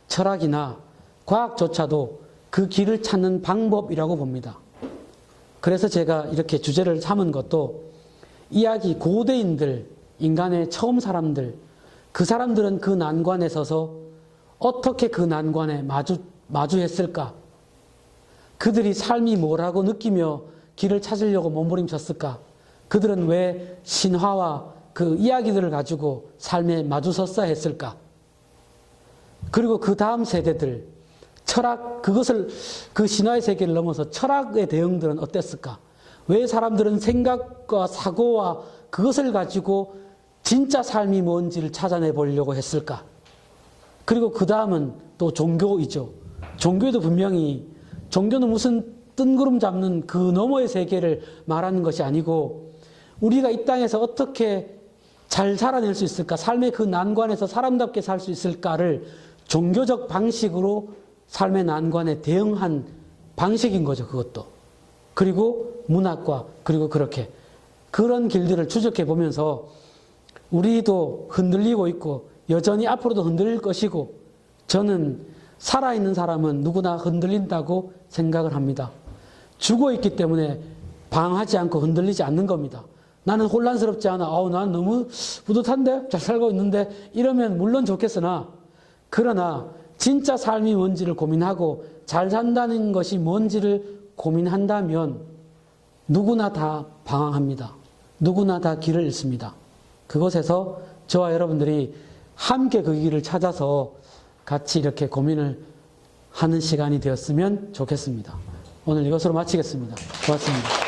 철학이나 과학조차도 그 길을 찾는 방법이라고 봅니다. 그래서 제가 이렇게 주제를 삼은 것도 이야기 고대인들, 인간의 처음 사람들, 그 사람들은 그 난관에 서서 어떻게 그 난관에 마주했을까? 그들이 삶이 뭐라고 느끼며 길을 찾으려고 몸부림쳤을까? 그들은 왜 신화와 그 이야기들을 가지고 삶에 마주섰어야 했을까? 그리고 그 다음 세대들, 철학, 그 신화의 세계를 넘어서 철학의 대응들은 어땠을까? 왜 사람들은 생각과 사고와 그것을 가지고 진짜 삶이 뭔지를 찾아내 보려고 했을까? 그리고 그 다음은 또 종교이죠. 종교도 분명히, 종교는 무슨 뜬구름 잡는 그 너머의 세계를 말하는 것이 아니고, 우리가 이 땅에서 어떻게 잘 살아낼 수 있을까? 삶의 그 난관에서 사람답게 살 수 있을까를 종교적 방식으로 삶의 난관에 대응한 방식인 거죠, 그것도. 그리고 문학과, 그리고 그렇게. 그런 길들을 추적해 보면서 우리도 흔들리고 있고, 여전히 앞으로도 흔들릴 것이고, 저는 살아있는 사람은 누구나 흔들린다고 생각을 합니다. 죽어 있기 때문에 방황하지 않고 흔들리지 않는 겁니다. 나는 혼란스럽지 않아. 난 너무 뿌듯한데? 잘 살고 있는데? 이러면 물론 좋겠으나, 그러나 진짜 삶이 뭔지를 고민하고 잘 산다는 것이 뭔지를 고민한다면 누구나 다 방황합니다. 누구나 다 길을 잃습니다. 그곳에서 저와 여러분들이 함께 그 길을 찾아서 같이 이렇게 고민을 하는 시간이 되었으면 좋겠습니다. 오늘 이것으로 마치겠습니다. 고맙습니다.